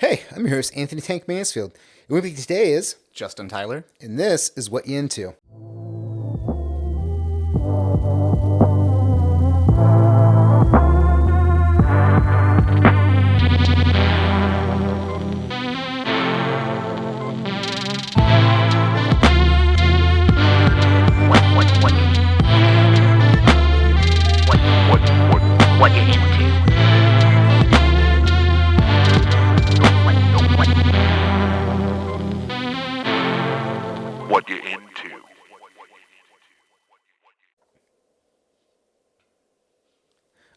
Hey, I'm your host, Anthony Tank Mansfield. And with me today is Justin Tyler. and this is What You Into. What you into? What you into?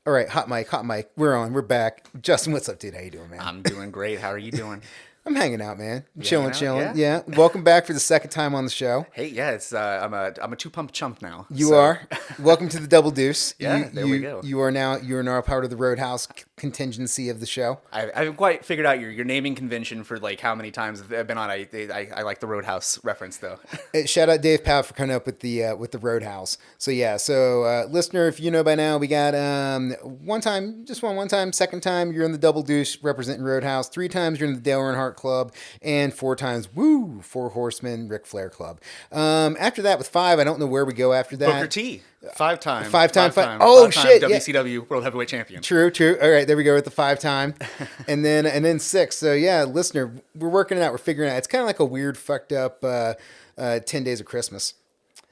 All right, hot mic. We're on. We're back. Justin, what's up, dude? How you doing, man? I'm doing great. How are you doing? I'm hanging out, man. I'm hanging chilling. out, Yeah. Welcome back for the second time on the show. Hey, yeah, it's I'm a two pump chump now. You are. Welcome to the Double Deuce. Yeah, there we go. You are now part of the Roadhouse contingency of the show. I haven't quite figured out your naming convention for like how many times I've been on. I like the Roadhouse reference though. Shout out Dave Powell for coming up with the Roadhouse. So yeah, listener, if you know by now, we got one time. Second time you're in the Double Deuce representing Roadhouse. 3 times you're in the Dale Earnhardt Club, and 4 times, Four Horsemen Ric Flair Club. After that, with 5, I don't know where we go after that. Booker T, 5-time. Oh, shit, yeah. WCW World Heavyweight Champion. True. All right, there we go with the 5-time, and then 6. So yeah, listener, we're working it out. We're figuring it out. It's kind of like a weird, fucked up 10 days of Christmas.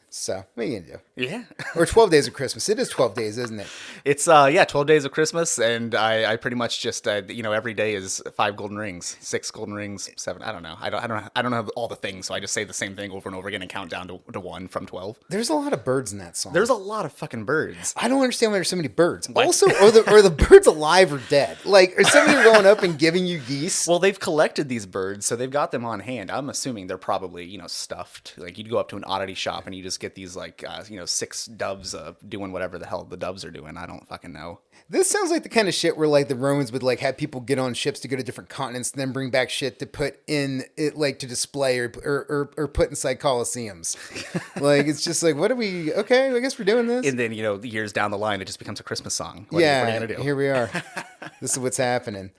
So what are you gonna do? Yeah. Or 12 days of Christmas. It is 12 days, isn't it? It's 12 days of Christmas, and I pretty much just every day is 5 golden rings, 6 golden rings, 7. I don't know. I don't have all the things, so I just say the same thing over and over again and count down to 1 from 12. There's a lot of birds in that song. There's a lot of fucking birds. I don't understand why there's so many birds. Also, are the birds alive or dead? Like, are some of them going up and giving you geese? Well, they've collected these birds, so they've got them on hand. I'm assuming they're probably, stuffed. Like, you'd go up to an oddity shop and you just get these, 6 doves doing whatever the hell the doves are doing. I don't fucking know. This sounds like the kind of shit where, like, the Romans would, like, have people get on ships to go to different continents and then bring back shit to put in it, like, to display or put inside coliseums. Like, it's just like, what are we, okay, I guess we're doing this. And then, years down the line, it just becomes a Christmas song. What are you going to do? Here we are. This is what's happening.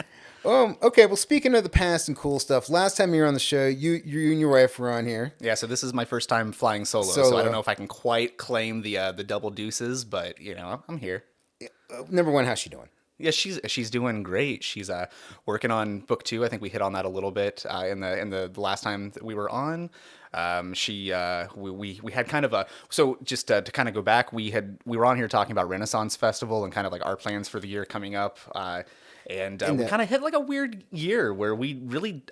Okay, well, speaking of the past and cool stuff, last time you were on the show, you and your wife were on here. Yeah, so this is my first time flying solo. So I don't know if I can quite claim the double deuces, but, I'm here. Number one, how's she doing? Yeah, she's doing great. She's working on book 2. I think we hit on that a little bit in the last time that we were on. We had kind of a, so just to kind of go back, we were on here talking about Renaissance Festival and kind of like our plans for the year coming up. And we kind of hit like a weird year where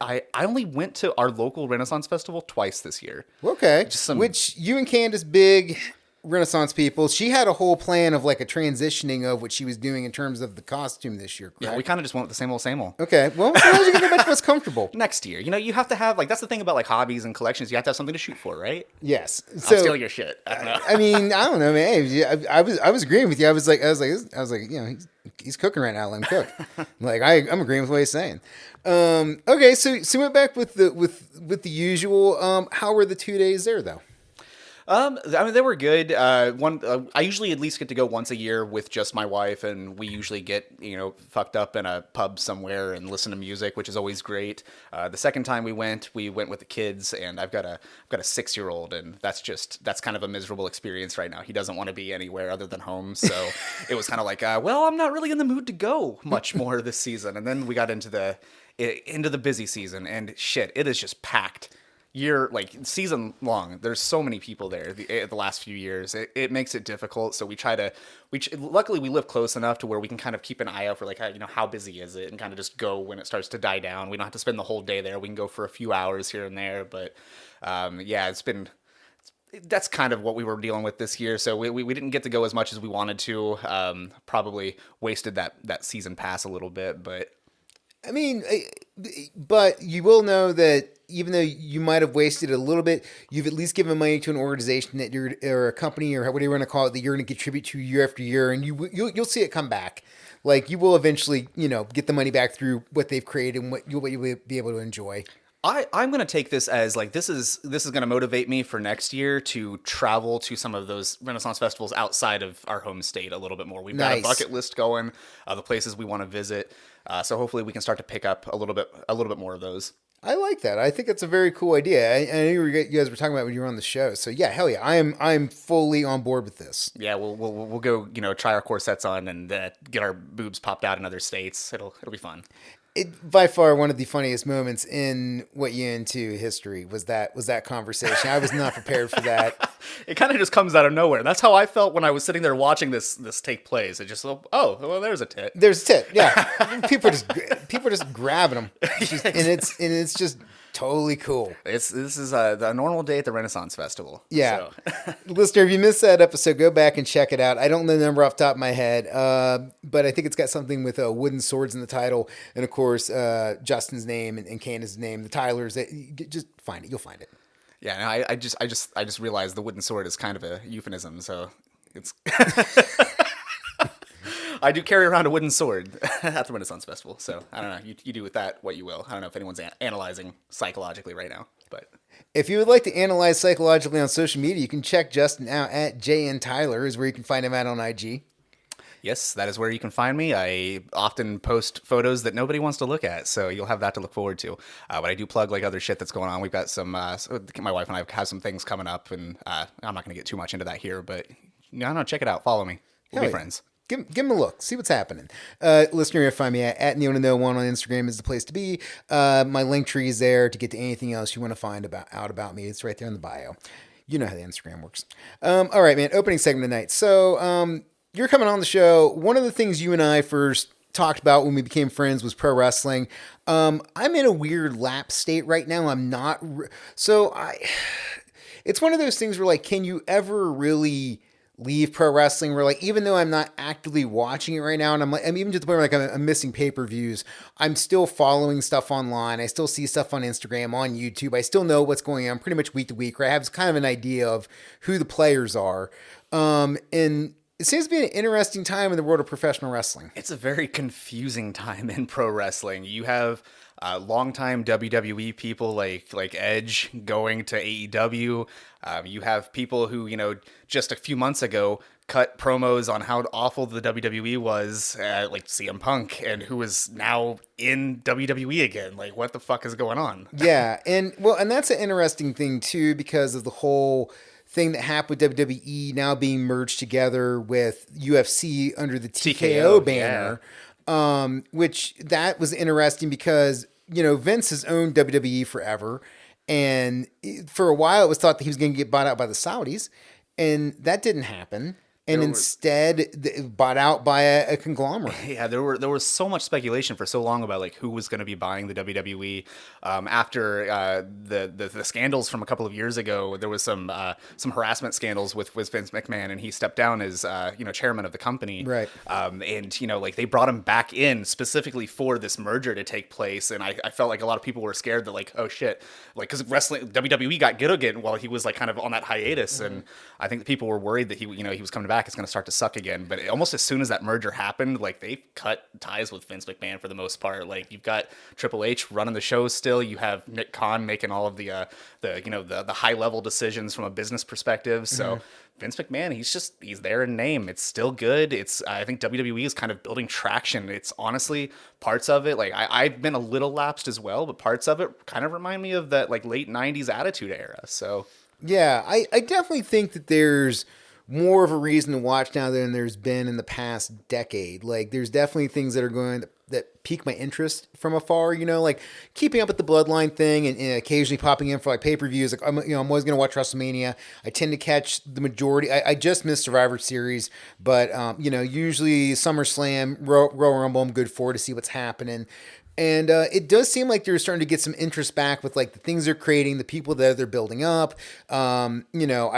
I only went to our local Renaissance Festival twice this year. Okay. Which you and Candace, big Renaissance people, she had a whole plan of like a transitioning of what she was doing in terms of the costume this year, correct? Yeah, we kind of just went with the same old. Okay. Well, sometimes you get much less comfortable. Next year. You have to have, like, that's the thing about like hobbies and collections. You have to have something to shoot for, right? Yes. So, I'm stealing your shit. I don't know. I mean, I don't know, man. Hey, I was agreeing with you. I was like, he's cooking right now. Let him cook. Like, I'm agreeing with what he's saying. Okay, so we went back with the usual. How were the 2 days there though? I mean, they were good. I usually at least get to go once a year with just my wife, and we usually get, fucked up in a pub somewhere and listen to music, which is always great. The second time we went with the kids, and I've got a 6-year-old, and that's kind of a miserable experience right now. He doesn't want to be anywhere other than home, so it was kind of like, well, I'm not really in the mood to go much more this season. And then we got into the busy season, and shit, it is just packed. Season long, there's so many people there the last few years. It makes it difficult, so luckily we live close enough to where we can kind of keep an eye out for, like, how busy is it, and kind of just go when it starts to die down. We don't have to spend the whole day there. We can go for a few hours here and there, but that's kind of what we were dealing with this year. So we didn't get to go as much as we wanted to. Probably wasted that season pass a little bit, but I mean, but you will know that even though you might have wasted a little bit, you've at least given money to an organization that or a company or whatever you want to call it that you're going to contribute to year after year, and you'll see it come back. Like, you will eventually, get the money back through what they've created and what you'll be able to enjoy. I'm gonna take this as like this is gonna motivate me for next year to travel to some of those Renaissance festivals outside of our home state a little bit more. We've got a Nice. bucket list going, the places we want to visit. So hopefully we can start to pick up a little bit more of those. I like that. I think it's a very cool idea. I know you guys were talking about when you were on the show. So yeah, hell yeah, I'm fully on board with this. Yeah, we'll go try our corsets on and get our boobs popped out in other states. It'll be fun. By far one of the funniest moments in What You Into history was that conversation. I was not prepared for that. It kind of just comes out of nowhere. That's how I felt when I was sitting there watching this take place. It just well, there's a tit. There's a tit. Yeah, people are just grabbing them, and it's just totally cool. This is a normal day at the Renaissance Festival. Yeah. So. Listener, if you missed that episode, go back and check it out. I don't know the number off the top of my head, but I think it's got something with wooden swords in the title. And, of course, Justin's name and Candace's name, the Tylers. Just find it. You'll find it. Yeah, no, I just realized the wooden sword is kind of a euphemism, so it's... I do carry around a wooden sword at the Renaissance Festival, so I don't know. You do with that what you will. I don't know if anyone's analyzing psychologically right now, but... If you would like to analyze psychologically on social media, you can check Justin out at JN Tyler, is where you can find him out on IG. Yes, that is where you can find me. I often post photos that nobody wants to look at, so you'll have that to look forward to. But I do plug like other shit that's going on. We've got some, my wife and I have some things coming up, and I'm not going to get too much into that here, but no, check it out. Follow me. We'll be friends. Give him a look. See what's happening. Listener, you'll find me at Neonano1 on Instagram is the place to be. My link tree is there to get to anything else you want to find out about me. It's right there in the bio. You know how the Instagram works. All right, man. Opening segment tonight. So you're coming on the show. One of the things you and I first talked about when we became friends was pro wrestling. I'm in a weird lapse state right now. I'm not. It's one of those things where, like, can you ever really leave pro wrestling where, like, even though I'm not actively watching it right now, and I'm even to the point where, like, I'm missing pay-per-views, I'm still following stuff online. I still see stuff on Instagram, on YouTube. I still know what's going on pretty much week to week, where I have kind of an idea of who the players are. And it seems to be an interesting time in the world of professional wrestling. It's a very confusing time in pro wrestling. You have longtime WWE people like Edge going to AEW. You have people who, just a few months ago cut promos on how awful the WWE was, like CM Punk, and who is now in WWE again. Like, what the fuck is going on? Yeah, and that's an interesting thing too, because of the whole thing that happened with WWE now being merged together with UFC under the TKO banner. Yeah. Which that was interesting because, Vince has owned WWE forever. And for a while, it was thought that he was going to get bought out by the Saudis. And that didn't happen. And instead, bought out by a conglomerate. Yeah, there was so much speculation for so long about like who was going to be buying the WWE. After the scandals from a couple of years ago, there was some harassment scandals with Vince McMahon, and he stepped down as chairman of the company. Right. And like they brought him back in specifically for this merger to take place, and I felt like a lot of people were scared that like, oh shit, like because wrestling WWE got good again while he was like kind of on that hiatus, and I think the people were worried that he was coming back. It's going to start to suck again. But almost as soon as that merger happened, like they cut ties with Vince McMahon for the most part. Like you've got Triple H running the show still. You have Nick Khan making all of the high level decisions from a business perspective. So Vince McMahon, he's there in name. It's still good. I think WWE is kind of building traction. It's honestly parts of it. Like I've been a little lapsed as well, but parts of it kind of remind me of that like late 90s Attitude Era. So yeah, I definitely think that there's more of a reason to watch now than there's been in the past decade. Like there's definitely things that are that pique my interest from afar, like keeping up with the Bloodline thing and occasionally popping in for like pay-per-views. Like I'm always going to watch WrestleMania. I tend to catch the majority. I just missed Survivor Series, but usually SummerSlam, Royal Rumble, I'm good for to see what's happening. And it does seem like they're starting to get some interest back with like the things they're creating, the people that they're building up. I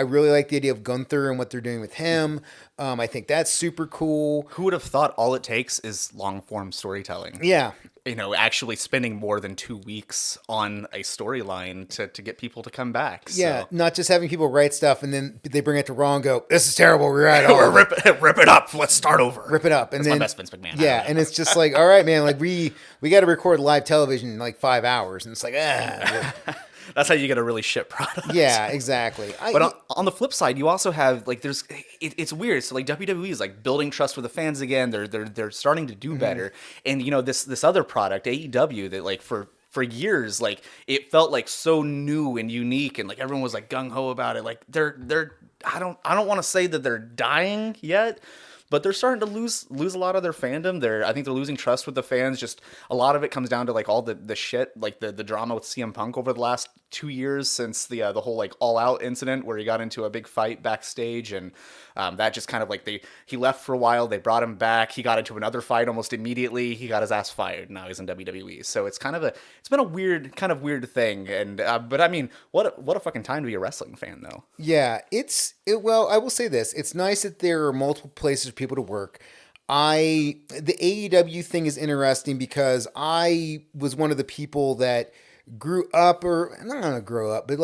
really like the idea of Gunther and what they're doing with him. I think that's super cool. Who would have thought all it takes is long form storytelling? Yeah. actually spending more than 2 weeks on a storyline to get people to come back. Yeah, So. not just having people write stuff and then they bring it to Raw and go, "This is terrible. Rewrite all Or of it. rip it up. Let's start over. Rip it up." And That's then my best Vince McMahon. I Yeah, don't know. and it's just like, all right, man, like we got to record live television in like 5 hours, and it's like, That's how you get a really shit product. yeah, exactly. But on the flip side, you also have like it's weird. So like WWE is like building trust with the fans again. They're starting to do better. And this other product AEW that like for years like it felt like so new and unique and like everyone was like gung ho about it. Like they're I don't want to say that they're dying yet. But they're starting to lose a lot of their fandom. I think they're losing trust with the fans. Just a lot of it comes down to like all the shit, like the drama with CM Punk over the last 2 years since the whole like All Out incident where he got into a big fight backstage, and that just kind of like he left for a while. They brought him back. He got into another fight almost immediately. He got his ass fired. Now he's in WWE. So it's been a weird thing. And but I mean, what a fucking time to be a wrestling fan though. Yeah, well, I will say this. It's nice that there are multiple places for people to work. The AEW thing is interesting because I was one of the people that grew up, or I'm not gonna grow up, but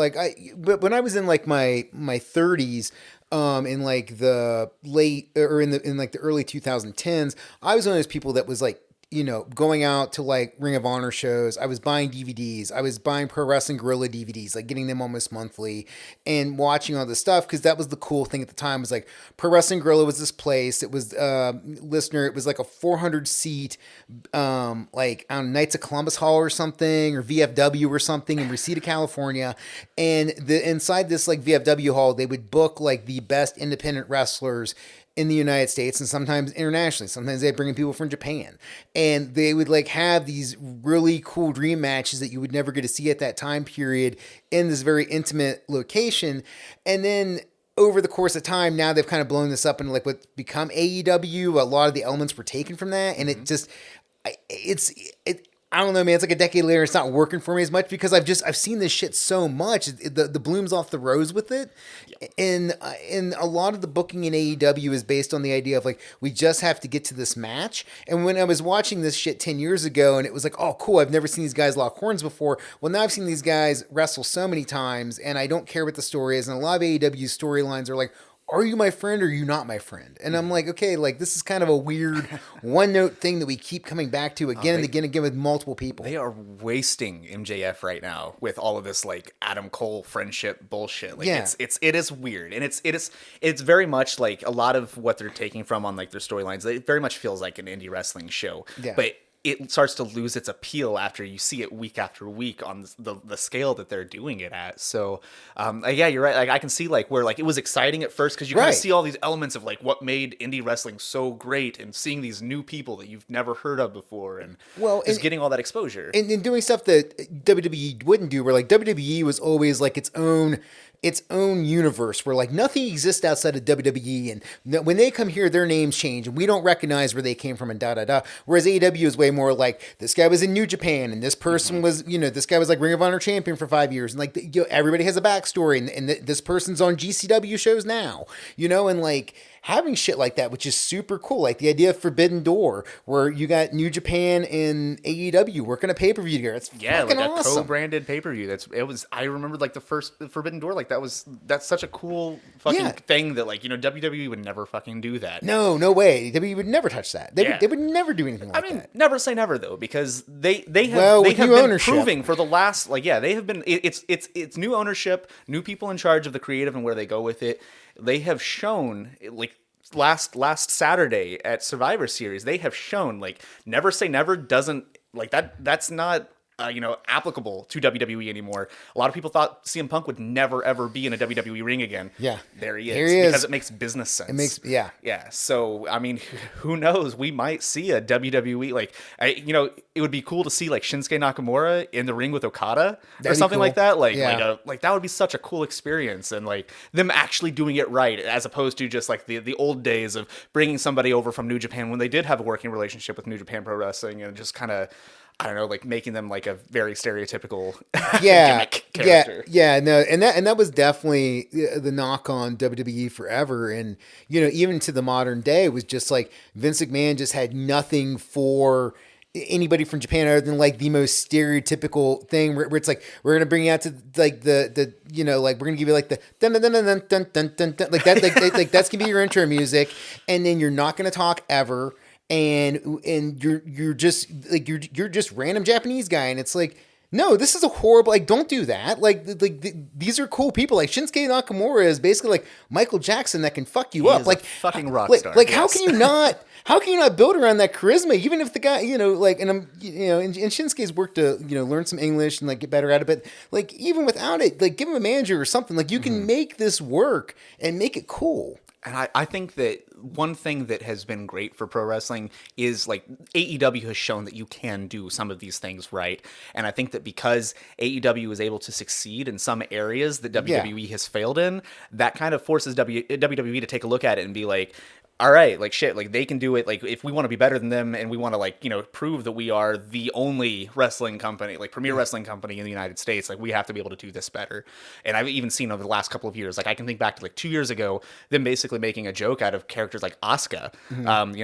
but when I was in like my 30s, in like the late or in like the early 2010s, I was one of those people that was like, going out to like Ring of Honor shows. I was buying DVDs. I was buying Pro Wrestling Guerrilla DVDs, like getting them almost monthly and watching all this stuff because that was the cool thing at the time. Was like Pro Wrestling Guerrilla was this place. It was it was like a 400 seat, like on Knights of Columbus Hall or something, or VFW or something in Reseda, California. And inside this like VFW hall, they would book like the best independent wrestlers in the United States and sometimes internationally. Sometimes they bring in people from Japan, and they would like have these really cool dream matches that you would never get to see at that time period in this very intimate location. And then over the course of time, now they've kind of blown this up into like what's become AEW. A lot of the elements were taken from that, and it just, I don't know, man. It's like a decade later. It's not working for me as much because I've seen this shit so much. The bloom's off the rose with it, and a lot of the booking in AEW is based on the idea of like we just have to get to this match. And when I was watching this shit 10 years ago, and it was like, oh cool, I've never seen these guys lock horns before. Well, now I've seen these guys wrestle so many times, and I don't care what the story is. And a lot of AEW storylines are like, are you my friend or are you not my friend? And I'm like, okay, like this is kind of a weird one note thing that we keep coming back to again and again with multiple people. They are wasting MJF right now with all of this like Adam Cole friendship bullshit. Like it is weird. And it's very much like a lot of what they're taking from on like their storylines. It very much feels like an indie wrestling show. Yeah. But it starts to lose its appeal after you see it week after week on the scale that they're doing it at. So, yeah, you're right. Like I can see like where like it was exciting at first because you kind of see all these elements of like what made indie wrestling so great and seeing these new people that you've never heard of before and just getting all that exposure and doing stuff that WWE wouldn't do. Where like WWE was always like its own universe where like nothing exists outside of WWE, and when they come here their names change and we don't recognize where they came from and da. Whereas AEW is way more like this guy was in New Japan and this person was, this guy was like Ring of Honor champion for 5 years, and like everybody has a backstory, and this person's on GCW shows now, and like having shit like that, which is super cool. Like the idea of Forbidden Door, where you got New Japan and AEW working a pay-per-view together. It's fucking like awesome. A co-branded pay-per-view. I remember like the first Forbidden Door, like that's such a cool fucking thing that like, WWE would never fucking do that. No way. WWE would never touch that. They would never do anything like that. Never say never though, because they have been ownership. Proving for the last they have been it's new ownership, new people in charge of the creative and where they go with it. They have shown like last Saturday at Survivor Series, they have shown like never say never doesn't like that's not applicable to WWE anymore. A lot of people thought CM Punk would never ever be in a WWE ring again. Yeah, there he is. Because it makes business sense. It makes yeah. So I mean, who knows? We might see a WWE like it would be cool to see like Shinsuke Nakamura in the ring with Okada or something like that. Like that would be such a cool experience, and like them actually doing it right as opposed to just like the old days of bringing somebody over from New Japan when they did have a working relationship with New Japan Pro Wrestling and just kind of, I don't know, like making them like a very stereotypical gimmick character. No, and that was definitely the knock on WWE forever, and even to the modern day was just like Vince McMahon just had nothing for anybody from Japan other than like the most stereotypical thing where it's like we're gonna bring you out to like the like we're gonna give you like the dun dun dun dun dun dun dun dun like that like that's gonna be your intro music, and then you're not gonna talk ever, and you're just like you're just random Japanese guy, and it's like. No, this is a horrible. Like, don't do that. These are cool people. Like Shinsuke Nakamura is basically like Michael Jackson that can fuck you up. is a Like fucking rock star, Like, how yes. can you not? How can you not build around that charisma? Even if the guy, like, and I'm, and Shinsuke's worked to, learn some English and like get better at it. But like, even without it, like, give him a manager or something. Like, you can make this work and make it cool. And I think that one thing that has been great for pro wrestling is like AEW has shown that you can do some of these things right. And I think that because AEW is able to succeed in some areas that WWE has failed in, that kind of forces WWE to take a look at it and be like, all right, like shit, like they can do it. Like if we want to be better than them and we want to like, prove that we are the only wrestling company, like premier wrestling company in the United States, like we have to be able to do this better. And I've even seen over the last couple of years, like I can think back to like 2 years ago, them basically making a joke out of characters like Asuka.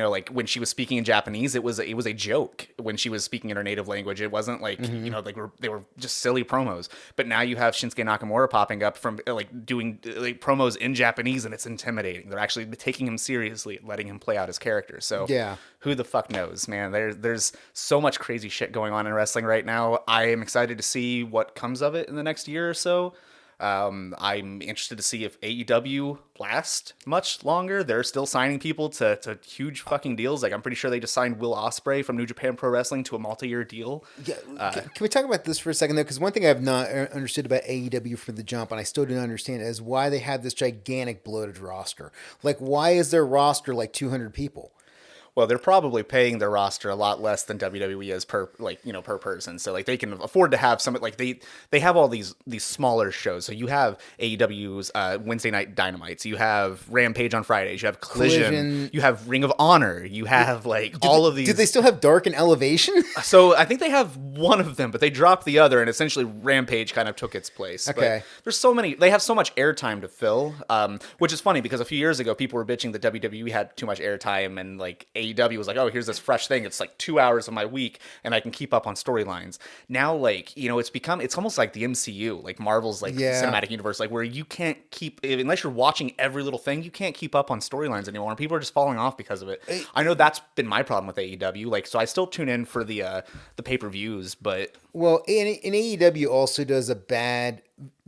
Like when she was speaking in Japanese, it was a joke. When she was speaking in her native language, it wasn't like, they were just silly promos. But now you have Shinsuke Nakamura popping up from like doing like promos in Japanese, and it's intimidating. They're actually taking him seriously, letting him play out his character. So who the fuck knows, man? There's so much crazy shit going on in wrestling right now. I am excited to see what comes of it in the next year or so. I'm interested to see if AEW lasts much longer. They're still signing people to huge fucking deals. Like I'm pretty sure they just signed Will Ospreay from New Japan Pro Wrestling to a multi-year deal. Yeah, can we talk about this for a second though? Because one thing I've not understood about AEW from the jump, and I still don't understand, is why they have this gigantic bloated roster. Like, why is their roster like 200 people? Well, they're probably paying their roster a lot less than WWE is per person. So like they can afford to have some, like they have all these smaller shows. So you have AEW's Wednesday Night Dynamites, you have Rampage on Fridays, you have Collision. You have Ring of Honor, you have all of these. Do they still have Dark and Elevation? So I think they have one of them, but they dropped the other, and essentially Rampage kind of took its place. Okay. But there's so many. They have so much airtime to fill, which is funny because a few years ago people were bitching that WWE had too much airtime, and like AEW was like, oh, here's this fresh thing. It's like 2 hours of my week, and I can keep up on storylines. Now, like, it's almost like the MCU, like Marvel's cinematic universe, like where you can't keep, unless you're watching every little thing, you can't keep up on storylines anymore, and people are just falling off because of it. I know that's been my problem with AEW. Like, so I still tune in for the pay-per-views, but Well, and AEW also does a bad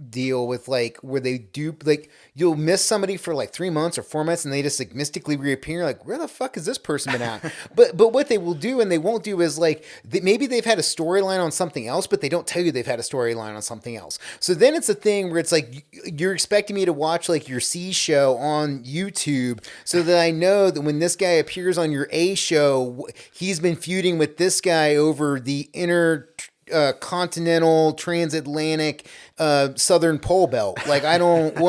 deal with like where they do like you'll miss somebody for like 3 months or 4 months and they just like mystically reappear. Like, where the fuck has this person been at? but what they will do and they won't do is like maybe they've had a storyline on something else, but they don't tell you they've had a storyline on something else. So then it's a thing where it's like you're expecting me to watch like your C show on YouTube so that I know that when this guy appears on your A show, he's been feuding with this guy over the continental, transatlantic, southern pole belt. Like, I don't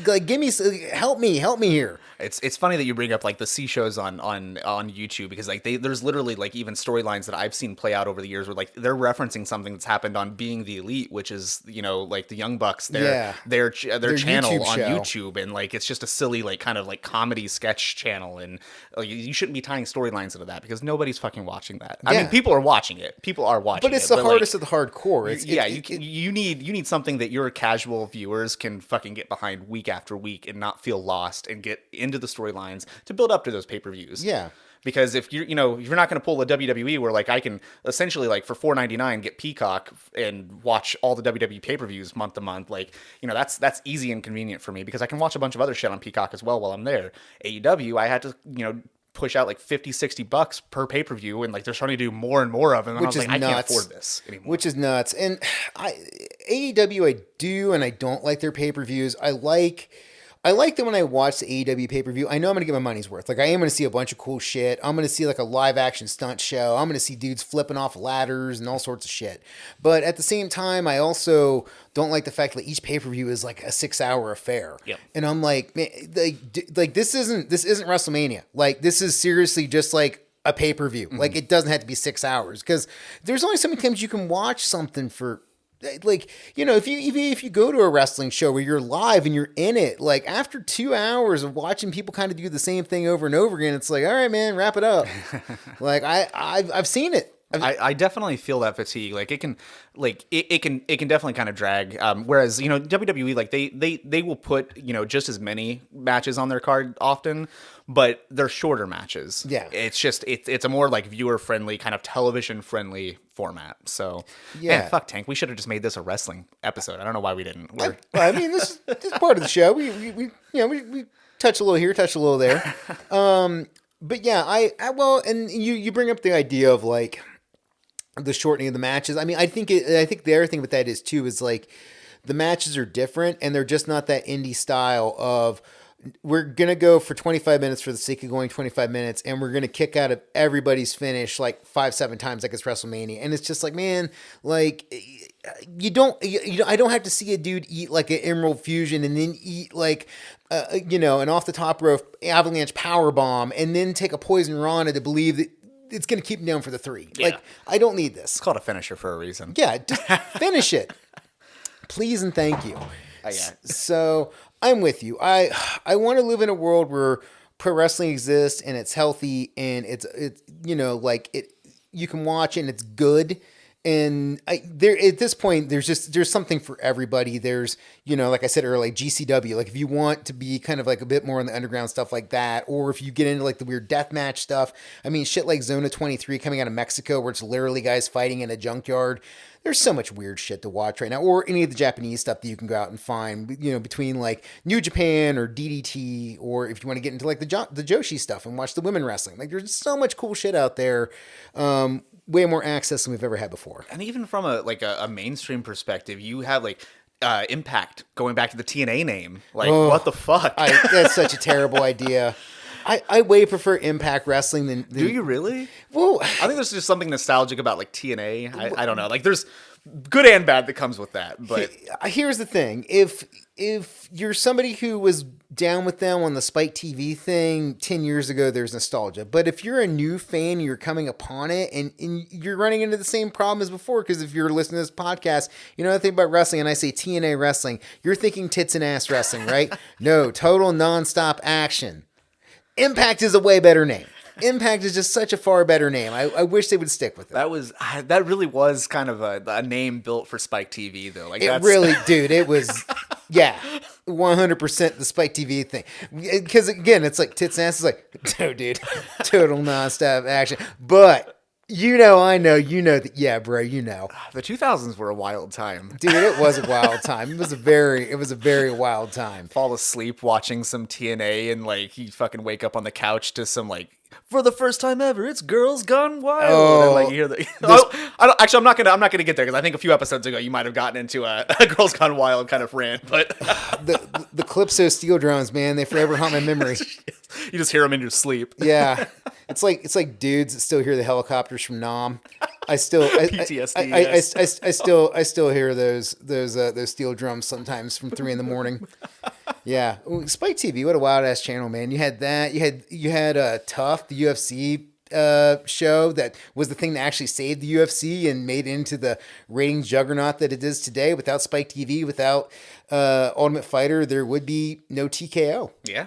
like give me help me here. It's funny that you bring up like the C shows on YouTube, because like there's literally like even storylines that I've seen play out over the years where like they're referencing something that's happened on Being the Elite, which is like the Young Bucks their channel YouTube on show. YouTube, and like it's just a silly like kind of like comedy sketch channel, and like, you shouldn't be tying storylines into that because nobody's fucking watching that. I mean, people are watching it. People are watching it. But it's the hardest of the hardcore. You need something that your casual viewers can fucking get behind week after week and not feel lost and get into the storylines to build up to those pay-per-views. Yeah. Because if you're not going to pull a WWE where like I can essentially like for $4.99 get Peacock and watch all the WWE pay-per-views month to month, like, that's easy and convenient for me because I can watch a bunch of other shit on Peacock as well while I'm there. AEW, I had to, push out like $50-$60 per pay-per-view, and like they're starting to do more and more of them, and I was like, I can't afford this anymore. Which is nuts. And AEW I do and I don't like their pay-per-views. I like that when I watch the AEW pay-per-view, I know I'm going to get my money's worth. Like, I am going to see a bunch of cool shit. I'm going to see like a live action stunt show. I'm going to see dudes flipping off ladders and all sorts of shit. But at the same time, I also don't like the fact that each pay-per-view is like a 6-hour affair. Yep. And I'm like, man, like this isn't WrestleMania. Like, this is seriously just like a pay-per-view. Mm-hmm. Like, it doesn't have to be 6 hours because there's only so many times you can watch something for like, if you go to a wrestling show where you're live and you're in it, like after 2 hours of watching people kind of do the same thing over and over again, it's like, all right, man, wrap it up. Like I've seen it. I definitely feel that fatigue. Like it can definitely kind of drag. Whereas WWE, like they will put just as many matches on their card often, but they're shorter matches. Yeah, it's just it's a more like viewer friendly kind of television friendly format. So yeah, man, fuck Tank. We should have just made this a wrestling episode. I don't know why we didn't. I mean, this is part of the show. We touch a little here, touch a little there. But yeah, and you bring up the idea of like the shortening of the matches. I mean, I think the other thing with that is like the matches are different and they're just not that indie style of we're going to go for 25 minutes for the sake of going 25 minutes and we're going to kick out of everybody's finish like 5-7 times like it's WrestleMania. And it's just like, man, like I don't have to see a dude eat like an Emerald Fusion and then eat like an off the top rope avalanche power bomb and then take a poison rana to believe that it's going to keep him down for the 3. Yeah. Like, I don't need this. It's called a finisher for a reason. Yeah, just finish it. Please and thank you. So I'm with you. I want to live in a world where pro wrestling exists and it's healthy and it's you can watch it and it's good. And there at this point, there's something for everybody. There's, like I said earlier, like GCW, like if you want to be kind of like a bit more on the underground stuff like that, or if you get into like the weird deathmatch stuff, I mean, shit like Zona 23 coming out of Mexico, where it's literally guys fighting in a junkyard. There's so much weird shit to watch right now, or any of the Japanese stuff that you can go out and find, between like New Japan or DDT, or if you want to get into like the Joshi stuff and watch the women wrestling. Like there's so much cool shit out there. Way more access than we've ever had before. And even from a mainstream perspective, you have like Impact going back to the TNA name. Like, what the fuck? That's such a terrible idea. I way prefer Impact Wrestling than Do you really? Well, I think there's just something nostalgic about like TNA. I don't know. Like there's good and bad that comes with that. But here's the thing: if you're somebody who was down with them on the Spike TV thing 10 years ago, there's nostalgia. But if you're a new fan, you're coming upon it, and you're running into the same problem as before. Because if you're listening to this podcast, the thing about wrestling, and I say TNA wrestling, you're thinking tits and ass wrestling, right? No, total nonstop action. Impact is a way better name. Impact is just such a far better name. I wish they would stick with it. That really was kind of a name built for Spike TV though. Like dude, it was, yeah, 100% the Spike TV thing. Because again, it's like tits and ass is like, no, dude, total nonstop action. But I know, that, yeah, bro, The 2000s were a wild time. Dude, it was a wild time. It was a very wild time. Fall asleep watching some TNA and like you fucking wake up on the couch to some like, for the first time ever, it's Girls Gone Wild. Oh, and like you hear the I'm not gonna get there because I think a few episodes ago you might have gotten into a Girls Gone Wild kind of rant, but the Calypso steel drums, man, they forever haunt my memory. You just hear them in your sleep. Yeah, it's like dudes that still hear the helicopters from Nam. PTSD. I still hear those steel drums sometimes from 3 a.m. Yeah, Spike TV, what a wild ass channel, man. You had that. You had Tough, the UFC show that was the thing that actually saved the UFC and made it into the ratings juggernaut that it is today. Without Spike TV, without Ultimate Fighter, there would be no TKO. Yeah.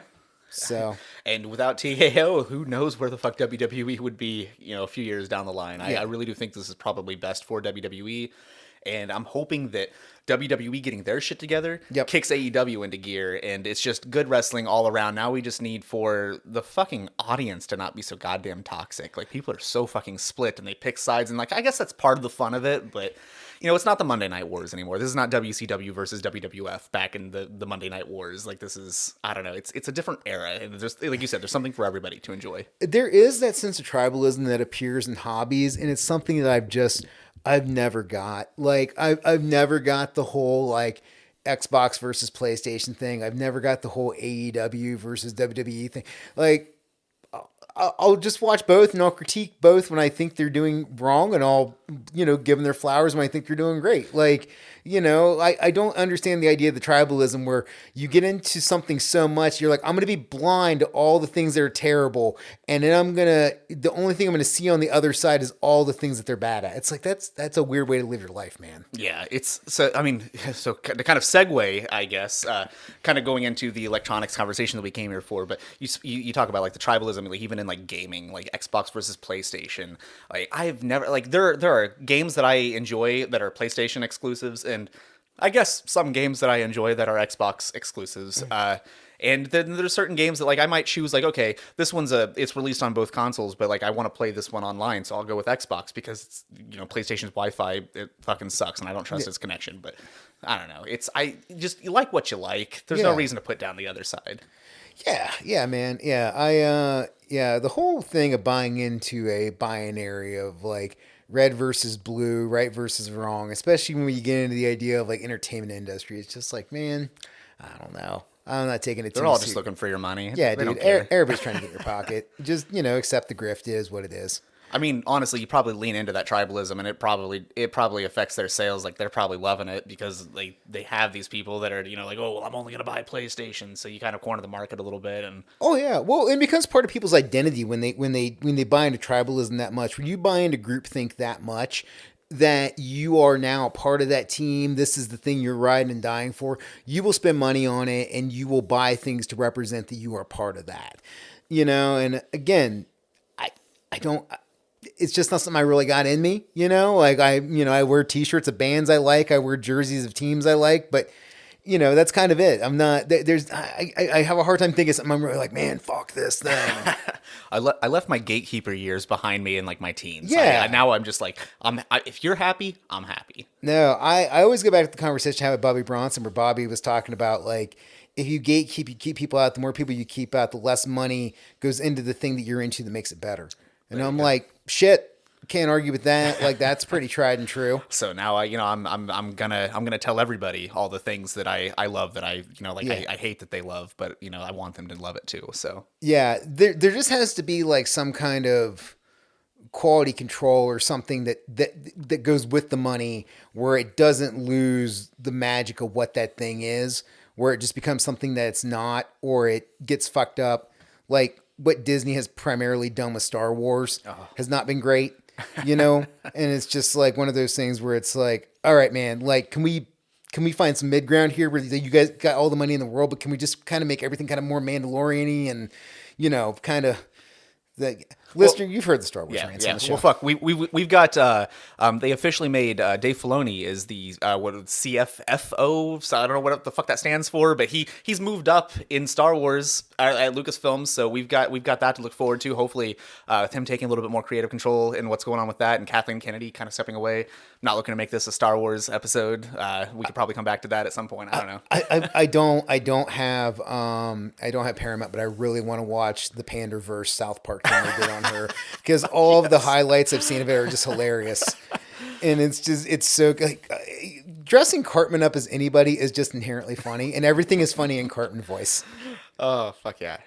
So, and without TKO, who knows where the fuck WWE would be, a few years down the line. I really do think this is probably best for WWE. And I'm hoping that WWE getting their shit together kicks AEW into gear. And it's just good wrestling all around. Now we just need for the fucking audience to not be so goddamn toxic. Like, people are so fucking split and they pick sides. And, like, I guess that's part of the fun of it. But, it's not the Monday Night Wars anymore. This is not WCW versus WWF back in the Monday Night Wars. Like, this is, I don't know. It's a different era. And there's, like you said, there's something for everybody to enjoy. There is that sense of tribalism that appears in hobbies. And it's something that I've never got. Like, I've never got the whole, like, Xbox versus PlayStation thing. I've never got the whole AEW versus WWE thing. Like, I'll just watch both and I'll critique both when I think they're doing wrong, and I'll, give them their flowers when I think they're doing great. Like, I don't understand the idea of the tribalism where you get into something so much, you're like, I'm going to be blind to all the things that are terrible. And then the only thing I'm going to see on the other side is all the things that they're bad at. It's like, that's a weird way to live your life, man. Yeah, so to kind of segue, I guess, kind of going into the electronics conversation that we came here for, but you talk about like the tribalism, like even in like gaming, like Xbox versus PlayStation. Like I've never like there are games that I enjoy that are PlayStation exclusives, and I guess some games that I enjoy that are Xbox exclusives. And then there's certain games that like I might choose like, okay, this one's it's released on both consoles, but like I want to play this one online, so I'll go with Xbox because it's, PlayStation's Wi-Fi, it fucking sucks and I don't trust its connection. But I don't know. You like what you like. There's no reason to put down the other side. Yeah, man. The whole thing of buying into a binary of like red versus blue, right versus wrong, especially when you get into the idea of like entertainment industry, it's just like, man, I don't know. I'm not taking it too They're all just looking for your money. Yeah, They don't dude. care. Everybody's trying to get your pocket. Just, accept the grift is what it is. I mean, honestly, you probably lean into that tribalism, and it probably affects their sales. Like they're probably loving it because they have these people that are like, oh well, I'm only gonna buy PlayStation, so you kind of corner the market a little bit. And oh yeah, well, and becomes part of people's identity when they buy into tribalism that much. When you buy into groupthink that much, that you are now a part of that team. This is the thing you're riding and dying for. You will spend money on it, and you will buy things to represent that you are part of that. And again, I don't. It's just not something I really got in me, like I wear t-shirts of bands I like. I wear jerseys of teams I like, but that's kind of it. I'm not, I have a hard time thinking of something I'm really like, man, fuck this thing. I left my gatekeeper years behind me in like my teens. Yeah. Now I'm just like, if you're happy, I'm happy. No, I always go back to the conversation I had with Bobby Bronson where Bobby was talking about like, if you gatekeep, you keep people out, the more people you keep out, the less money goes into the thing that you're into that makes it better. And I'm like, shit, can't argue with that. Like that's pretty tried and true. So now I'm gonna tell everybody all the things that I love that I hate that they love, but I want them to love it too. So yeah, there just has to be like some kind of quality control or something that goes with the money where it doesn't lose the magic of what that thing is, where it just becomes something that it's not, or it gets fucked up. Like what Disney has primarily done with Star Wars has not been great, and it's just like one of those things where it's like, all right, man, like, can we find some mid ground here where you guys got all the money in the world, but can we just kind of make everything kind of more Mandalorian-y and, kind of like, listener, you've heard the Star Wars rants on the show. Well, fuck, we've got they officially made Dave Filoni is the CFFO, so I don't know what the fuck that stands for, but he's moved up in Star Wars at Lucasfilm, so we've got that to look forward to. Hopefully, with him taking a little bit more creative control in what's going on with that, and Kathleen Kennedy kind of stepping away. Not looking to make this a Star Wars episode. We could probably come back to that at some point. I don't know. I don't have Paramount, but I really want to watch the Panderverse South Park thing they did on her because all of the highlights I've seen of it are just hilarious, and it's so like dressing Cartman up as anybody is just inherently funny, and everything is funny in Cartman voice. Oh fuck yeah.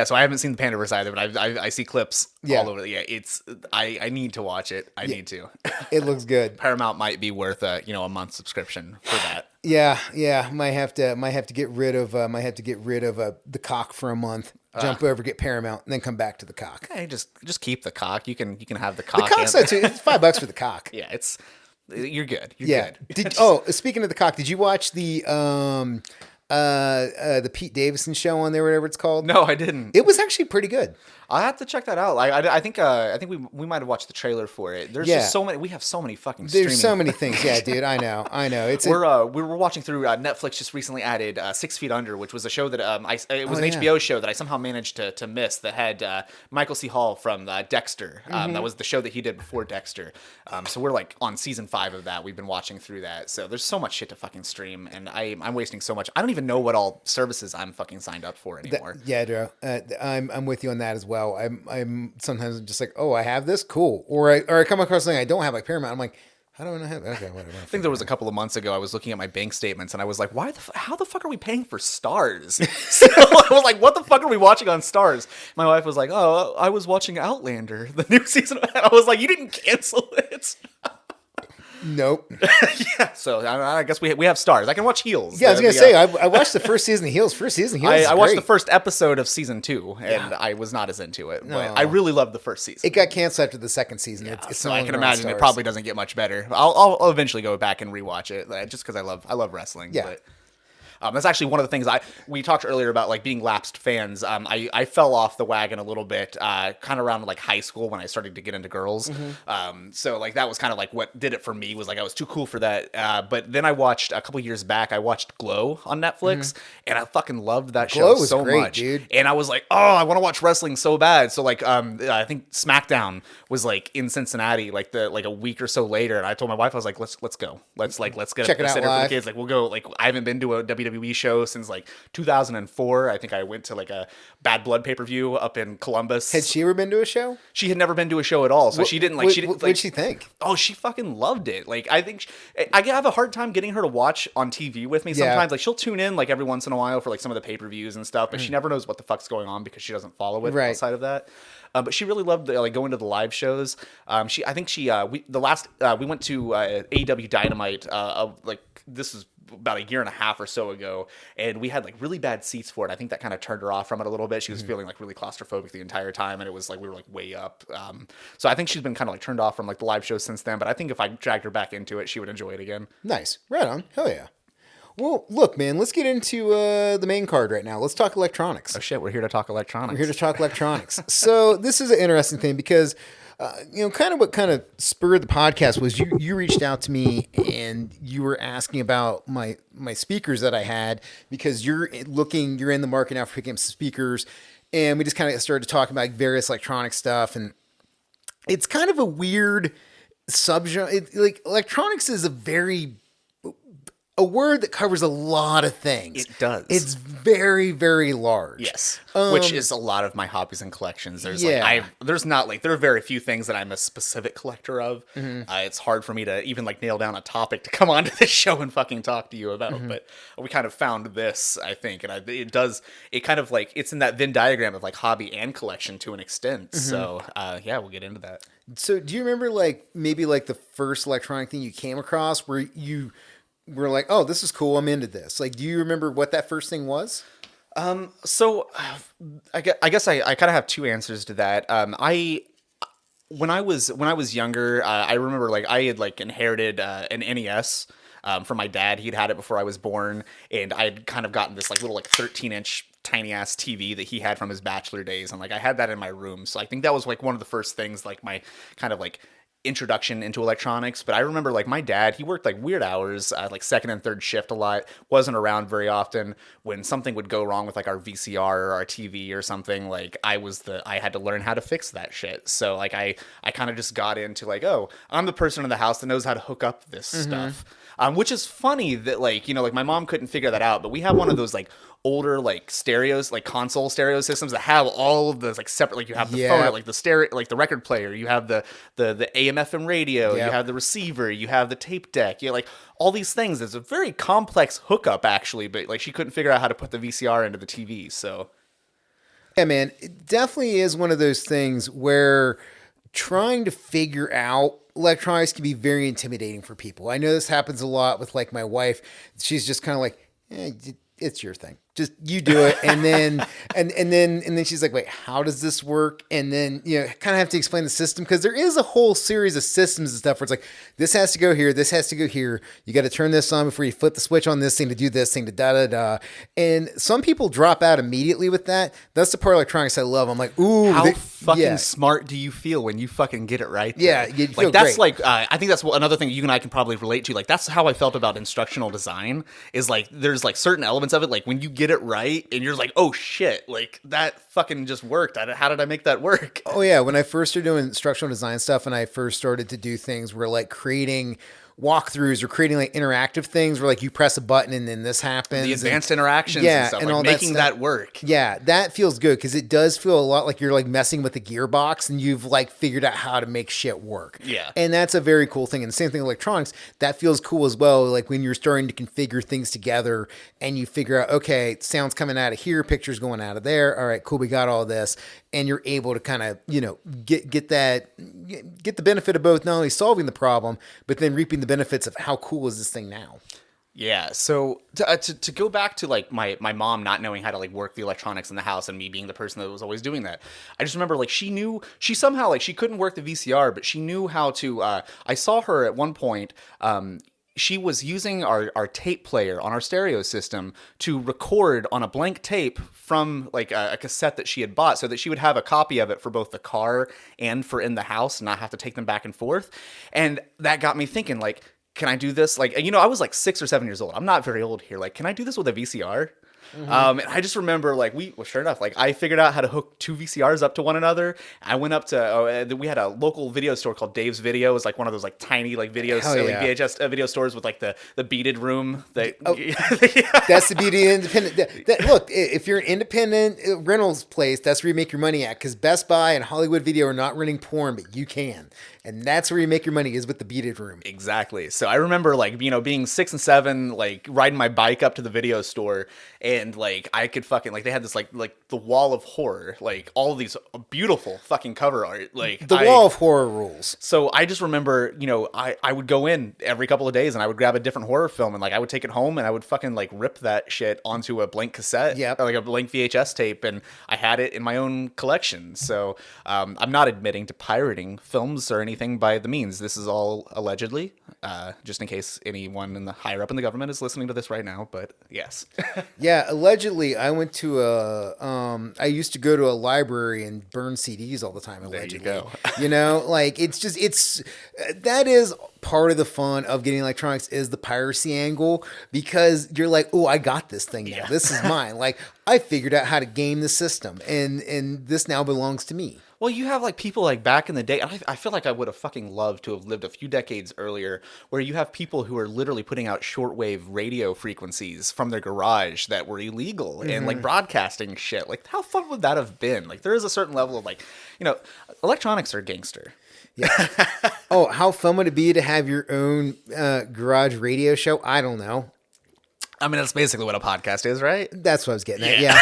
So I haven't seen the Pandaverse either, but I see clips all over. Yeah, I need to watch it. I need to. It looks good. Paramount might be worth a month subscription for that. Yeah. Might have to get rid of the cock for a month. Jump over, get Paramount, and then come back to the cock. Okay, just keep the cock. You can have the cock. The cock's too. It's $5 for the cock. Yeah, you're good. You're good. Speaking of the cock, did you watch the Pete Davidson show on there, whatever it's called? No, I didn't. It was actually pretty good. I'll have to check that out. I think we might have watched the trailer for it. There's just so many. We have so many fucking. There's so many things. Yeah, dude. I know. We were watching through Netflix just recently added 6 Feet Under, which was a show that it was an HBO show that I somehow managed to miss that had Michael C. Hall from Dexter. That was the show that he did before Dexter. So we're like on season 5 of that. We've been watching through that. So there's so much shit to fucking stream, and I'm wasting so much. I don't even know what all services I'm fucking signed up for anymore. Yeah, Joe. I'm with you on that as well. I'm sometimes just like, oh, I have this, cool, or I come across something I don't have, like Paramount. I'm like, How do I not have? Okay, whatever. I think there was a couple of months ago I was looking at my bank statements and I was like, how the fuck are we paying for Stars? So I was like, what the fuck are we watching on Stars? My wife was like, oh, I was watching Outlander, the new season. And I was like, you didn't cancel it. Nope. Yeah, so I guess we have Stars. I can watch Heels. Yeah, I was gonna say I watched the first season of Heels. I watched the first episode of season 2, and I was not as into it. But I really loved the first season. It got canceled after the second season. It's So no I longer can on imagine it Stars. probably doesn't get much better. I'll eventually go back and rewatch it, just because I love wrestling. Yeah. But that's actually one of the things we talked earlier about, like being lapsed fans. I fell off the wagon a little bit, kind of around like high school when I started to get into girls. So like that was kind of like what did it for me, was like I was too cool for that. But then I watched a couple years back. I watched Glow on Netflix, and I fucking loved that Glow show was so great, much. dude. And I was like, oh, I want to watch wrestling so bad. So like I think SmackDown was like in Cincinnati like a week or so later, and I told my wife, I was like, let's go, let's get Check it a out sitter for live. the kids. Like we'll go. Like I haven't been to a WWE show since like 2004. I think I went to like a Bad Blood pay-per-view up in Columbus. Had she ever been to a show? She had never been to a show at all, so she didn't like. What'd she think? Oh, she fucking loved it. Like I think I have a hard time getting her to watch on TV with me sometimes. Like she'll tune in like every once in a while for like some of the pay-per-views and stuff, but she never knows what the fuck's going on because she doesn't follow it outside of that. But she really loved like going to the live shows. We went to AEW Dynamite like this is about a year and a half or so ago, and we had like really bad seats for it. I think that kind of turned her off from it a little bit. She was feeling like really claustrophobic the entire time, and it was like we were like way up. So I think she's been kind of like turned off from like the live shows since then. But I think if I dragged her back into it, she would enjoy it again. Nice. Right on. Hell yeah. Well, look, man, let's get into the main card right now. Let's talk electronics. Oh shit, we're here to talk electronics. We're here to talk electronics. So this is an interesting thing because, kind of what kind of spurred the podcast was you reached out to me and you were asking about my speakers that I had because you're in the market now for picking up speakers, and we just kind of started talking about various electronic stuff, and it's kind of a weird subgenre. Like electronics is a word that covers a lot of things. It does. It's very, very large. Yes, which is a lot of my hobbies and collections. There are very few things that I'm a specific collector of. It's hard for me to even like nail down a topic to come onto this show and fucking talk to you about. But we kind of found this, I think, and it kind of like it's in that Venn diagram of like hobby and collection to an extent. So we'll get into that. So do you remember like maybe like the first electronic thing you came across where you were like, oh, this is cool, I'm into this? Like, do you remember what that first thing was? So I guess I kind of have two answers to that. When I was younger, I remember like I had like inherited an NES from my dad. He'd had it before I was born, and I had kind of gotten this like little like 13-inch tiny ass TV that he had from his bachelor days, and like I had that in my room. So I think that was like one of the first things, like my kind of like introduction into electronics. But I remember like my dad, he worked like weird hours, like second and third shift a lot, wasn't around very often. When something would go wrong with like our VCR or our TV or something, like I had to learn how to fix that shit. So like I kind of just got into like, oh, I'm the person in the house that knows how to hook up this stuff. Which is funny that like, like my mom couldn't figure that out, but we have one of those like older like stereos, like console stereo systems that have all of those like separate, like you have the phone, like the stereo, like the record player, you have the AM FM radio, you have the receiver, you have the tape deck, like all these things. It's a very complex hookup actually, but like she couldn't figure out how to put the VCR into the TV. So yeah, man, it definitely is one of those things where trying to figure out electronics can be very intimidating for people. I know this happens a lot with like my wife. She's just kind of like, it's your thing. Just you do it, and then and then she's like, wait, how does this work? And then kind of have to explain the system, because there is a whole series of systems and stuff where it's like, this has to go here, this has to go here. You got to turn this on before you flip the switch on this thing to do this thing to da da da. And some people drop out immediately with that. That's the part of electronics I love. I'm like, ooh, how fucking smart do you feel when you fucking get it right? Yeah, you feel like that's great. Like I think that's another thing you and I can probably relate to. Like that's how I felt about instructional design. Is like there's like certain elements of it, like when you get it right and you're like, oh shit, like that fucking just worked. How did I make that work? Oh yeah, when I first started doing instructional design stuff and I first started to do things where like creating walkthroughs or creating like interactive things where like you press a button and then this happens. The advanced interactions yeah, and stuff, and like all that making stuff. that work. Yeah, that feels good because it does feel a lot like you're like messing with the gearbox and you've like figured out how to make shit work. Yeah. And that's a very cool thing. And the same thing with electronics, that feels cool as well. Like when you're starting to configure things together and you figure out, okay, sound's coming out of here, picture's going out of there. All right, cool, we got all this. And you're able to kind of, get the benefit of both not only solving the problem, but then reaping the benefits of how cool is this thing now. Yeah, so to go back to like my mom not knowing how to like work the electronics in the house and me being the person that was always doing that, I just remember like she somehow like she couldn't work the VCR, but she knew how to. I saw her at one point. She was using our tape player on our stereo system to record on a blank tape from like a cassette that she had bought so that she would have a copy of it for both the car and for in the house and not have to take them back and forth. And that got me thinking like, can I do this? Like, I was like 6 or 7 years old. I'm not very old here. Like, can I do this with a VCR? And I just remember like sure enough, like I figured out how to hook 2 VCRs up to one another. I went up to, we had a local video store called Dave's Video. It was like one of those like tiny like videos, Hell yeah. like VHS video stores with like the beaded room. That, That's the beauty of independent. Look, if you're an independent rentals place, that's where you make your money at. Because Best Buy and Hollywood Video are not renting porn, but you can. And that's where you make your money is with the beaded room. Exactly. So I remember like, being 6 and 7, like riding my bike up to the video store and like I could fucking like, they had this like the wall of horror, like all of these beautiful fucking cover art. Like the wall of horror rules. So I just remember, I would go in every couple of days and I would grab a different horror film and like I would take it home and I would fucking like rip that shit onto a blank cassette, or like a blank VHS tape, and I had it in my own collection. So I'm not admitting to pirating films or anything by the means. This is all allegedly, just in case anyone in the higher up in the government is listening to this right now. But yes, yeah, allegedly, I went to I used to go to a library and burn CDs all the time. Allegedly, there you go. Like that is part of the fun of getting electronics is the piracy angle because you're like, oh, I got this thing now. Yeah. This is mine. Like I figured out how to game the system, and this now belongs to me. Well, you have like people like back in the day. I feel like I would have fucking loved to have lived a few decades earlier, where you have people who are literally putting out shortwave radio frequencies from their garage that were illegal and like broadcasting shit. Like, how fun would that have been? Like, there is a certain level of like, electronics are gangster. Yeah. Oh, how fun would it be to have your own garage radio show? I don't know. I mean, that's basically what a podcast is, right? That's what I was getting at. Yeah.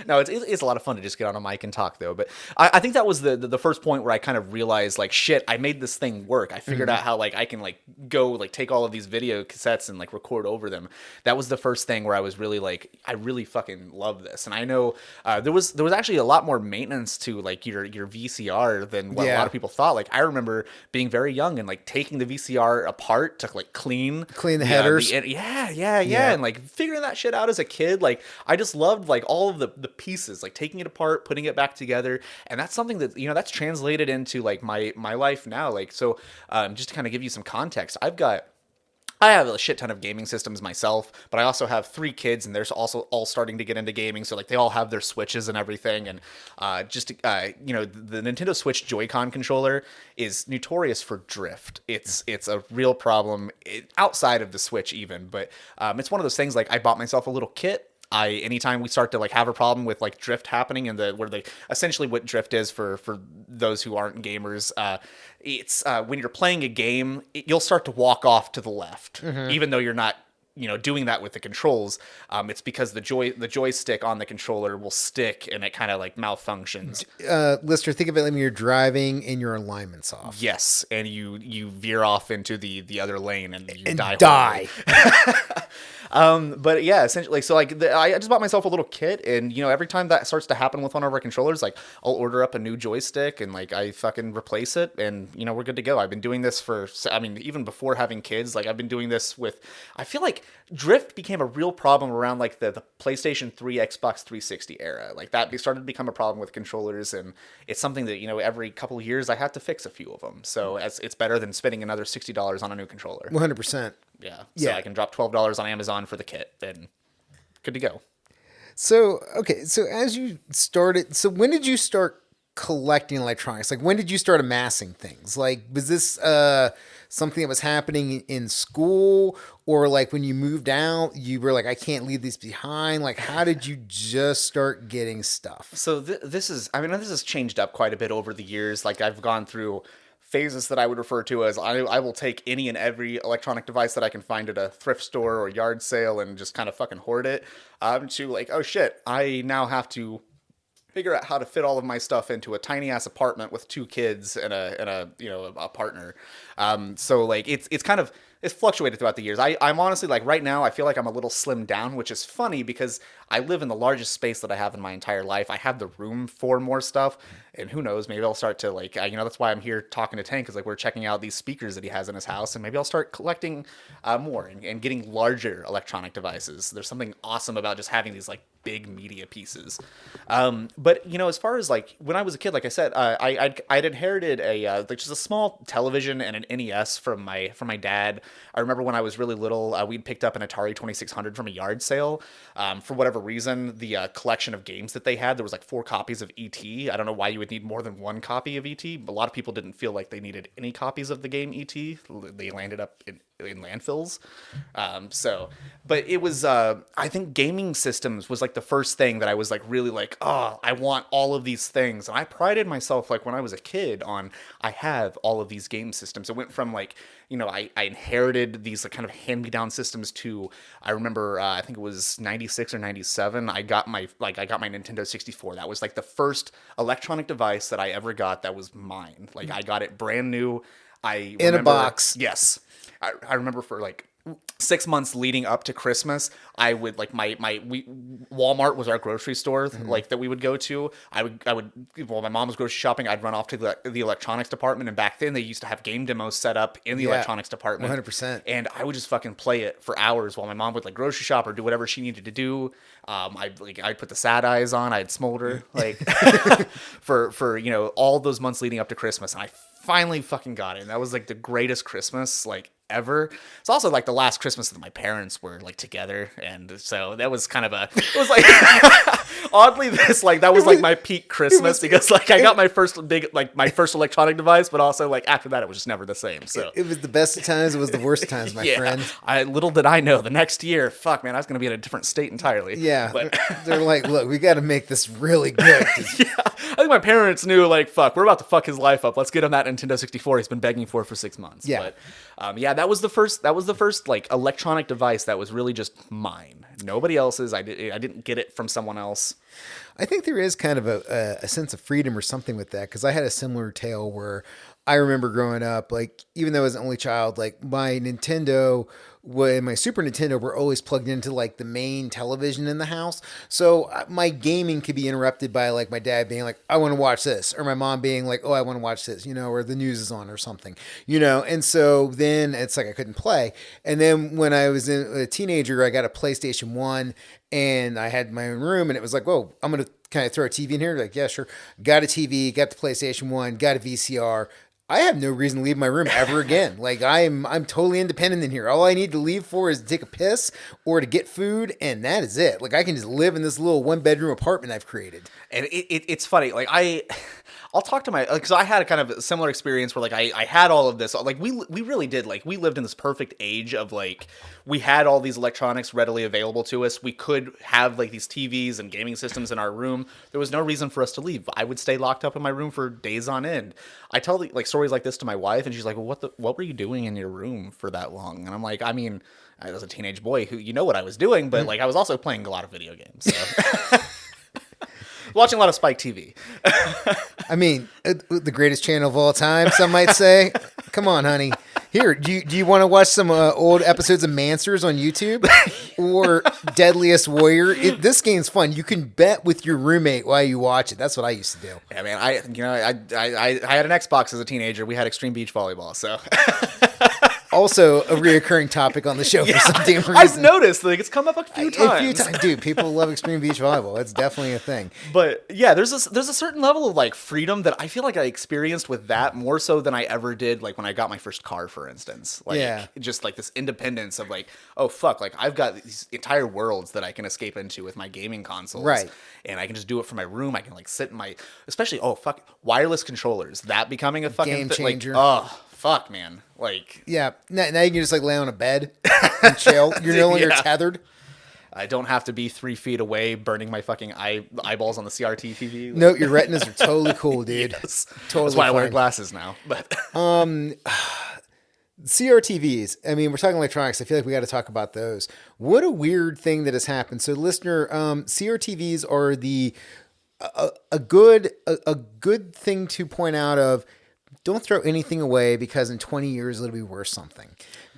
No, it's a lot of fun to just get on a mic and talk, though. But I think that was the first point where I kind of realized, like, shit, I made this thing work. I figured out how, like, I can, like, go, like, take all of these video cassettes and, like, record over them. That was the first thing where I was really, like, I really fucking love this. And I know there was actually a lot more maintenance to, like, your VCR than what a lot of people thought. Like, I remember being very young and, like, taking the VCR apart to, like, clean the headers. Yeah. And, like, figuring that shit out as a kid. Like, I just loved, like, all of the pieces, like taking it apart, putting it back together. And that's something that, that's translated into like my life now. Like, so just to kind of give you some context, I have a shit ton of gaming systems myself, but I also have 3 kids and they're also all starting to get into gaming. So like they all have their Switches and everything. And the Nintendo Switch Joy-Con controller is notorious for drift. It's a real problem outside of the Switch even, but it's one of those things like I bought myself a little kit. Anytime we start to like have a problem with like drift happening essentially what drift is for those who aren't gamers, it's when you're playing a game, you'll start to walk off to the left, even though you're not, doing that with the controls. It's because the joystick on the controller will stick and it kind of like malfunctions. Listener, think of it like when you're driving and your alignment's off. Yes, and you veer off into the other lane and you die. But yeah, essentially, so like I just bought myself a little kit, and every time that starts to happen with one of our controllers, like I'll order up a new joystick and like I fucking replace it, and we're good to go. I've been doing this even before having kids. Like I've been doing this with. I feel like drift became a real problem around like the PlayStation 3, Xbox 360 era. Like that started to become a problem with controllers, and it's something that every couple of years I have to fix a few of them. So it's better than spending another $60 on a new controller. 100%. Yeah. So I can drop $12 on Amazon for the kit and good to go. So, okay. So as you started, when did you start collecting electronics? Like, when did you start amassing things? Like, was this something that was happening in school, or like when you moved out, you were like, I can't leave these behind? Like, how did you just start getting stuff? So this is, I mean, this has changed up quite a bit over the years. Like I've gone through phases that I would refer to as I will take any and every electronic device that I can find at a thrift store or yard sale and just kind of fucking hoard it. To like, oh shit, I now have to figure out how to fit all of my stuff into a tiny ass apartment with 2 kids and a partner. So like it's kind of, it's fluctuated throughout the years. I'm honestly like right now I feel like I'm a little slimmed down, which is funny because I live in the largest space that I have in my entire life. I have the room for more stuff, and who knows, maybe I'll start to like, that's why I'm here talking to Tank, is like we're checking out these speakers that he has in his house, and maybe I'll start collecting more and getting larger electronic devices. There's something awesome about just having these like big media pieces. But as far as like when I was a kid, like I said, I'd inherited like just a small television and an NES from my dad. I remember when I was really little, we'd picked up an Atari 2600 from a yard sale. For whatever reason, the collection of games that they had, there was like 4 copies of E.T. I don't know why you would need more than 1 copy of E.T. But a lot of people didn't feel like they needed any copies of the game E.T. They landed up in landfills. But it was, I think gaming systems was like the first thing that I was like really like, oh, I want all of these things. And I prided myself, like when I was a kid, on I have all of these game systems. It went from like, I inherited these like kind of hand-me-down systems to, I remember, I think it was 96 or 97. I got my Nintendo 64. That was like the first electronic device that I ever got that was mine. Like I got it brand new. In a box. Yes. I remember for like 6 months leading up to Christmas, I would like Walmart was our grocery store like that we would go to. I would while my mom was grocery shopping, I'd run off to the electronics department, and back then they used to have game demos set up in the electronics department. 100%. And I would just fucking play it for hours while my mom would like grocery shop or do whatever she needed to do. I'd put the sad eyes on, I'd smolder like for all those months leading up to Christmas, and I finally fucking got it. And that was like the greatest Christmas like ever. It's also like the last Christmas that my parents were like together, and so that was kind of it was like oddly this like that was like my peak Christmas because like I got my first electronic device, but also like after that it was just never the same. So it was the best of times, it was the worst of times, my friend. Little did I know the next year, fuck man, I was gonna be in a different state entirely. Yeah, but they're like, look, we got to make this really good. Yeah, I think my parents knew like, fuck, we're about to fuck his life up. Let's get him that Nintendo 64 he's been begging for 6 months. Yeah. But that was the first like electronic device that was really just mine. Nobody else's. I didn't get it from someone else. I think there is kind of a sense of freedom or something with that, because I had a similar tale where I remember growing up, like even though I was an only child, like my Nintendo and my Super Nintendo were always plugged into like the main television in the house. So my gaming could be interrupted by like my dad being like, I want to watch this, or my mom being like, oh, I want to watch this, or the news is on or something, and so then it's like I couldn't play. And then when I was a teenager, I got a PlayStation 1 and I had my own room, and it was like, whoa, I'm going to kind of throw a TV in here. Like, yeah, sure. Got a TV, got the PlayStation 1, got a VCR. I have no reason to leave my room ever again. Like I'm totally independent in here. All I need to leave for is to take a piss or to get food, and that is it. Like I can just live in this little 1-bedroom apartment I've created. And it's funny. Like I'll talk to because I had a kind of a similar experience where like I had all of this. Like we really did. Like we lived in this perfect age of like we had all these electronics readily available to us. We could have like these TVs and gaming systems in our room. There was no reason for us to leave. I would stay locked up in my room for days on end. I tell like stories like this to my wife, and she's like, well, what were you doing in your room for that long? And I'm like, I mean, I was a teenage boy who what I was doing, but like I was also playing a lot of video games. So. Watching a lot of Spike TV. I mean, the greatest channel of all time, some might say. Come on, honey. Here, do you want to watch some old episodes of Mansers on YouTube or Deadliest Warrior? This game's fun. You can bet with your roommate while you watch it. That's what I used to do. Yeah, man. I had an Xbox as a teenager. We had Extreme Beach Volleyball, so. also a reoccurring topic on the show for some damn reason. I've noticed like it's come up a few times. A few times, dude. People love extreme beach volleyball. It's definitely a thing. But yeah, there's a certain level of like freedom that I feel like I experienced with that more so than I ever did like when I got my first car, for instance. Like just like this independence of like, oh fuck, like I've got these entire worlds that I can escape into with my gaming consoles. Right. And I can just do it from my room. I can like sit in my, especially wireless controllers. That becoming a fucking game changer. Like, oh fuck, man. Like now you can just like lay on a bed and chill. You're no longer tethered. I don't have to be 3 feet away burning my fucking eyeballs on the CRT TV. No, your retinas are totally cool, dude. Yes. Totally That's why I wear fine. glasses now. But CRTVs. I mean, we're talking electronics. I feel like we got to talk about those. What a weird thing that has happened. So, listener, CRTVs are a good thing to point out of. Don't throw anything away because in 20 years it'll be worth something.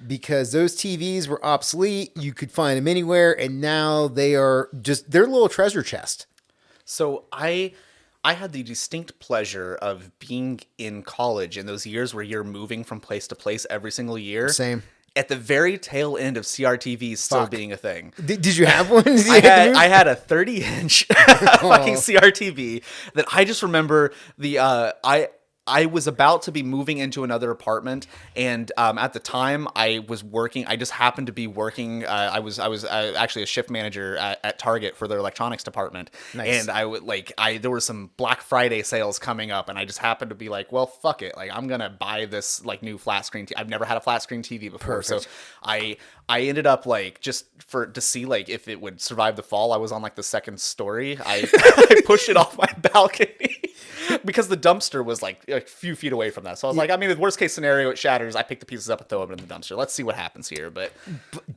Because those TVs were obsolete, you could find them anywhere, and now they're a little treasure chest. So I had the distinct pleasure of being in college in those years where you're moving from place to place every single year. Same. At the very tail end of CRTVs still being a thing. Did you have one? I had a 30-inch fucking CRTV that I just remember I was about to be moving into another apartment, and at the time I was working. I just happened to be working. I was actually a shift manager at Target for their electronics department, Nice. and there were some Black Friday sales coming up, and I just happened to be like, well, fuck it, like I'm gonna buy this like new flat screen. I've never had a flat screen TV before, Perfect. so I ended up like just to see like if it would survive the fall. I was on like the second story. I pushed it off my balcony. Because the dumpster was like a few feet away from that. So I was like, I mean, the worst case scenario, it shatters. I pick the pieces up and throw them in the dumpster. Let's see what happens here. But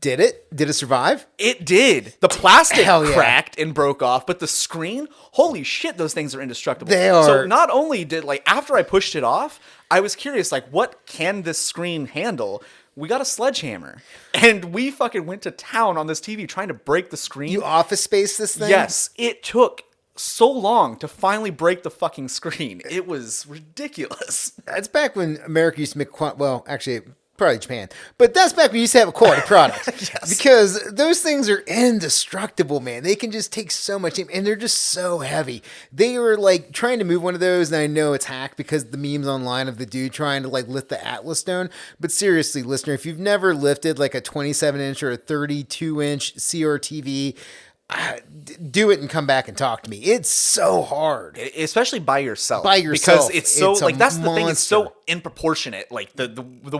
Did it? Did it survive? it did. The plastic Hell yeah. cracked and broke off, but the screen, holy shit, those things are indestructible. They are. So not only did like after I pushed it off, I was curious, like, what can this screen handle? We got a sledgehammer and we fucking went to town on this TV trying to break the screen. You Office Space this thing? Yes, it took so long to finally break the fucking screen. It was ridiculous. That's back when America used to make actually probably Japan, but that's back when you used to have a quality product. Yes. Because those things are indestructible, man. They can just take so much, and they're just so heavy. They were like trying to move one of those, and I know it's hacked because the memes online of the dude trying to like lift the Atlas stone. But seriously, listener, if you've never lifted like a 27-inch or a 32-inch CRTV, do it and come back and talk to me. It's so hard. Especially by yourself. Because it's so it's a like that's the thing. It's monster. so disproportionate. Like the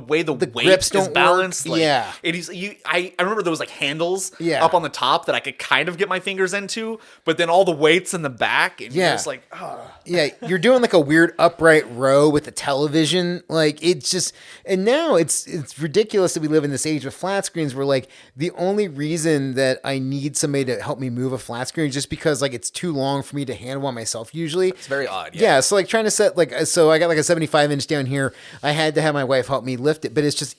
way the weight grips is don't work. balanced. Like, Yeah. It is. I remember there was like handles Yeah. up on the top that I could kind of get my fingers into, but then all the weights in the back, and Yeah. you're just like, oh. Yeah, you're doing like a weird upright row with the television. Like it's just, and now it's ridiculous that we live in this age of flat screens where like the only reason that I need somebody to help me move a flat screen is just because like it's too long for me to handle by myself usually. It's very odd. Yeah, so like trying to set so I got like a 75-inch down here. I had to have my wife help me lift it, but it's just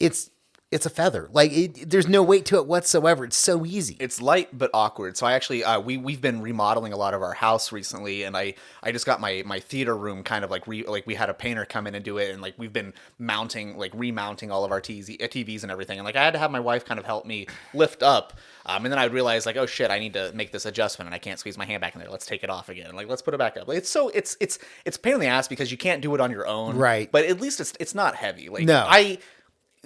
it's a feather. Like there's no weight to it whatsoever. It's so easy. It's light but awkward. So I actually we've been remodeling a lot of our house recently, and I just got my theater room kind of like we had a painter come in and do it, and like we've been remounting all of our TVs and everything, and like I had to have my wife kind of help me lift up, and then I realized like, oh shit, I need to make this adjustment, and I can't squeeze my hand back in there. Let's take it off again, like let's put it back up. Like, it's a pain in the ass because you can't do it on your own, Right? But at least it's not heavy. Like No.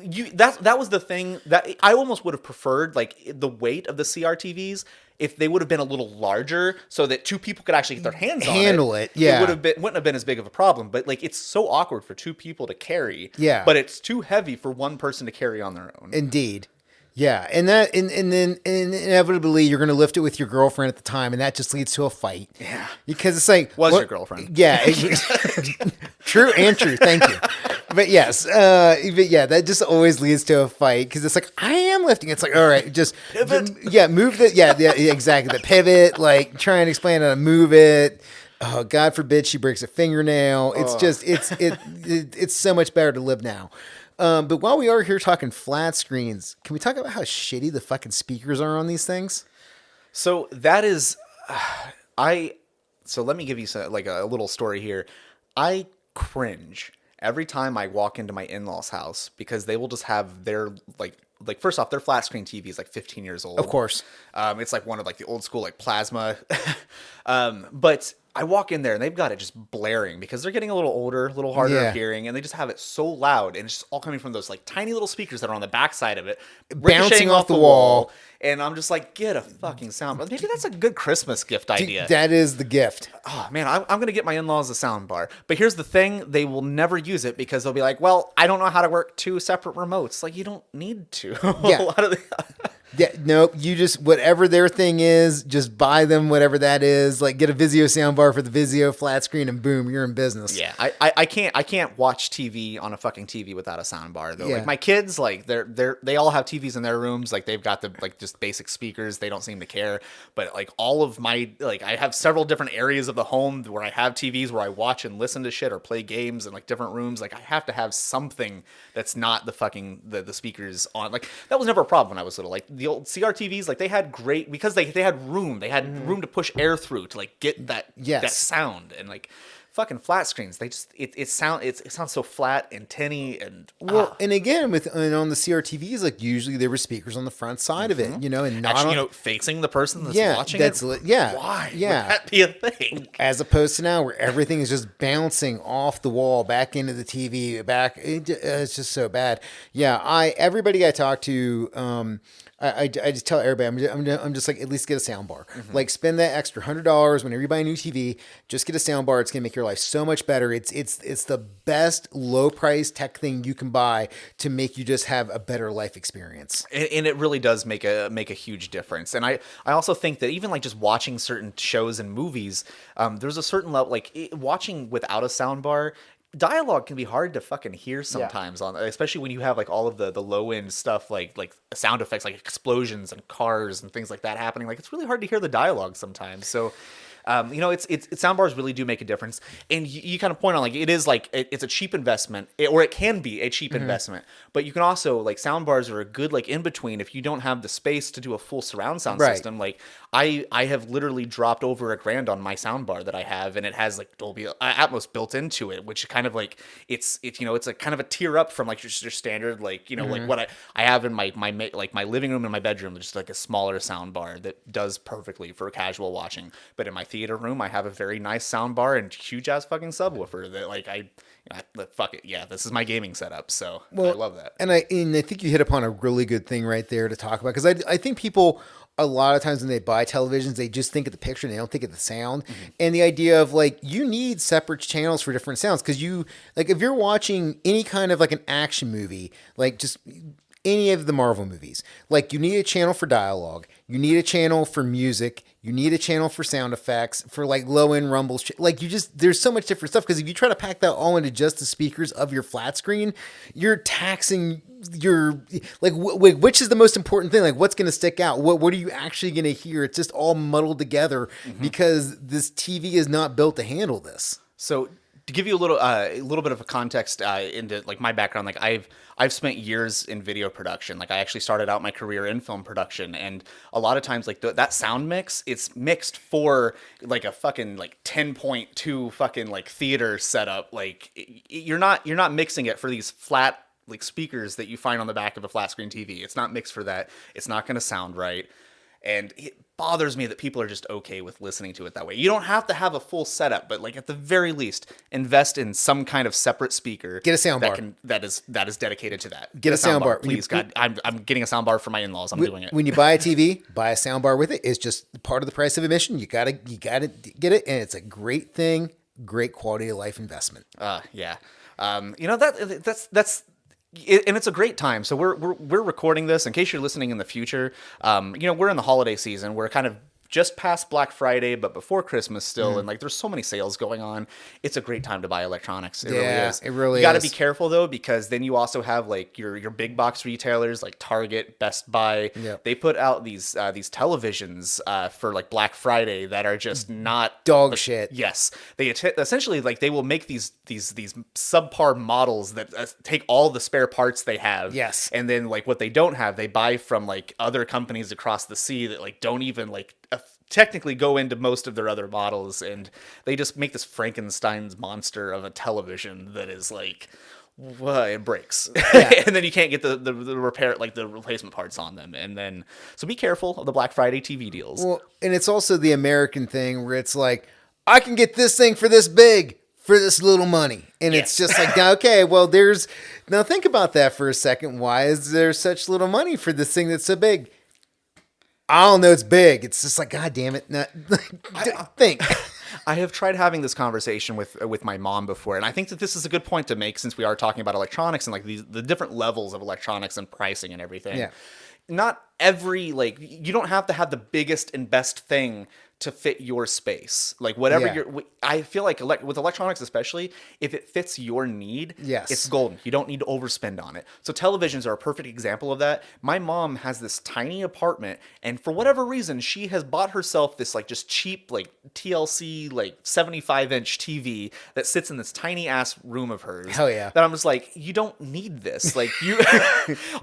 That was the thing that I almost would have preferred, like the weight of the CRTVs if they would have been a little larger so that two people could actually get their hands on Handle it, yeah. It wouldn't have been as big of a problem, but like it's so awkward for two people to carry. Yeah. But it's too heavy for one person to carry on their own. Indeed. Yeah, and then inevitably you're going to lift it with your girlfriend at the time, and that just leads to a fight. Yeah. Because it's like Your girlfriend. Yeah, true. Thank you. But yes, that just always leads to a fight because it's like I am lifting. It's like all right, just Pivot. move the exactly the pivot. Like try and explain how to move it. Oh, God forbid she breaks a fingernail. It's just it's so much better to live now. But while we are here talking flat screens, can we talk about how shitty the fucking speakers are on these things? So that is, so let me give you like a little story here. I cringe every time I walk into my in-laws house, because they will just have their like first off, their flat screen TV is like 15 years old. Of course. It's like one of like the old school like plasma. But I walk in there and they've got it just blaring because they're getting a little older, a little harder Yeah. of hearing, and they just have it so loud, and it's just all coming from those like tiny little speakers that are on the backside of it, Bouncing ricocheting off the wall. And I'm just like, get a fucking sound. Maybe that's a good Christmas gift idea. That is the gift. Oh man, I'm going to get my in-laws a sound bar. But here's the thing, they will never use it because they'll be like, well, I don't know how to work 2 separate remotes. Like, you don't need to. Yeah. A lot of Yeah, nope. You just, whatever their thing is, just buy them whatever that is. Like, get a Vizio soundbar for the Vizio flat screen, and boom, you're in business. Yeah, I can't watch TV on a fucking TV without a sound bar though. Yeah. Like my kids, like they all have TVs in their rooms. Like they've got the like just basic speakers. They don't seem to care. But like all of my like I have several different areas of the home where I have TVs where I watch and listen to shit or play games in like different rooms. Like I have to have something that's not the fucking the speakers on. Like that was never a problem when I was little. Like the old CRTVs, like they had great because they had room. They had room to push air through to like get that that sound. And like fucking flat screens, they just it sounds so flat and tinny and And again, and on the CRTVs, like usually there were speakers on the front side of it, and not actually, on, facing the person that's watching that's it. Why? Yeah, would that be a thing? As opposed to now, where everything is just bouncing off the wall back into the TV, it's just so bad. Yeah, everybody I talk to, I just tell everybody, I'm just like, at least get a sound bar. Like spend that extra $100 whenever you buy a new TV, just get a sound bar. It's gonna make your life so much better. It's the best low price tech thing you can buy to make you just have a better life experience. And it really does make a huge difference. And I also think that even like just watching certain shows and movies, there's a certain level watching without a sound bar. Dialogue can be hard to fucking hear sometimes especially when you have like all of the low end stuff like sound effects like explosions and cars and things like that happening. Like it's really hard to hear the dialogue sometimes. So it's sound bars really do make a difference, and you kind of point on like it is like it's a cheap investment, or it can be a cheap investment, but you can also like sound bars are a good like in between if you don't have the space to do a full surround sound system. Like I have literally dropped over $1,000 on my sound bar that I have, and it has like Dolby Atmos built into it, which kind of like it's it's a kind of a tier up from like your standard like like what I have in my living room and my bedroom, just like a smaller sound bar that does perfectly for casual watching. But in my theater room, I have a very nice sound bar and huge ass fucking subwoofer that like fuck it, yeah, this is my gaming setup, so I love that. And I think you hit upon a really good thing right there to talk about, because I think people a lot of times when they buy televisions, they just think of the picture and they don't think of the sound. And the idea of like, you need separate channels for different sounds, because you like if you're watching any kind of like an action movie, like just any of the Marvel movies, like you need a channel for dialogue, you need a channel for music, you need a channel for sound effects, for like low end rumbles. Like there's so much different stuff, because if you try to pack that all into just the speakers of your flat screen, you're taxing your like which is the most important thing. Like what's going to stick out? What are you actually going to hear? It's just all muddled together because this TV is not built to handle this. So to give you a little bit of a context into like my background, like I've spent years in video production. Like I actually started out my career in film production, and a lot of times like that sound mix, it's mixed for like a fucking like 10.2 fucking like theater setup. Like you're not mixing it for these flat like speakers that you find on the back of a flat screen TV. It's not mixed for that. It's not going to sound right. And it bothers me that people are just okay with listening to it that way. You don't have to have a full setup, but like at the very least, invest in some kind of separate speaker. Get a sound bar that is dedicated to that. Get a sound bar, please. God, I'm getting a sound bar for my in-laws. I'm doing it. When you buy a TV, buy a sound bar with it. It's just part of the price of admission. You gotta get it, and it's a great thing. Great quality of life investment. Yeah. That's. And it's a great time. So we're recording this in case you're listening in the future. We're in the holiday season. We're kind of just past Black Friday, but before Christmas still. And like, there's so many sales going on. It's a great time to buy electronics. It really is. It really is. You got to be careful though, because then you also have like your big box retailers like Target, Best Buy. Yep. They put out these televisions for like Black Friday that are just not dog shit. Yes, they essentially like they will make these subpar models that take all the spare parts they have. Yes, and then like what they don't have, they buy from like other companies across the sea that like don't even like technically go into most of their other models, and they just make this Frankenstein's monster of a television that is like, well, it breaks, and then you can't get the repair, like the replacement parts on them, and then so be careful of the Black Friday TV deals. Well, and it's also the American thing where it's like, I can get this thing for this big for this little money. And it's just like, okay, well, now think about that for a second. Why is there such little money for this thing that's so big? I don't know. It's big. It's just like, God damn it. No, think. I have tried having this conversation with my mom before, and I think that this is a good point to make since we are talking about electronics and like the different levels of electronics and pricing and everything. Yeah. Not every, like, you don't have to have the biggest and best thing to fit your space. Like whatever I feel like with electronics especially, if it fits your need, it's golden. You don't need to overspend on it. So televisions are a perfect example of that. My mom has this tiny apartment, and for whatever reason, she has bought herself this like just cheap like TLC like 75-inch TV that sits in this tiny ass room of hers. Hell yeah. That I'm just like, you don't need this. Like you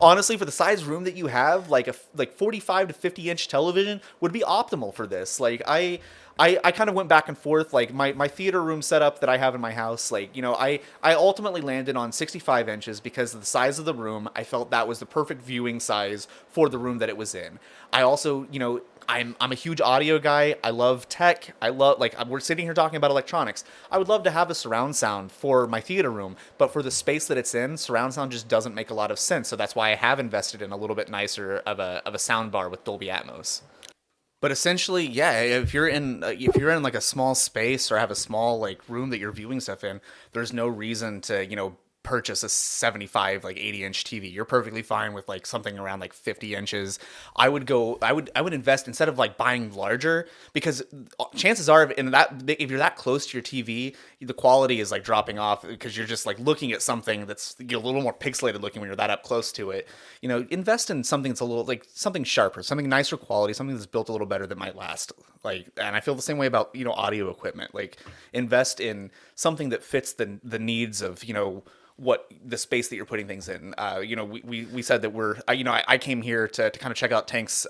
honestly, for the size room that you have, like 45 to 50-inch television would be optimal for this. Like I kind of went back and forth, like my theater room setup that I have in my house, like, you know, I ultimately landed on 65 inches because of the size of the room. I felt that was the perfect viewing size for the room that it was in. I also, you know, I'm a huge audio guy. I love tech. I love, like, we're sitting here talking about electronics. I would love to have a surround sound for my theater room, but for the space that it's in, surround sound just doesn't make a lot of sense. So that's why I have invested in a little bit nicer of a sound bar with Dolby Atmos. But essentially, yeah, if you're in like a small space or have a small like room that you're viewing stuff in, there's no reason to, you know, purchase a 75 like 80-inch TV. You're perfectly fine with like something around like 50 inches. I would invest instead of like buying larger, because chances are if you're that close to your TV, the quality is like dropping off because you're just like looking at something that's, you know, a little more pixelated looking when you're that up close to it. You know, invest in something that's a little like something sharper, something nicer quality, something that's built a little better that might last. Like, and I feel the same way about, you know, audio equipment. Like, invest in something that fits the needs of, you know, what the space that you're putting things in. You know, we said that I came here to kind of check out Tank's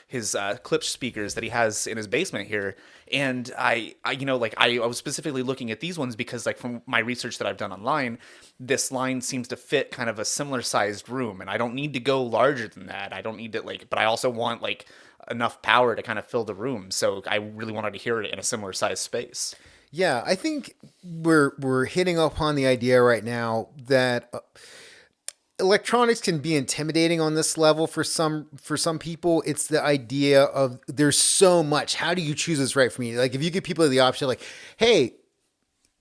his Klipsch speakers that he has in his basement here, and I was specifically looking at these ones because, like, from my research that I've done online, this line seems to fit kind of a similar sized room, and I don't need to go larger than that. I don't need to, like, but I also want like enough power to kind of fill the room, so I really wanted to hear it in a similar size space. Yeah, I think we're hitting upon the idea right now that electronics can be intimidating on this level for some people. It's the idea of there's so much. How do you choose what's right for me? Like, if you give people the option, like, hey,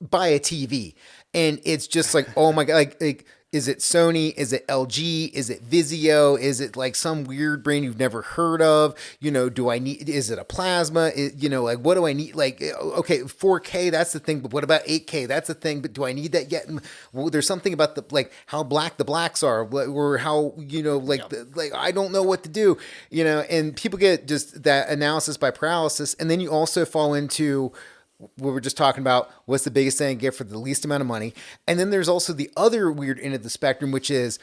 buy a TV, and it's just like, oh my god, like is it Sony? Is it LG? Is it Vizio? Is it like some weird brand you've never heard of? You know, is it a plasma? You know, like, what do I need? Like, okay, 4K, that's the thing, but what about 8K? That's the thing, but do I need that yet? Well, there's something about like how black the blacks are, or how, you know, like, like, I don't know what to do, you know, and people get just that analysis by paralysis. And then you also fall into we were just talking about what's the biggest thing I get for the least amount of money. And then there's also the other weird end of the spectrum, which is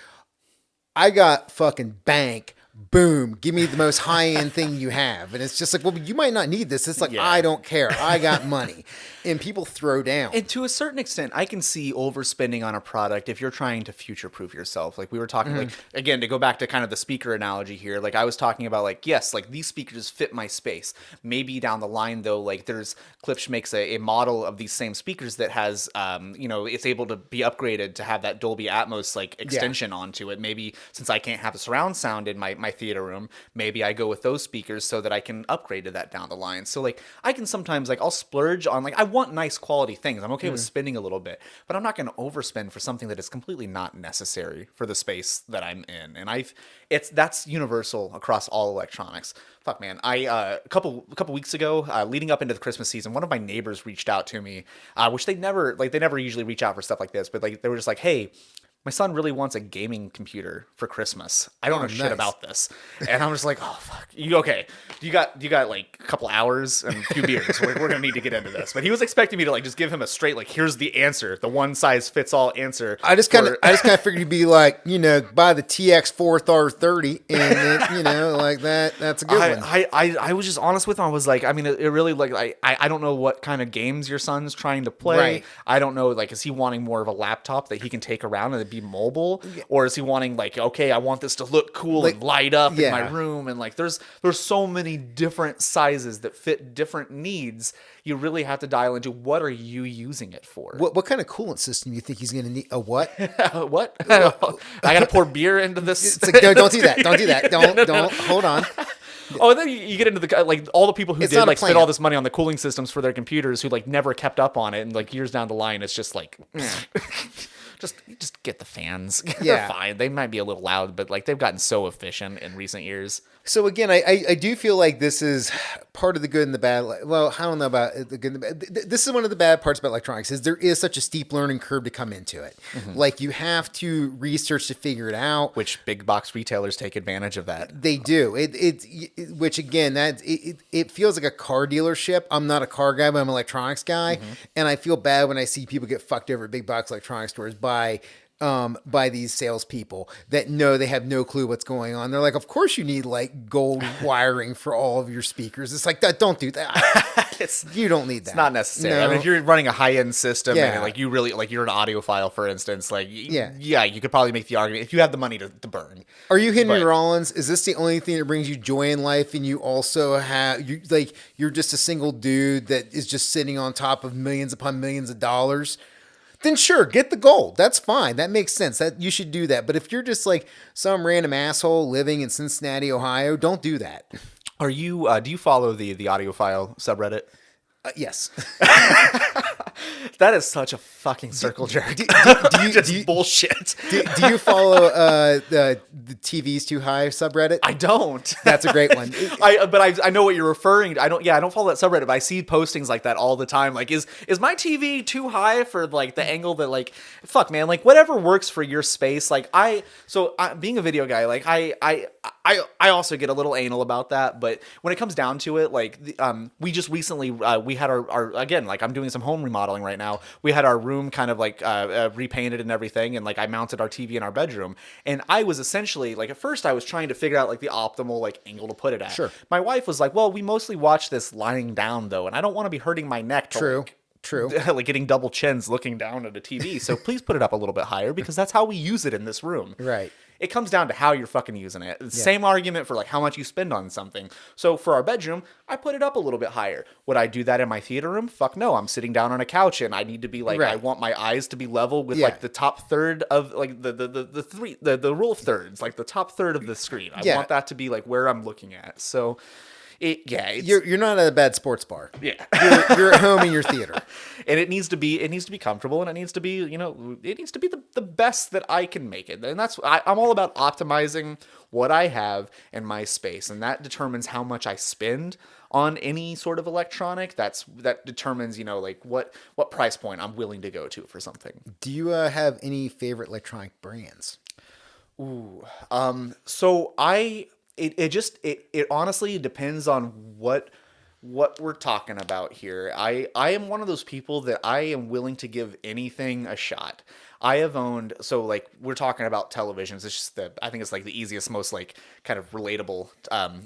I got fucking bank. Boom, give me the most high-end thing you have. And it's just like, well, you might not need this. It's like, I don't care. I got money. And people throw down. And to a certain extent, I can see overspending on a product if you're trying to future-proof yourself. Like we were talking, like, again, to go back to kind of the speaker analogy here, like I was talking about, like, yes, like these speakers fit my space. Maybe down the line, though, like Klipsch makes a model of these same speakers that has, you know, it's able to be upgraded to have that Dolby Atmos, like, extension onto it. Maybe since I can't have a surround sound in my theater room, maybe I go with those speakers so that I can upgrade to that down the line. So, like, I can sometimes, like, I'll splurge on, like, I want nice quality things. I'm okay with spending a little bit, but I'm not going to overspend for something that is completely not necessary for the space that I'm in. And that's universal across all electronics. Fuck, man. A couple weeks ago, leading up into the Christmas season, one of my neighbors reached out to me, which they never usually reach out for stuff like this, but like they were just like, hey, my son really wants a gaming computer for Christmas. I don't know shit nice. about this. And I'm just like, oh, fuck. You okay? You got like a couple hours and a few beers. We're going to need to get into this. But he was expecting me to like just give him a straight, like, here's the answer, the one size fits all answer. I just kind of figured you'd be like, you know, buy the TX 430 and then, you know, like that. That's a good one. I was just honest with him. I was like, I mean, it really like I don't know what kind of games your son's trying to play. Right. I don't know, like, is he wanting more of a laptop that he can take around and be mobile, or is he wanting like, okay, I want this to look cool Like, and light up in my yeah. room, and like there's so many different sizes that fit different needs. You really have to dial into what are you using it for. What kind of coolant system do you think he's going to need? A what? What? I gotta pour beer into this. It's like, no, don't do that. Don't do that. Don't. Hold on. Oh, and then you get into the like all the people who It's did not a like spend plan. all this money on the cooling systems for their computers who like never kept up on it, and like years down the line, it's just like. Just get the fans. Yeah. They're fine. They might be a little loud, but like they've gotten so efficient in recent years. So again, I do feel like this is part of the good and the bad. Well, I don't know about the good and the bad. This is one of the bad parts about electronics is there is such a steep learning curve to come into it. Mm-hmm. Like you have to research to figure it out. Which big box retailers take advantage of that. They do. Which again, it feels like a car dealership. I'm not a car guy, but I'm an electronics guy, and I feel bad when I see people get fucked over at big box electronics stores by these salespeople that know they have no clue what's going on. They're like, of course you need like gold wiring for all of your speakers. It's like that. Don't do that. You don't need that. It's not necessary. No. I mean, if you're running a high-end system Yeah. and like you really like you're an audiophile, for instance, like Yeah. you could probably make the argument if you have the money to burn. Are you Henry But- Rollins? Is this the only thing that brings you joy in life? And you also have you're just a single dude that is just sitting on top of millions upon millions of dollars? Then sure, get the gold. That's fine. That makes sense. That you should do that. But if you're just like some random asshole living in Cincinnati, Ohio, don't do that. Are you? Do you follow the audiophile subreddit? Yes. That is such a fucking circle jerk. do Just you- bullshit. do you follow the TV's Too High subreddit? I don't. That's a great one. I know what you're referring to. I don't follow that subreddit, but I see postings like that all the time. Like, is my TV too high for like the angle that like, fuck man, like whatever works for your space. Like being a video guy, like I also get a little anal about that. But when it comes down to it, like we just recently we had our again, like I'm doing some home remodeling right now. We had our room kind of like repainted and everything, and like I mounted our TV in our bedroom, and I was essentially like at first I was trying to figure out like the optimal like angle to put it at. Sure. My wife was like, "Well, we mostly watch this lying down though, and I don't want to be hurting my neck." To, True. like getting double chins looking down at a TV. So please put it up a little bit higher because that's how we use it in this room. Right. It comes down to how you're fucking using it. It's the same argument for like how much you spend on something. So for our bedroom, I put it up a little bit higher. Would I do that in my theater room? Fuck no. I'm sitting down on a couch and I need to be like, Right. I want my eyes to be level with Yeah. like the top third of like the rule of thirds, like the top third of the screen. I Yeah. want that to be like where I'm looking at. So it's, You're not at a bad sports bar. yeah. You're at home in your theater. And it needs to be comfortable, and it needs to be the best that I can make it. And that's I'm all about optimizing what I have in my space, and that determines how much I spend on any sort of electronic. That determines like what price point I'm willing to go to for something. Do you have any favorite electronic brands? So it honestly depends on what we're talking about here. I am one of those people that I am willing to give anything a shot. I have owned, so like we're talking about televisions. It's just I think it's like the easiest, most like kind of relatable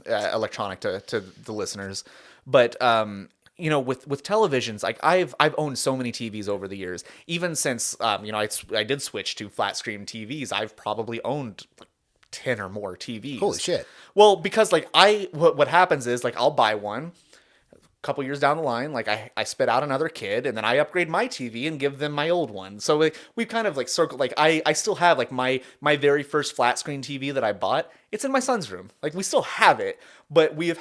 electronic to the listeners. But with televisions, like I've owned so many TVs over the years. Even since I did switch to flat screen TVs, I've probably owned like 10 or more TVs. Holy shit. Well, because like what happens is like I'll buy one. Couple years down the line, like I spit out another kid, and then I upgrade my TV and give them my old one. So like, we've kind of like circled. Like I still have like my very first flat screen TV that I bought. It's in my son's room. Like we still have it, but we've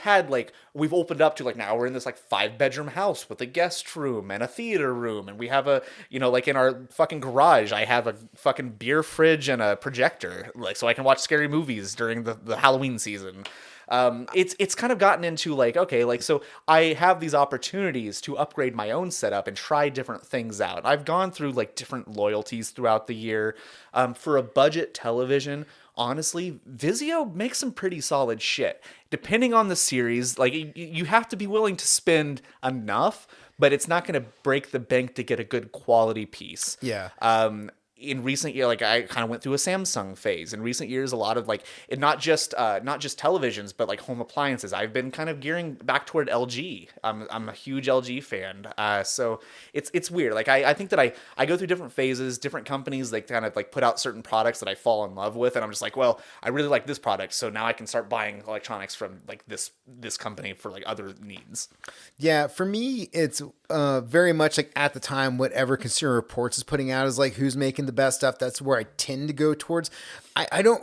opened up to like now we're in this like 5-bedroom house with a guest room and a theater room, and we have a like in our fucking garage I have a fucking beer fridge and a projector, like so I can watch scary movies during the Halloween season. It's kind of gotten into like, okay, like, so I have these opportunities to upgrade my own setup and try different things out. I've gone through like different loyalties throughout the year. For a budget television, honestly, Vizio makes some pretty solid shit. Depending on the series, like you have to be willing to spend enough, but it's not going to break the bank to get a good quality piece. Yeah. In recent year, like I kind of went through a Samsung phase. In recent years, a lot of like it not just televisions, but like home appliances. I've been kind of gearing back toward LG. I'm a huge LG fan. So it's weird. Like I think that I go through different phases, different companies. Like kind of like put out certain products that I fall in love with, and I'm just like, well, I really like this product, so now I can start buying electronics from like this company for like other needs. Yeah, for me, it's very much like at the time, whatever Consumer Reports is putting out is like who's making the best stuff. That's where I tend to go towards. I don't,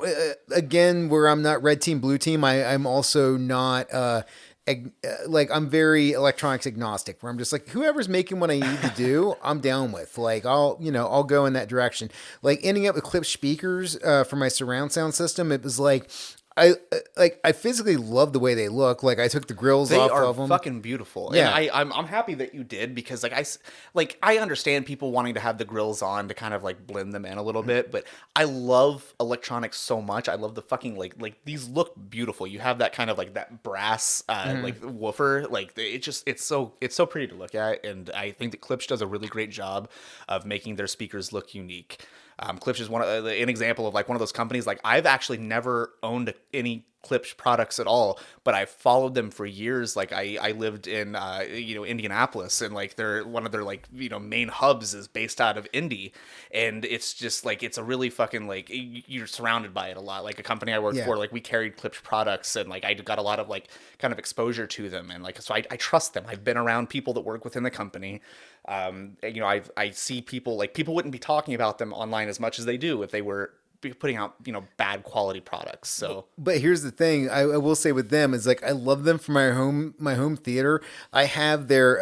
again, where I'm not red team, blue team, I'm also not, like I'm very electronics agnostic where I'm just like, whoever's making what I need to do, I'm down with. Like I'll go in that direction. Like ending up with clip speakers for my surround sound system, it was like, I physically love the way they look. Like I took the grills They off are of them. fucking beautiful. Yeah. And I'm happy that you did, because I understand people wanting to have the grills on to kind of like blend them in a little bit, but I love electronics so much. I love the fucking like these look beautiful. You have that kind of like that brass like woofer. Like it's so pretty to look at, and I think that Klipsch does a really great job of making their speakers look unique. Klipsch is an example of like one of those companies. Like I've actually never owned any Klipsch products at all, but I followed them for years. Like I lived in Indianapolis, and like one of their like main hubs is based out of Indy, and it's just like it's a really fucking like you're surrounded by it a lot. Like a company I worked for, like we carried Klipsch products, and like I got a lot of like kind of exposure to them, and like so I trust them. I've been around people that work within the company. I see people wouldn't be talking about them online as much as they do if they were putting out bad quality products. So But here's the thing, I will say with them is like I love them for my home theater. I have their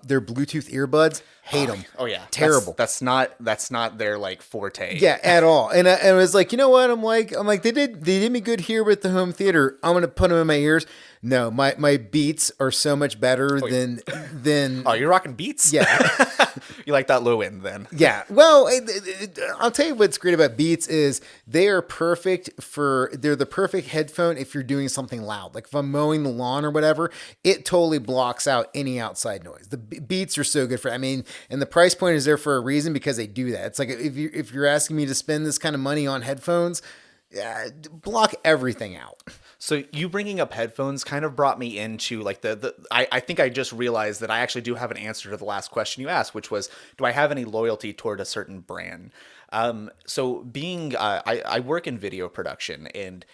Bluetooth earbuds. Hate them. oh yeah, Terrible. That's not their like forte. Yeah, at all. And I was like, you know what? I'm like they did me good here with the home theater. I'm gonna put them in my ears. No, my Beats are so much better than. Oh, you're rocking Beats? Yeah. You like that low end then? Yeah. Well, I'll tell you what's great about Beats is they're the perfect headphone if you're doing something loud. Like if I'm mowing the lawn or whatever, it totally blocks out any outside noise. The Beats are so good for, I mean, and the price point is there for a reason because they do that. It's like if you're asking me to spend this kind of money on headphones, block everything out. So you bringing up headphones kind of brought me into like I think I just realized that I actually do have an answer to the last question you asked, which was, do I have any loyalty toward a certain brand? So being, I work in video production, and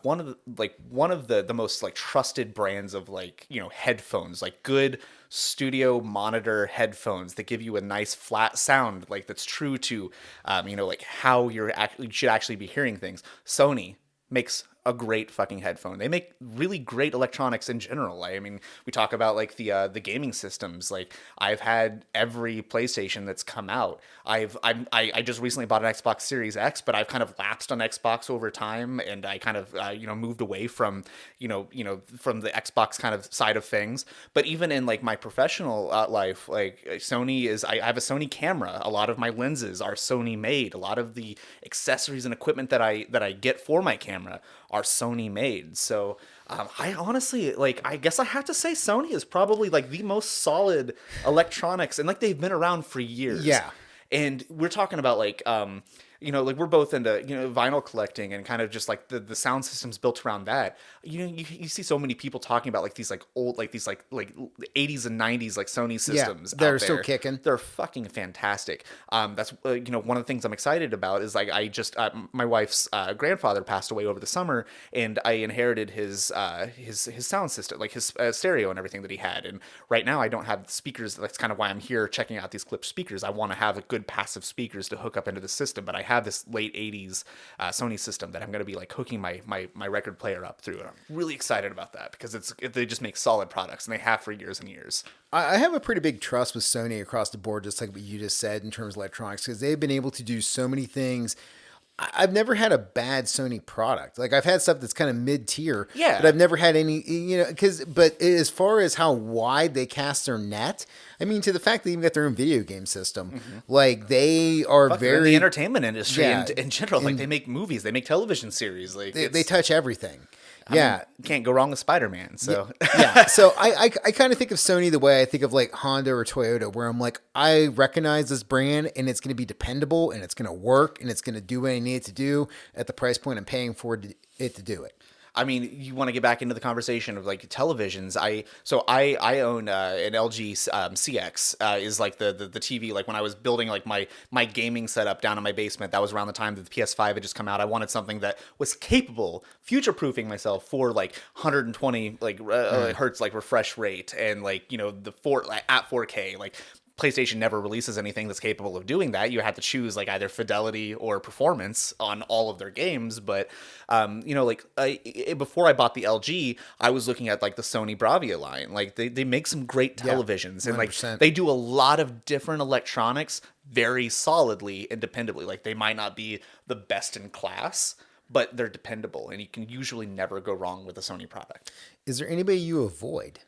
one of the most like trusted brands of like, headphones, like good studio monitor headphones that give you a nice flat sound, like that's true to, like how you should actually be hearing things. Sony makes a great fucking headphone. They make really great electronics in general. I mean, we talk about like the gaming systems. Like I've had every PlayStation that's come out. I just recently bought an Xbox Series X, but I've kind of lapsed on Xbox over time, and I kind of moved away from from the Xbox kind of side of things. But even in like my professional life, like Sony is, I have a Sony camera. A lot of my lenses are Sony made. A lot of the accessories and equipment that I get for my camera are Sony made. So I honestly, like, I guess I have to say Sony is probably like the most solid electronics, and like they've been around for years. Yeah. And we're talking about like like we're both into vinyl collecting, and kind of just like the sound systems built around that. You see so many people talking about like these like old like these like 80s and 90s like Sony systems. They're out still there. kicking. They're fucking fantastic. That's one of the things I'm excited about is like I just my wife's grandfather passed away over the summer, and I inherited his sound system, like his stereo and everything that he had. And right now I don't have speakers. That's kind of why I'm here checking out these Klipsch speakers. I want to have a good passive speakers to hook up into the system, but I have this late 80s Sony system that I'm going to be like hooking my record player up through, and I'm really excited about that because they just make solid products, and they have for years and years. I have a pretty big trust with Sony across the board, just like what you just said in terms of electronics, because they've been able to do so many things I've never had a bad Sony product. Like I've had stuff that's kind of mid tier, Yeah. but I've never had any, but as far as how wide they cast their net, I mean, to the fact they even got their own video game system, like they are Fuck, they're in very, the entertainment industry Yeah, in general. Like and they make movies, they make television series. Like they touch everything. Yeah. you can't go wrong with Spider-Man. So Yeah. So I kind of think of Sony the way I think of like Honda or Toyota, where I'm like, I recognize this brand and it's going to be dependable and it's going to work and it's going to do what I need it to do at the price point I'm paying for it to do it. I mean, you want to get back into the conversation of like televisions. I own an LG CX is like the TV. Like when I was building like my gaming setup down in my basement, that was around the time that the PS5 had just come out. I wanted something that was capable, future proofing myself for like 120 hertz like refresh rate and like the at 4K like. PlayStation never releases anything that's capable of doing that. You have to choose like either fidelity or performance on all of their games. But, before I bought the LG, I was looking at like the Sony Bravia line. Like they make some great televisions and like 100%. they do a lot of different electronics very solidly and dependably. Like they might not be the best in class, but they're dependable and you can usually never go wrong with a Sony product. Is there anybody you avoid?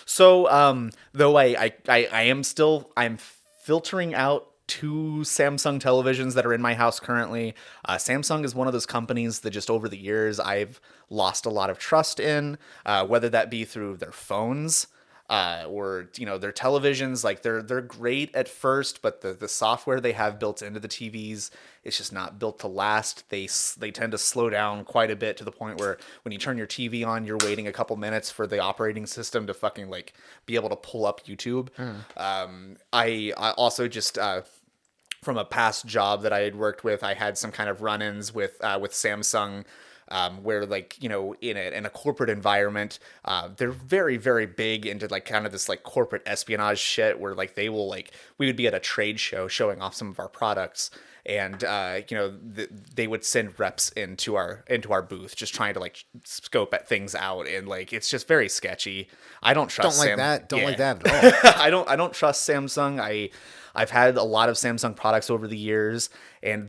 So, though I'm filtering out 2 Samsung televisions that are in my house currently. Samsung is one of those companies that just over the years I've lost a lot of trust in, whether that be through their phones, or their televisions. Like they're great at first, but the software they have built into the TVs, it's just not built to last. They tend to slow down quite a bit to the point where when you turn your TV on, you're waiting a couple minutes for the operating system to fucking like be able to pull up YouTube. I also just from a past job that I had worked with, I had some kind of run-ins with Samsung. Where like in a corporate environment, they're very very big into like kind of this like corporate espionage shit where like they will like we would be at a trade show showing off some of our products and they would send reps into our booth just trying to like scope at things out and like it's just very sketchy. I don't trust Don't like that at all. I don't trust Samsung. I've had a lot of Samsung products over the years and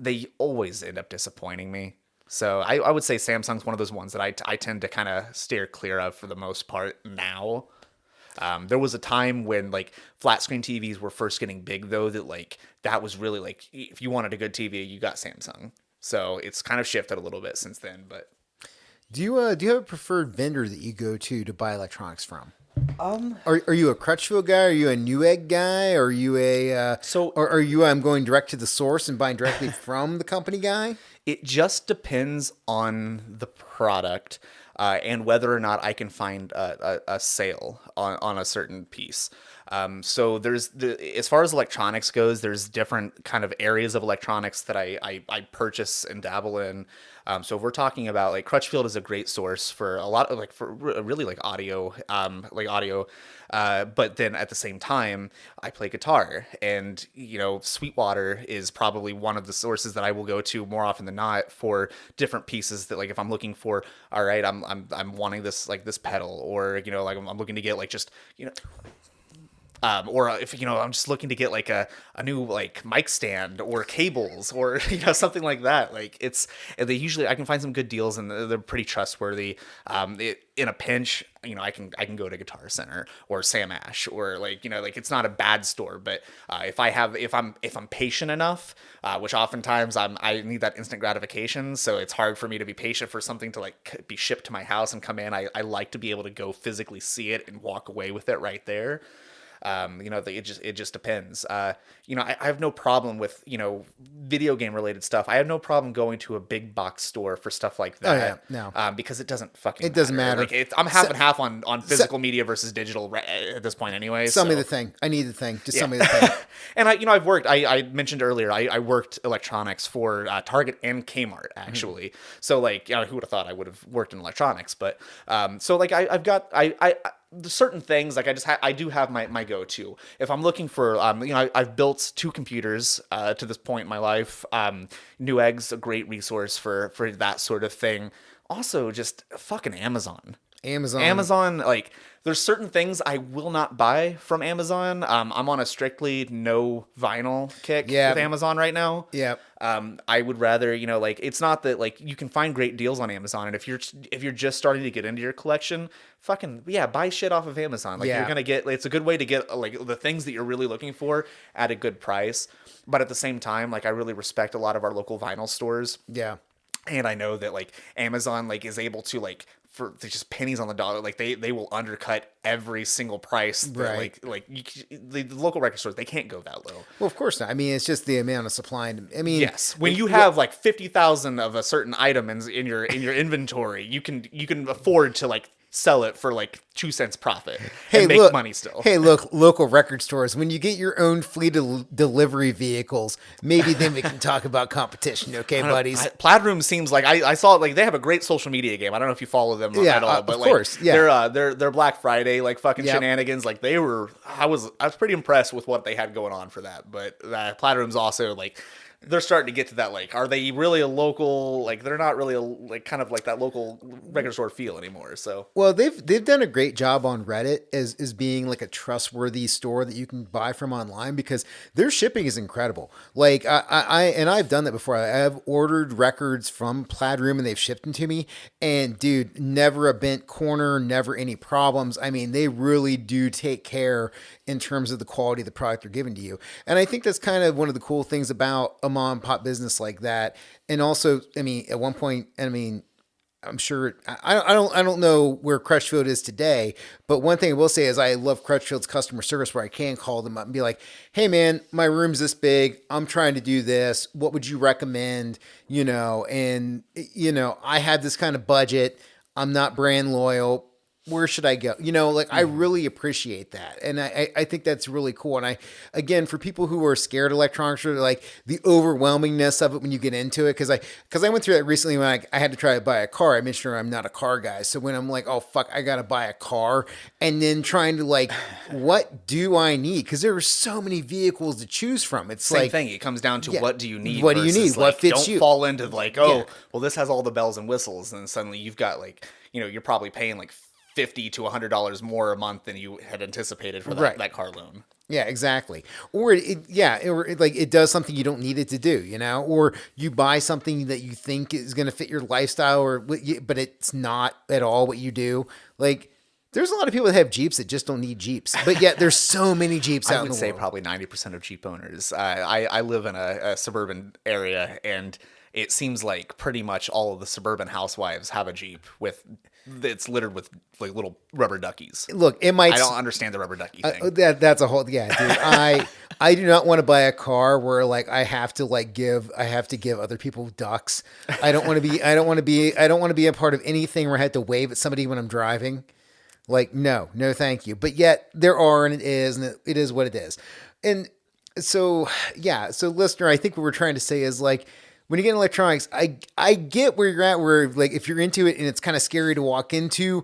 they always end up disappointing me. So I would say Samsung's one of those ones that I tend to kind of steer clear of for the most part now. There was a time when like flat screen TVs were first getting big though, that was really like, if you wanted a good TV, you got Samsung. So it's kind of shifted a little bit since then, but. Do you have a preferred vendor that you go to buy electronics from? Are you a Crutchfield guy? Are you a Newegg guy? Are you or are you going direct to the source and buying directly from the company guy? It just depends on the product and whether or not I can find a sale on a certain piece. So as far as electronics goes, there's different kind of areas of electronics that I purchase and dabble in. So if we're talking about like Crutchfield is a great source for a lot of like for really like audio. But then at the same time, I play guitar and, Sweetwater is probably one of the sources that I will go to more often than not for different pieces that like, if I'm looking for, all right, I'm wanting this, like this pedal or, like I'm looking to get like just, or if I'm just looking to get like a new like mic stand or cables or something like that. Like they usually I can find some good deals and they're pretty trustworthy. In a pinch, I can go to Guitar Center or Sam Ash or like it's not a bad store. But if I'm patient enough, which oftentimes I need that instant gratification, so it's hard for me to be patient for something to like be shipped to my house and come in. I like to be able to go physically see it and walk away with it right there. It just depends. I have no problem with, video game related stuff. I have no problem going to a big box store for stuff like that. Oh, yeah, no. Because it doesn't fucking It doesn't matter. Like I'm half and half on physical media versus digital at this point anyway. Sell me the thing. I need the thing. Just sell me the thing. And I've worked, I mentioned earlier, I worked electronics for Target and Kmart actually. So like, who would have thought I would have worked in electronics, but, so like I've got, there's certain things like I do have my go-to if I'm looking for I've built 2 computers to this point in my life. Newegg's a great resource for that sort of thing. Also just fucking Amazon. Amazon, like, there's certain things I will not buy from Amazon. I'm on a strictly no vinyl kick Yeah. with Amazon right now. Yeah. I would rather, like, it's not that, like, you can find great deals on Amazon, and if you're just starting to get into your collection, fucking yeah, buy shit off of Amazon. Like, Yeah. you're gonna get, it's a good way to get like the things that you're really looking for at a good price. But at the same time, like, I really respect a lot of our local vinyl stores. Yeah. And I know that, like, Amazon, like, is able to, like, for just pennies on the dollar, like, they will undercut every single price that, Right. the local record stores, they can't go that low. Well, of course not. I mean, it's just the amount of supply. I mean, Yes, when you have like 50,000 of a certain item in your inventory, you can afford to, like, sell it for like 2 cents profit and make money still. Hey, look, local record stores. When you get your own fleet of delivery vehicles, maybe then we can talk about competition, okay, buddies? Plaid Room seems like I saw, like, they have a great social media game. I don't know if you follow them at all, but of like, course, yeah. their Black Friday, like, fucking Yep. shenanigans, like, I was pretty impressed with what they had going on for that. But Plaid Room's also, like, they're starting to get to that, like, are they really a local, like, they're not really like, kind of like that local record store feel anymore. So Well, they've done a great job on Reddit as being like a trustworthy store that you can buy from online, because their shipping is incredible. Like I've done that before. I've ordered records from Plaid Room and they've shipped them to me, and dude, never a bent corner, never any problems. I mean, they really do take care in terms of the quality of the product they're giving to you. And I think that's kind of one of the cool things about a mom and pop business like that. And also, I mean, at one point, I'm sure I don't know where Crutchfield is today, but one thing I will say is I love Crutchfield's customer service, where I can call them up and be like, "Hey man, my room's this big. I'm trying to do this. What would you recommend?" And I have this kind of budget. I'm not brand loyal. Where should I go? I really appreciate that. And I think that's really cool. And again, for people who are scared of electronics, or like the overwhelmingness of it when you get into it, because I went through that recently when I had to try to buy a car. I mentioned I'm not a car guy. So when I'm like, oh, fuck, I got to buy a car, and then trying to, like, what do I need? Because there are so many vehicles to choose from. It's same like, thing. It comes down to, yeah, what do you need? what do you versus, need? What like, fits don't you? fall into, like, oh, Yeah. well, this has all the bells and whistles, and then suddenly you've got, like, you're probably paying like $50 to $100 more a month than you had anticipated for Right. that car loan. Yeah, exactly. Or it does something you don't need it to do, or you buy something that you think is going to fit your lifestyle, but it's not at all what you do. Like, there's a lot of people that have Jeeps that just don't need Jeeps, but yet there's so many Jeeps out I in would the say world. probably 90% of Jeep owners. I live in a suburban area, and it seems like pretty much all of the suburban housewives have a Jeep it's littered with, like, little rubber duckies. Look, it might. I don't understand the rubber ducky thing. That's a whole, dude. I do not want to buy a car where, like, I have to give other people ducks. I don't want to be a part of anything where I have to wave at somebody when I'm driving. Like, no, thank you. But yet there are, and it is what it is. And so, yeah. So, listener, I think what we're trying to say is, like, when you get in electronics, I get where you're at, where, like, if you're into it and it's kind of scary to walk into,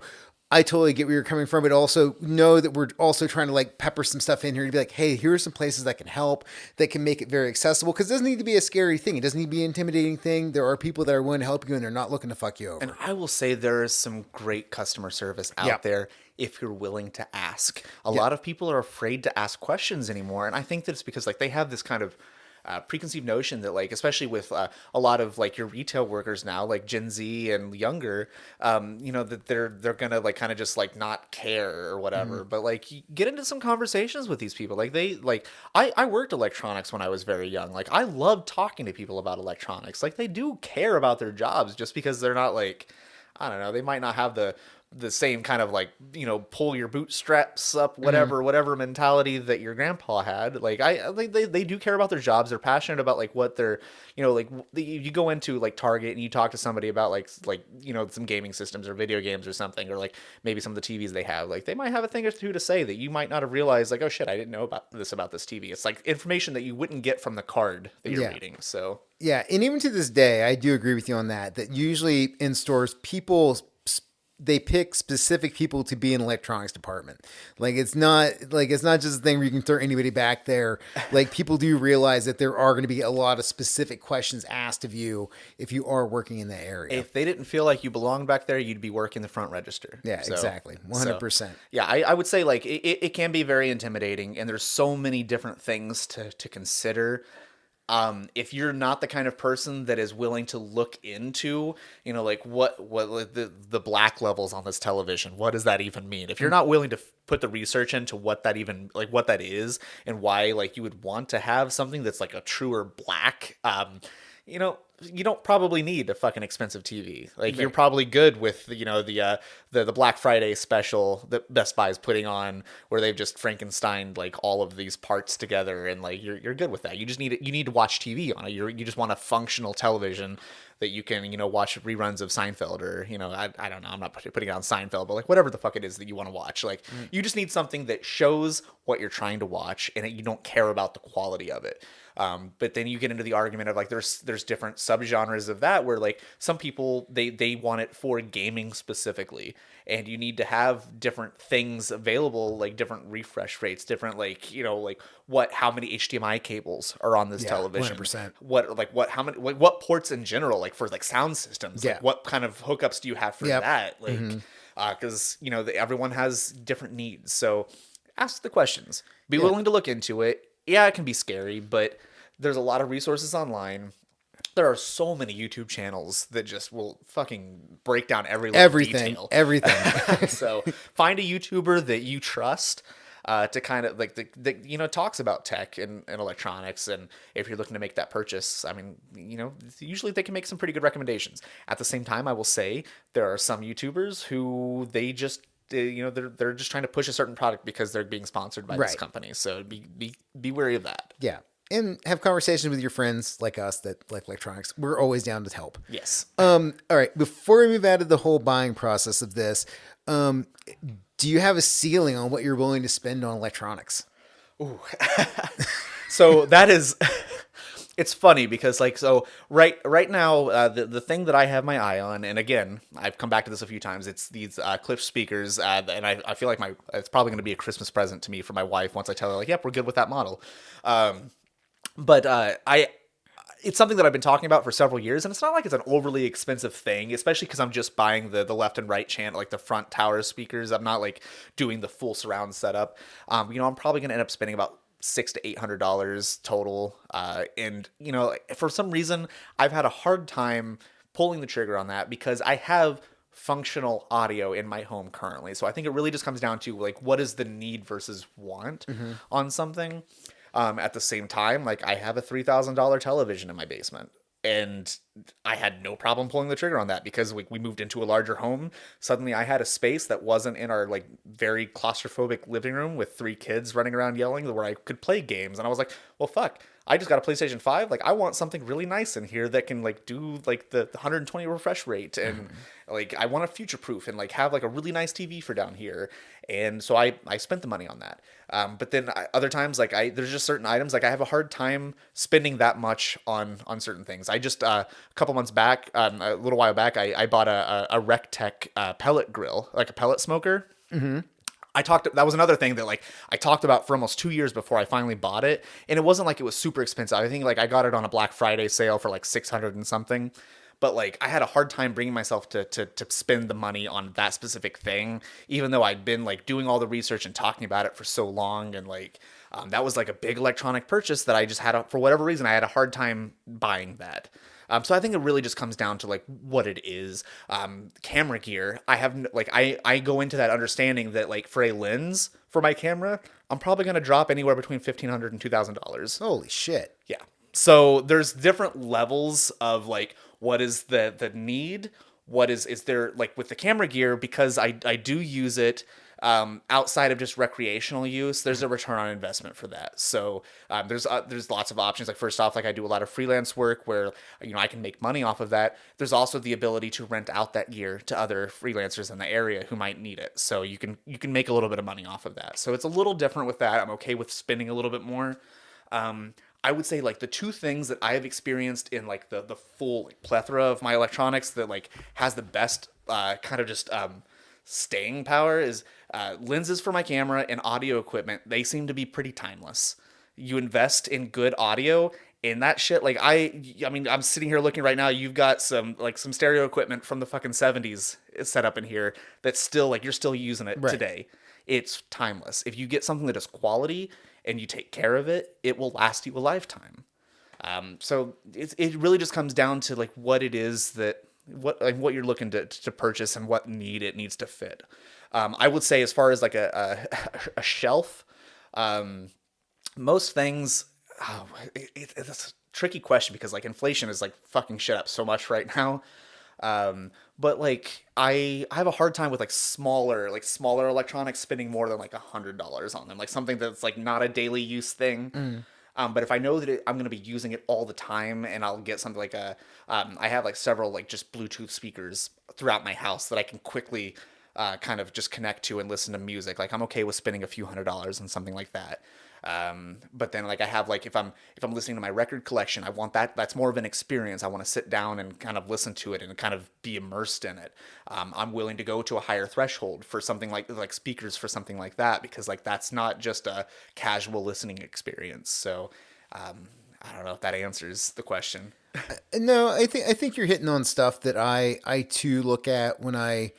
I totally get where you're coming from, but also know that we're also trying to, like, pepper some stuff in here to be like, hey, here are some places that can help, that can make it very accessible, because it doesn't need to be a scary thing. It doesn't need to be an intimidating thing. There are people that are willing to help you, and they're not looking to fuck you over. And I will say there is some great customer service out there if you're willing to ask. A lot of people are afraid to ask questions anymore, and I think that it's because, like, they have this kind of preconceived notion that, like, especially with a lot of, like, your retail workers now, like Gen Z and younger, that they're gonna, like, kind of just, like, not care or whatever. But, like, you get into some conversations with these people. Like, I worked electronics when I was very young. Like, I love talking to people about electronics. Like, they do care about their jobs, just because they're not, like, I don't know, they might not have the same kind of, like, pull your bootstraps up, whatever mentality that your grandpa had. Like, they do care about their jobs. They're passionate about, like, what they're, you go into, like, Target and you talk to somebody about, like, some gaming systems or video games or something, or, like, maybe some of the TVs they have. Like, they might have a thing or two to say that you might not have realized, like, oh shit, I didn't know about this TV. It's like information that you wouldn't get from the card that you're reading. So yeah, and even to this day, I do agree with you on that. That usually in stores, people they pick specific people to be in electronics department. It's not just a thing where you can throw anybody back there. Like, people do realize that there are going to be a lot of specific questions asked of you if you are working in that area. If they didn't feel like you belonged back there, you'd be working the front register. Yeah, exactly. 100%. Yeah, I would say like it can be very intimidating, and there's so many different things to consider. If you're not the kind of person that is willing to look into, like what like the black levels on this television, what does that even mean? If you're not willing to put the research into what that even, like, what that is and why, like, you would want to have something that's like a truer black, you don't probably need a fucking expensive TV. Like, you're probably good with, the Black Friday special that Best Buy is putting on, where they've just Frankensteined like all of these parts together, and like you're good with that. You need to watch TV on it. You just want a functional television that you can, watch reruns of Seinfeld, or, I don't know, I'm not putting it on Seinfeld, but like whatever the fuck it is that you want to watch. Like, you just need something that shows what you're trying to watch, and you don't care about the quality of it. But then you get into the argument of like there's different subgenres of that, where like some people they want it for gaming specifically, and you need to have different things available, like different refresh rates, different like how many HDMI cables are on this television, 100%. What ports in general, like for like sound systems, like what kind of hookups do you have for that, like because everyone has different needs. So ask the questions, be willing to look into it. Yeah, it can be scary, but there's a lot of resources online. There are so many YouTube channels that just will fucking break down everything, detail. Everything. So find a YouTuber that you trust to kind of like talks about tech and electronics. And if you're looking to make that purchase, I mean, usually they can make some pretty good recommendations. At the same time, I will say there are some YouTubers who they're just trying to push a certain product because they're being sponsored by this company. So be wary of that. Yeah. And have conversations with your friends like us that like electronics. We're always down to help. Yes. All right. Before we move out of the whole buying process of this, do you have a ceiling on what you're willing to spend on electronics? Ooh. So that is... It's funny because right now the thing that I have my eye on, and again I've come back to this a few times, it's these Klipsch speakers, and I feel like it's probably going to be a Christmas present to me for my wife once I tell her like, yep, we're good with that model. But it's something that I've been talking about for several years, and it's not like it's an overly expensive thing, especially because I'm just buying the left and right channel, like the front tower speakers. I'm not like doing the full surround setup. I'm probably going to end up spending about $600 to $800 total. And for some reason, I've had a hard time pulling the trigger on that because I have functional audio in my home currently. So I think it really just comes down to like, what is the need versus want on something. At the same time, like I have a $3,000 television in my basement. And I had no problem pulling the trigger on that because we moved into a larger home. Suddenly I had a space that wasn't in our like very claustrophobic living room with 3 kids running around yelling, where I could play games. And I was like, well, fuck, I just got a PlayStation 5. Like, I want something really nice in here that can like do like the 120 refresh rate. And like, I want to future proof and like have like a really nice TV for down here. And so I spent the money on that. But then other times, like there's just certain items, like I have a hard time spending that much on certain things. I just, a couple months back, a little while back, I bought a Rectech pellet grill, like a pellet smoker. Mm-hmm. That was another thing that like I talked about for almost 2 years before I finally bought it. And it wasn't like it was super expensive. I think like I got it on a Black Friday sale for like 600 and something. But like I had a hard time bringing myself to spend the money on that specific thing, even though I'd been like doing all the research and talking about it for so long. And like that was like a big electronic purchase that I just had, for whatever reason, I had a hard time buying that. So I think it really just comes down to like what it is. Camera gear, I go into that understanding that like for a lens for my camera, I'm probably going to drop anywhere between $1,500 and $2,000. Holy shit. Yeah. So there's different levels of like, what is the need? What is there like with the camera gear, because I do use it outside of just recreational use, there's a return on investment for that. So there's lots of options. Like first off, like I do a lot of freelance work where I can make money off of that. There's also the ability to rent out that gear to other freelancers in the area who might need it. So you can make a little bit of money off of that. So it's a little different with that. I'm okay with spending a little bit more. I would say like the two things that I have experienced in like the full like, plethora of my electronics that like has the best kind of just staying power is lenses for my camera and audio equipment. They seem to be pretty timeless. You invest in good audio and that shit, like I mean, I'm sitting here looking right now. You've got some stereo equipment from the fucking 70s set up in here that's still like you're still using it Right. today. It's timeless. If you get something that is quality and you take care of it, it will last you a lifetime. So it really just comes down to like what it is that what you're looking to purchase and what need it needs to fit. I would say as far as like a shelf, most things. Oh, it's a tricky question because like inflation is like fucking shit up so much right now. But like I have a hard time with like smaller electronics spending more than like $100 on them, like something that's like not a daily use thing. But if I know that I'm going to be using it all the time and I'll get something like I have like several like just Bluetooth speakers throughout my house that I can quickly kind of just connect to and listen to music. Like I'm okay with spending a few $100s on something like that. But then like I have like if I'm listening to my record collection, I want that's more of an experience. I want to sit down and kind of listen to it and kind of be immersed in it. I'm willing to go to a higher threshold for something like speakers for something like that because like that's not just a casual listening experience. So I don't know if that answers the question. No, I think you're hitting on stuff that I too look at when I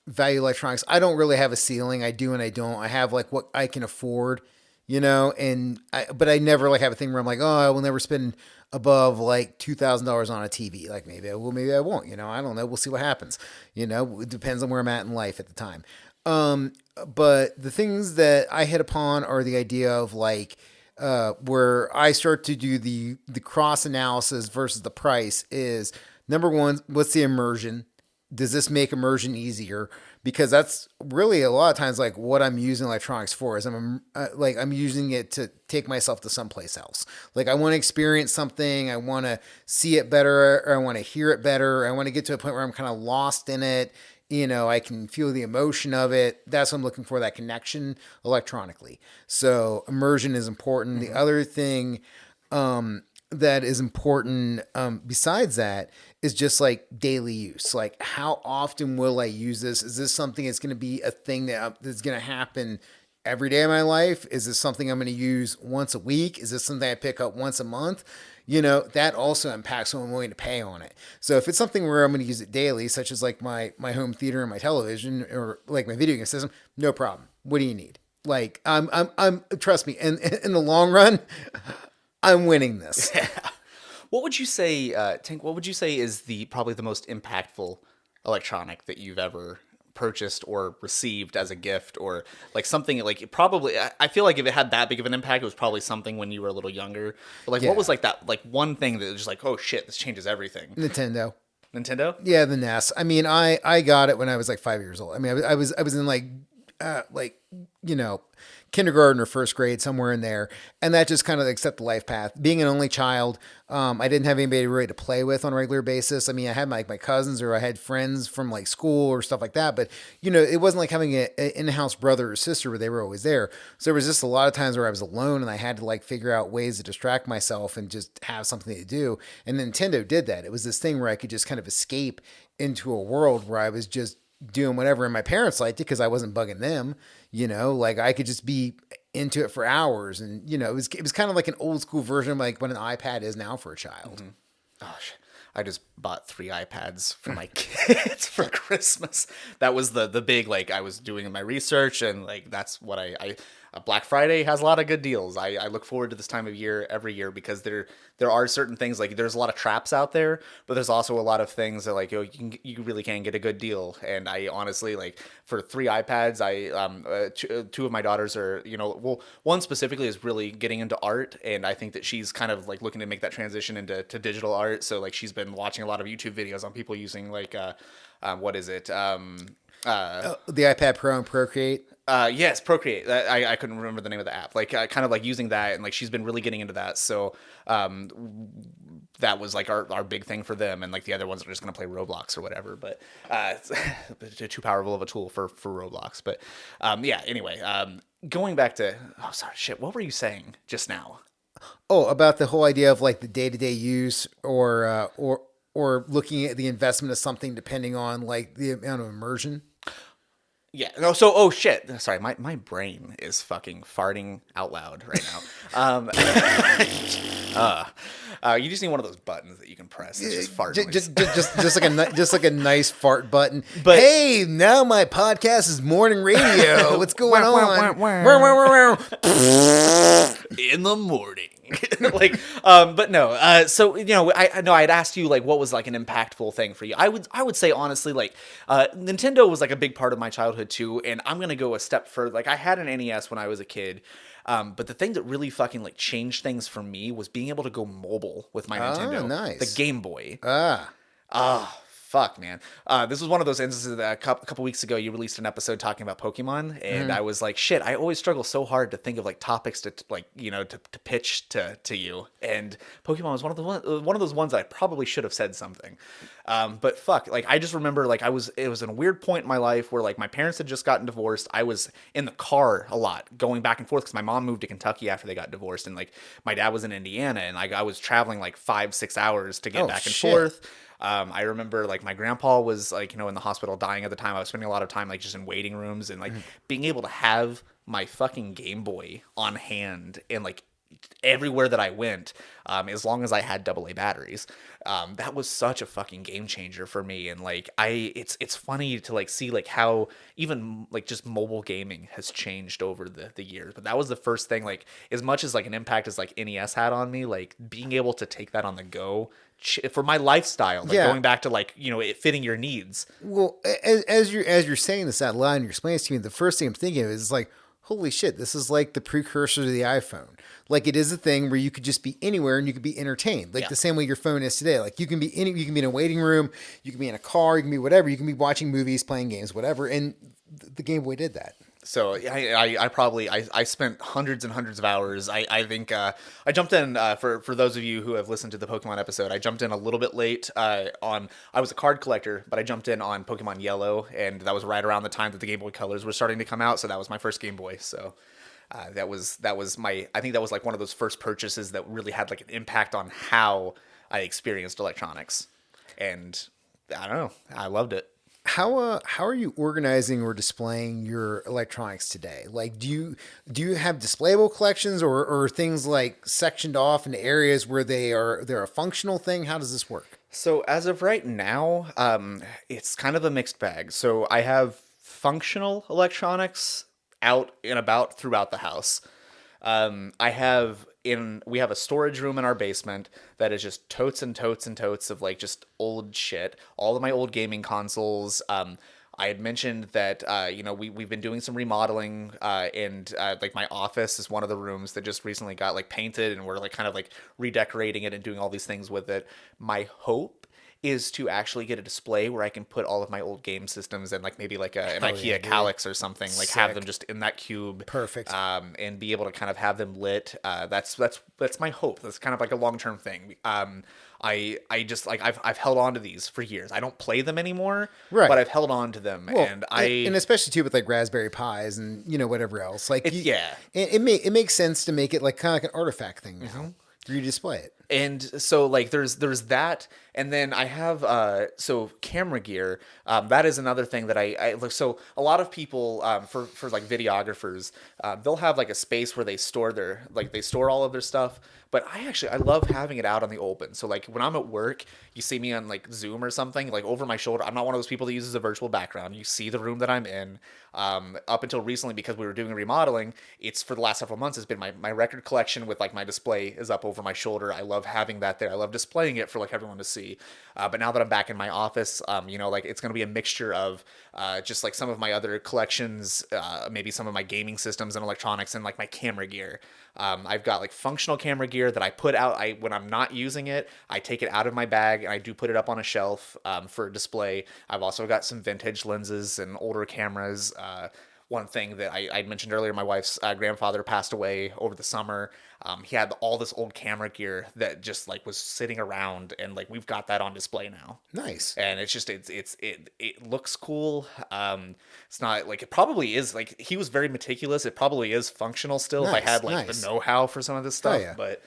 value electronics. I don't really have a ceiling. I do and I don't. I have like what I can afford, but I never like have a thing where I'm like, oh, I will never spend above like $2,000 on a TV. Like maybe I will, maybe I won't. I don't know. We'll see what happens. It depends on where I'm at in life at the time. But the things that I hit upon are the idea of like where I start to do the cross analysis versus the price is number one, what's the immersion? Does this make immersion easier? Because that's really a lot of times like what I'm using electronics for is I'm using it to take myself to someplace else. Like I want to experience something, I want to see it better, or I want to hear it better. I want to get to a point where I'm kind of lost in it. I can feel the emotion of it. That's what I'm looking for, that connection electronically. So immersion is important. The other thing that is important besides that is just like daily use. Like how often will I use this? Is this something that's going to be a thing that's going to happen every day of my life? Is this something I'm going to use once a week? Is this something I pick up once a month? That also impacts what I'm willing to pay on it. So if it's something where I'm going to use it daily, such as like my home theater and my television or like my video game system, no problem. What do you need? Like I'm trust me. And in the long run, I'm winning this. What would you say, Tink? What would you say is probably the most impactful electronic that you've ever purchased or received as a gift, or like something like probably? I feel like if it had that big of an impact, it was probably something when you were a little younger. But like, what was like that? Like one thing that was just like, oh shit, this changes everything. Nintendo. Yeah, the NES. I mean, I got it when I was like 5 years old. I mean, I was in like kindergarten or first grade, somewhere in there. And that just kind of like set the life path. Being an only child, I didn't have anybody really to play with on a regular basis. I mean, I had my cousins or I had friends from like school or stuff like that. But, it wasn't like having an in-house brother or sister where they were always there. So there was just a lot of times where I was alone and I had to like figure out ways to distract myself and just have something to do. And Nintendo did that. It was this thing where I could just kind of escape into a world where I was just doing whatever, and my parents liked it because I wasn't bugging them. Like I could just be into it for hours, and it was kind of like an old school version of like what an iPad is now for a child. Mm-hmm. Oh, I just bought 3 iPads for my kids for Christmas. That was the big, like, I was doing my research, and like that's what I Black Friday has a lot of good deals. I look forward to this time of year every year because there are certain things, like there's a lot of traps out there, but there's also a lot of things that like you really can get a good deal. And I honestly, like, for 3 iPads, two of my daughters are, one specifically is really getting into art, and I think that she's kind of like looking to make that transition into digital art. So like she's been watching a lot of YouTube videos on people using like what is it? The iPad Pro and Procreate. Yes, Procreate. I couldn't remember the name of the app. Like, kind of like using that, and like she's been really getting into that. So, that was like our big thing for them, and like the other ones are just gonna play Roblox or whatever. But it's too powerful of a tool for Roblox. But yeah. Anyway, going back to sorry, shit. What were you saying just now? Oh, about the whole idea of like the day-to-day use or or looking at the investment of something depending on like the amount of immersion. Yeah. No. So, oh shit. Sorry, my brain is fucking farting out loud right now. You just need one of those buttons that you can press. It's just fart noise. Just like a nice fart button. But- hey, now my podcast is morning radio. What's going on? In the morning. Like, but no. So I know I'd asked you like what was like an impactful thing for you. I would say honestly like Nintendo was like a big part of my childhood too, and I'm gonna go a step further. Like I had an NES when I was a kid. But the thing that really fucking like changed things for me was being able to go mobile with my Nintendo. Nice. The Game Boy. Ah. Fuck, man. This was one of those instances that a couple weeks ago you released an episode talking about Pokemon, and I was like, shit, I always struggle so hard to think of like topics to like, to pitch to you. And Pokemon was one of those ones that I probably should have said something. But fuck, like I just remember like it was in a weird point in my life where like my parents had just gotten divorced. I was in the car a lot going back and forth because my mom moved to Kentucky after they got divorced, and like my dad was in Indiana, and like I was traveling like 5-6 hours to get back and forth. I remember like my grandpa was like, in the hospital dying at the time. I was spending a lot of time like just in waiting rooms, and like being able to have my fucking Game Boy on hand and like everywhere that I went, as long as I had AA batteries, that was such a fucking game changer for me. And like it's funny to like see like how even like just mobile gaming has changed over the years. But that was the first thing, like as much as like an impact as like NES had on me, like being able to take that on the go for my lifestyle, like going back to like it fitting your needs. Well, as you're saying this out loud and you're explaining this to me, the first thing I'm thinking of is like, holy shit, this is like the precursor to the iPhone. Like it is a thing where you could just be anywhere and you could be entertained, like the same way your phone is today. Like you can be in a waiting room, you can be in a car, you can be whatever, you can be watching movies, playing games, whatever. And the Game Boy did that. So I spent hundreds and hundreds of hours. I think I jumped in for those of you who have listened to the Pokemon episode. I jumped in a little bit late I was a card collector, but I jumped in on Pokemon Yellow, and that was right around the time that the Game Boy Colors were starting to come out. So that was my first Game Boy. So that was I think that was like one of those first purchases that really had like an impact on how I experienced electronics, and I don't know, I loved it. How are you organizing or displaying your electronics today? Like, do you have displayable collections or things like sectioned off into areas where they're a functional thing? How does this work? So as of right now, it's kind of a mixed bag. So I have functional electronics out and about throughout the house. We have a storage room in our basement that is just totes and totes and totes of like just old shit. All of my old gaming consoles. I had mentioned that we've been doing some remodeling, and like my office is one of the rooms that just recently got like painted, and we're like kind of like redecorating it and doing all these things with it. My hope is to actually get a display where I can put all of my old game systems and like maybe like an IKEA Kallax or something, like have them just in that cube. Perfect. And be able to kind of have them lit. That's my hope. That's kind of like a long-term thing. I just like I've held on to these for years. I don't play them anymore, right? But I've held on to them, well, and especially too with like Raspberry Pis and whatever else. Like it makes sense to make it like kind of like an artifact thing now. You display it. And so like there's that, and then I have so camera gear. That is another thing that I look. So a lot of people for like videographers, they'll have like a space where they store all of their stuff. But I love having it out on the open. So like when I'm at work, you see me on like Zoom or something, like over my shoulder. I'm not one of those people that uses a virtual background. You see the room that I'm in. Up until recently, because we were doing remodeling, it's for the last several months has been my record collection with like my display is up over my shoulder. I love having that there. I love displaying it for like everyone to see. But now that I'm back in my office, like it's going to be a mixture of just like some of my other collections, maybe some of my gaming systems and electronics, and like my camera gear. I've got like functional camera gear that I put out. When I'm not using it, I take it out of my bag and I do put it up on a shelf for display. I've also got some vintage lenses and older cameras. One thing that I mentioned earlier, my wife's grandfather passed away over the summer. He had all this old camera gear that just like was sitting around, and like we've got that on display now. Nice. And it's just it looks cool. It's not like it probably is like he was very meticulous. It probably is functional still if I had like the know-how for some of this stuff. Yeah. But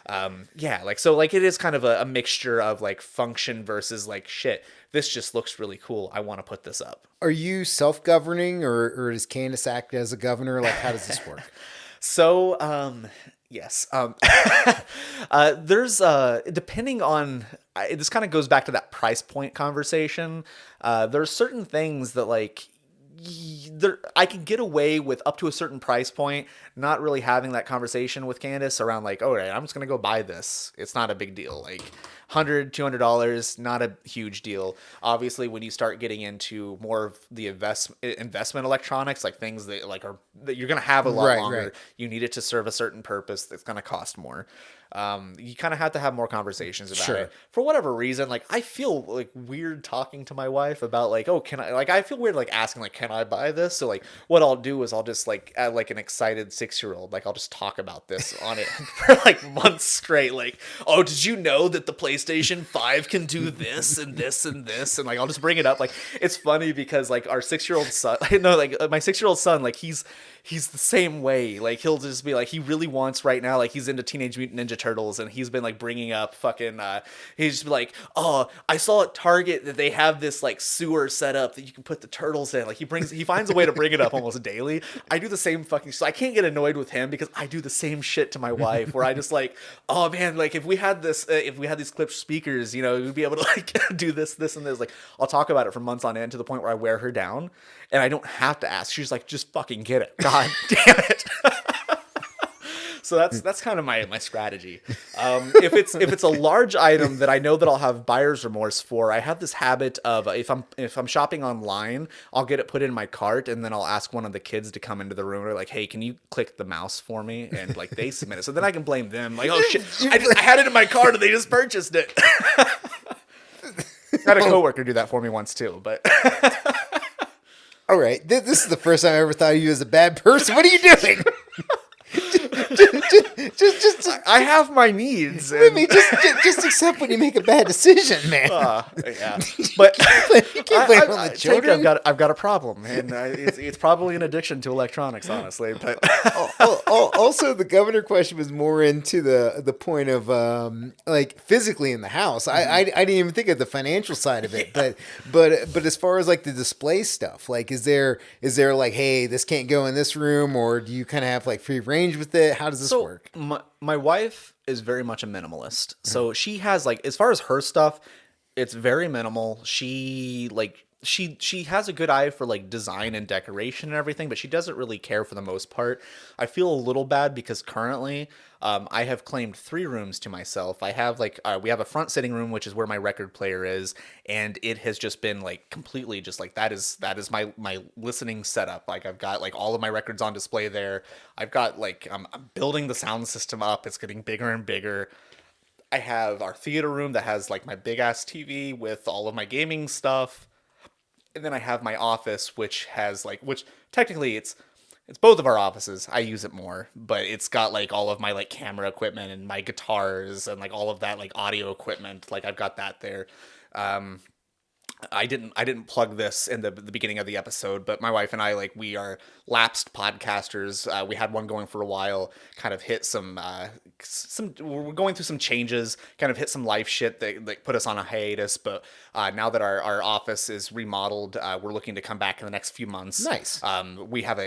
Yeah, like so like it is kind of a mixture of like function versus like shit. This just looks really cool. I want to put this up. Are you self-governing, or does Candace act as a governor? Like, how does this work? So, yes. There's depending on this kind of goes back to that price point conversation. There's certain things that like I can get away with up to a certain price point, not really having that conversation with Candace around like, all right, I'm just gonna go buy this. It's not a big deal. Like $100, $200, not a huge deal. Obviously, when you start getting into more of the investment electronics, like things that like are that you're gonna have a lot longer, Right. you need it to serve a certain purpose that's gonna cost more. You kind of have to have more conversations about Sure. it. For whatever reason, like I feel like weird talking to my wife about like, oh, can I, like, I feel weird like asking like, can I buy this? So like what I'll do is I'll just like at like an excited 6-year-old, like I'll just talk about this on it for like months straight. Like, oh, did you know that the PlayStation 5 can do this and this and this? And like I'll just bring it up. Like it's funny because like our 6-year-old son, no, like my 6-year-old son, like he's the same way. Like he'll just be like, he really wants right now, like he's into Teenage Mutant Ninja Turtles, and he's been like bringing up fucking he's just like, oh, I saw at Target that they have this like sewer set up that you can put the turtles in. Like he finds a way to bring it up almost daily. I do the same fucking, so I can't get annoyed with him because I do the same shit to my wife where I just like, oh man, like if we had this if we had these clip speakers, you know, we'd be able to like do this and this. Like I'll talk about it for months on end to the point where I wear her down and I don't have to ask. She's like, just fucking get it. God damn it. So that's kind of my strategy. If it's a large item that I know that I'll have buyer's remorse for, I have this habit of if I'm shopping online, I'll get it put in my cart and then I'll ask one of the kids to come into the room and they're like, hey, can you click the mouse for me? And like they submit it, so then I can blame them. Like, oh shit, I had it in my cart and they just purchased it. I had a coworker do that for me once too, but. All right, this is the first time I ever thought of you as a bad person. What are you doing? just I have my needs. I mean, just accept when you make a bad decision, man. Yeah, but You can't blame it on the take children. I've got a problem, and it's probably an addiction to electronics, honestly. But Also, the governor question was more into the point of like physically in the house. I didn't even think of the financial side of it, but as far as like the display stuff, like is there like, hey, this can't go in this room, or do you kind of have like free range with it? How does this work? My wife is very much a minimalist, so she has like as far as her stuff, it's very minimal. She has a good eye for like design and decoration and everything, but she doesn't really care for the most part. I feel a little bad because currently I have claimed 3 rooms to myself. I have like we have a front sitting room, which is where my record player is, and it has just been like completely just like that is my listening setup. Like I've got like all of my records on display there. I've got like I'm building the sound system up. It's getting bigger and bigger. I have our theater room that has like my big ass TV with all of my gaming stuff. And then I have my office, which technically it's both of our offices. I use it more, but it's got like all of my like camera equipment and my guitars and like all of that like audio equipment. Like I've got that there. I didn't plug this in the beginning of the episode, but my wife and I, like, we are lapsed podcasters. We had one going for a while, kind of hit some we're going through some changes, kind of hit some life shit that put us on a hiatus. But now that our office is remodeled, we're looking to come back in the next few months. Nice. We have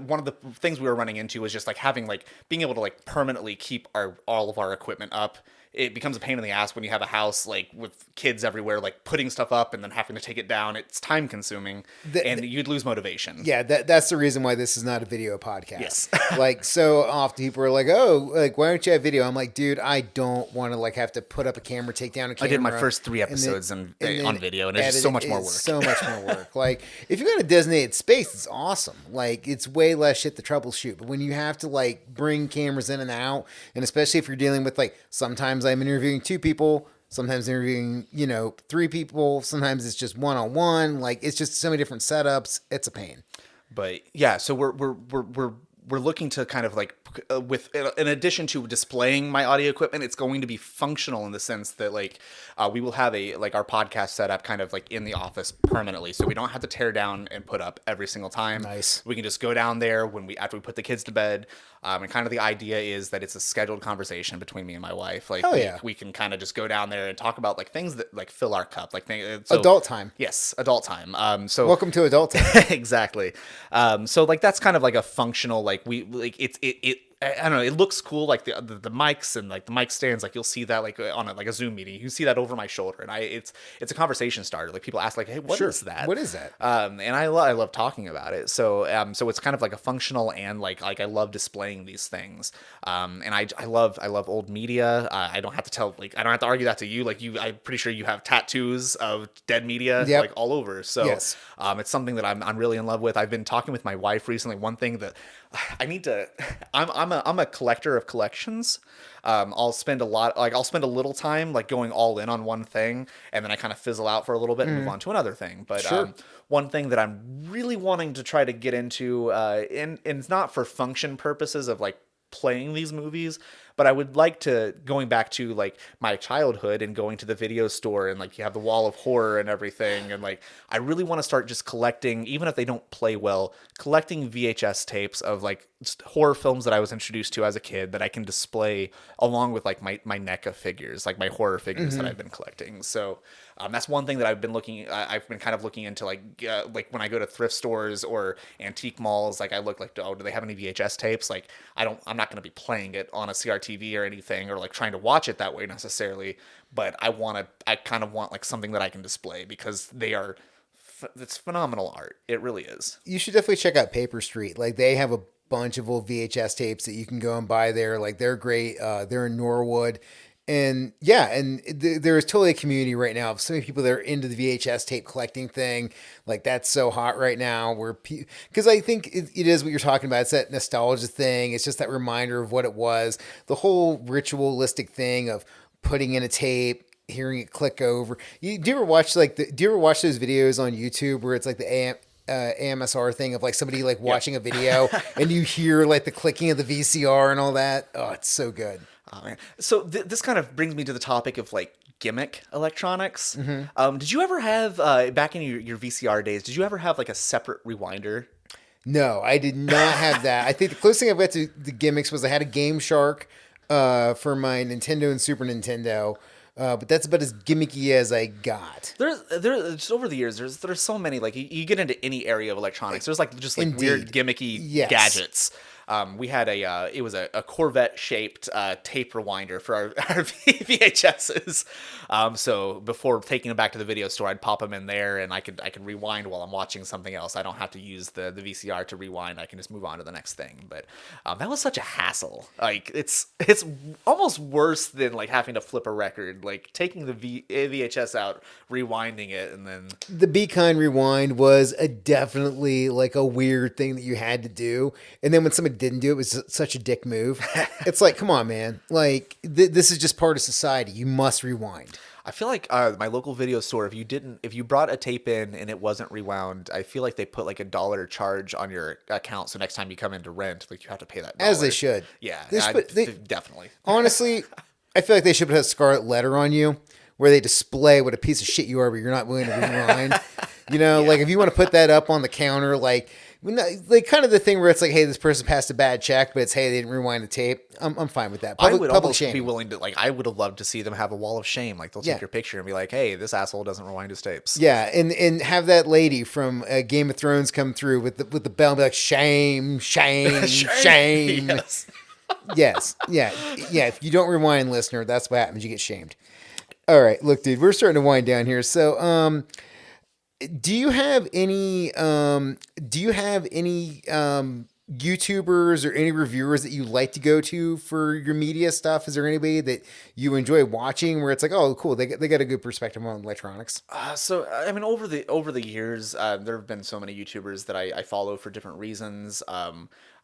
one of the things we were running into was just like having like being able to like permanently keep all of our equipment up. It becomes a pain in the ass when you have a house like with kids everywhere, like putting stuff up and then having to take it down. It's time consuming and you'd lose motivation. Yeah, that's the reason why this is not a video podcast. Yes. Like, so often people are like, oh, like, why don't you have video? I'm like, dude, I don't want to like have to put up a camera, take down a camera. I did my first 3 episodes on video, and it's just so much more work. So much more work. Like, if you got a designated space, it's awesome. Like, it's way less shit to troubleshoot. But when you have to like bring cameras in and out, and especially if you're dealing with like, sometimes I'm interviewing 2 people, sometimes interviewing 3 people, sometimes it's just one-on-one. Like, it's just so many different setups. It's a pain. But yeah, so we're we're looking to kind of like with in addition to displaying my audio equipment, it's going to be functional in the sense that like we will have a like our podcast set up kind of like in the office permanently, so we don't have to tear down and put up every single time. Nice. We can just go down there when we after we put the kids to bed, and kind of the idea is that it's a scheduled conversation between me and my wife. Like we can kind of just go down there and talk about like things that like fill our cup, like Adult time. Yes, adult time. So Welcome to adult time. exactly. So like that's kind of like a functional like we like it I don't know. It looks cool, like the mics and like the mic stands. Like you'll see that like on a Zoom meeting, you can see that over my shoulder, and it's a conversation starter. Like people ask like, "Hey, what is that? What is that?" And I love talking about it. So it's kind of like a functional and like I love displaying these things. And I love old media. I don't have to tell like I don't have to argue that to you. Like I'm pretty sure you have tattoos of dead media like all over. So yes. It's something that I'm really in love with. I've been talking with my wife recently. One thing that I need to I'm a collector of collections. I'll spend a little time like going all in on one thing, and then I kind of fizzle out for a little bit and move on to another thing. But one thing that I'm really wanting to try to get into, and it's not for function purposes of like playing these movies, but I would like to going back to like my childhood and going to the video store and like you have the wall of horror and everything, and like I really want to start just collecting, even if they don't play well, collecting VHS tapes of like just horror films that I was introduced to as a kid that I can display along with like my NECA figures, like my horror figures that I've been collecting. So that's one thing that I've been kind of looking into, like when I go to thrift stores or antique malls, like I look like, oh, do they have any VHS tapes? Like I'm not going to be playing it on a CRTV or anything, or like trying to watch it that way necessarily, but I kind of want like something that I can display because it's phenomenal art. It really is. You should definitely check out Paper Street. Like they have a bunch of old VHS tapes that you can go and buy there. Like they're great. They're in Norwood. And yeah, and there is totally a community right now of so many people that are into the VHS tape collecting thing. Like that's so hot right now because I think it is what you're talking about. It's that nostalgia thing. It's just that reminder of what it was. The whole ritualistic thing of putting in a tape, hearing it click over. Do you ever watch those videos on YouTube where it's like the AMSR thing of like somebody like watching a video and you hear like the clicking of the VCR and all that? Oh, it's so good. Oh, man. So this kind of brings me to the topic of like gimmick electronics. Did you ever have back in your VCR days? Did you ever have like a separate rewinder? No, I did not have that. I think the closest thing I've got to the gimmicks was I had a Game Shark for my Nintendo and Super Nintendo. But that's about as gimmicky as I got. There's just over the years, there's so many, like you get into any area of electronics. There's like just like weird gimmicky gadgets. We had it was a Corvette shaped tape rewinder for our VHSs. So before taking them back to the video store, I'd pop them in there, and I could rewind while I'm watching something else. I don't have to use the VCR to rewind. I can just move on to the next thing. But that was such a hassle. Like it's almost worse than like having to flip a record. Like taking the VHS out, rewinding it, and then the Be Kind rewind was definitely like a weird thing that you had to do. And then when somebody didn't do it, it was such a dick move. It's like, come on, man. Like this is just part of society. You must rewind. I feel like my local video store, if you brought a tape in and it wasn't rewound, I feel like they put like $1 charge on your account. So next time you come in to rent, like you have to pay that $1. As they should. Yeah, definitely. Honestly, I feel like they should put a scarlet letter on you where they display what a piece of shit you are, but you're not willing to rewind. Like if you want to put that up on the counter, like kind of the thing where it's like, hey, this person passed a bad check, but it's, hey, they didn't rewind the tape. I'm fine with that. I would almost be willing to, like, I would have loved to see them have a wall of shame. Like they'll take your picture and be like, hey, this asshole doesn't rewind his tapes. Yeah, and have that lady from Game of Thrones come through with the bell and be like, shame, shame, shame. Yes. Yeah. If you don't rewind, listener, that's what happens. You get shamed. All right, look, dude, we're starting to wind down here. So, do you have any YouTubers or any reviewers that you like to go to for your media stuff? Is there anybody that you enjoy watching where it's like, oh, cool, they got a good perspective on electronics? So I mean, over the years, there have been so many YouTubers that I follow for different reasons.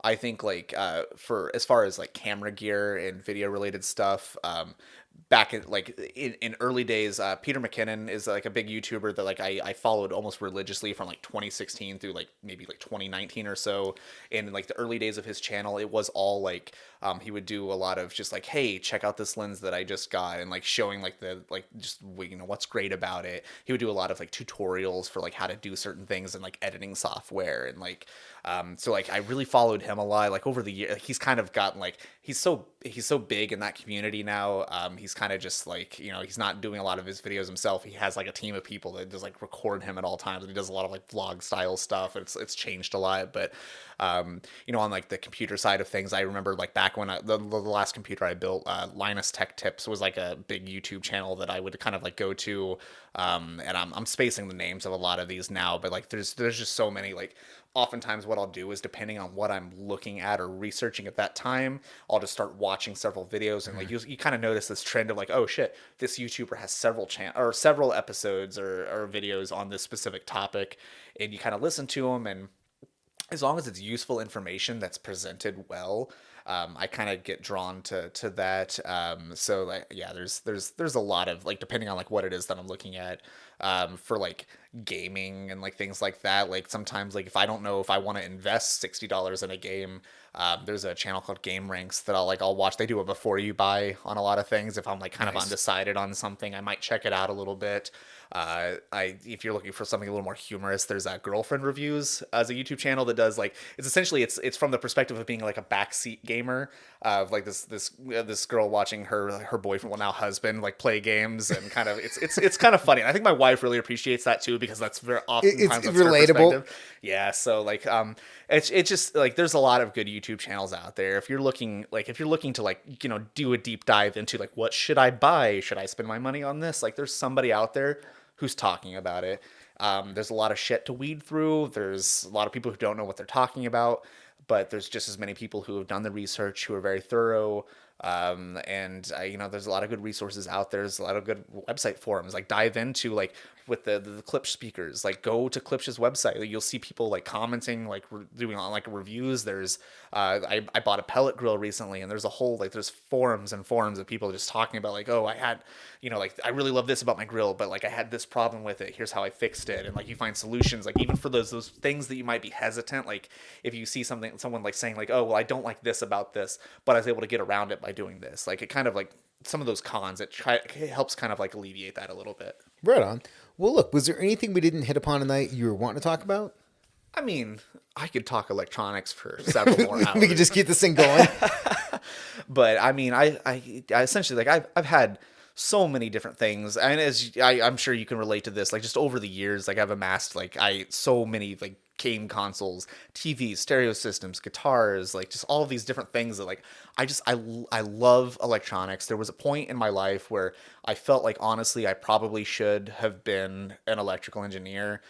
I think like for as far as like camera gear and video related stuff, back in in early days, Peter McKinnon is like a big YouTuber that like I followed almost religiously from like 2016 through like maybe like 2019 or so. And in like the early days of his channel, it was all like he would do a lot of just like, hey, check out this lens that I just got, and like showing like the like just what's great about it. He would do a lot of like tutorials for like how to do certain things and like editing software and like so like I really followed him a lot like over the year. Like, he's kind of gotten like he's so big in that community now. He's kind of just like, he's not doing a lot of his videos himself. He has like a team of people that just like record him at all times, and he does a lot of like vlog style stuff. It's changed a lot, but on like the computer side of things, I remember like back when the last computer I built, Linus Tech Tips was like a big YouTube channel that I would kind of like go to, and I'm spacing the names of a lot of these now, but like there's just so many. Like oftentimes what I'll do is, depending on what I'm looking at or researching at that time, I'll just start watching several videos, and like you kind of notice this trend of like, oh shit, this YouTuber has several episodes or videos on this specific topic, and you kind of listen to them, and as long as it's useful information that's presented well, I kind of get drawn to that. So like, yeah, there's a lot of like, depending on like what it is that I'm looking at, for like gaming and like things like that. Like sometimes like if I don't know if I want to invest $60 in a game, there's a channel called Game Ranks that I'll watch. They do it before you buy on a lot of things. If I'm like kind of undecided on something, I might check it out a little bit. If you're looking for something a little more humorous, there's Girlfriend Reviews as a YouTube channel that does like, it's essentially it's from the perspective of being like a backseat gamer, of like this girl watching her boyfriend, well now husband, like play games, and kind of it's kind of funny. And I think my wife really appreciates that too, because that's very often it's relatable. Yeah, so like it's just like there's a lot of good YouTube channels out there. If you're looking to like do a deep dive into like, what should I buy? Should I spend my money on this? Like there's somebody out there who's talking about it. There's a lot of shit to weed through. There's a lot of people who don't know what they're talking about, but there's just as many people who have done the research, who are very thorough. And there's a lot of good resources out there. There's a lot of good website forums. Like dive into like with the Klipsch speakers. Like go to Klipsch's website. Like, you'll see people like commenting, like doing on like reviews. There's I bought a pellet grill recently, and there's a whole like there's forums and forums of people just talking about like, oh, I had like I really love this about my grill, but like I had this problem with it. Here's how I fixed it. And like you find solutions like even for those things that you might be hesitant. Like if you see someone like saying like, oh well, I don't like this about this, but I was able to get around it by doing this. Like it kind of like some of those cons, it helps kind of like alleviate that a little bit. Right on. Well, look, was there anything we didn't hit upon tonight you were wanting to talk about? I mean, I could talk electronics for several more hours. We could just keep this thing going. But I mean, I essentially like I've had so many different things, and I'm sure you can relate to this. Like just over the years, like I've amassed like so many like game consoles, TVs, stereo systems, guitars, like just all of these different things that like I love electronics. There was a point in my life where I felt like honestly I probably should have been an electrical engineer,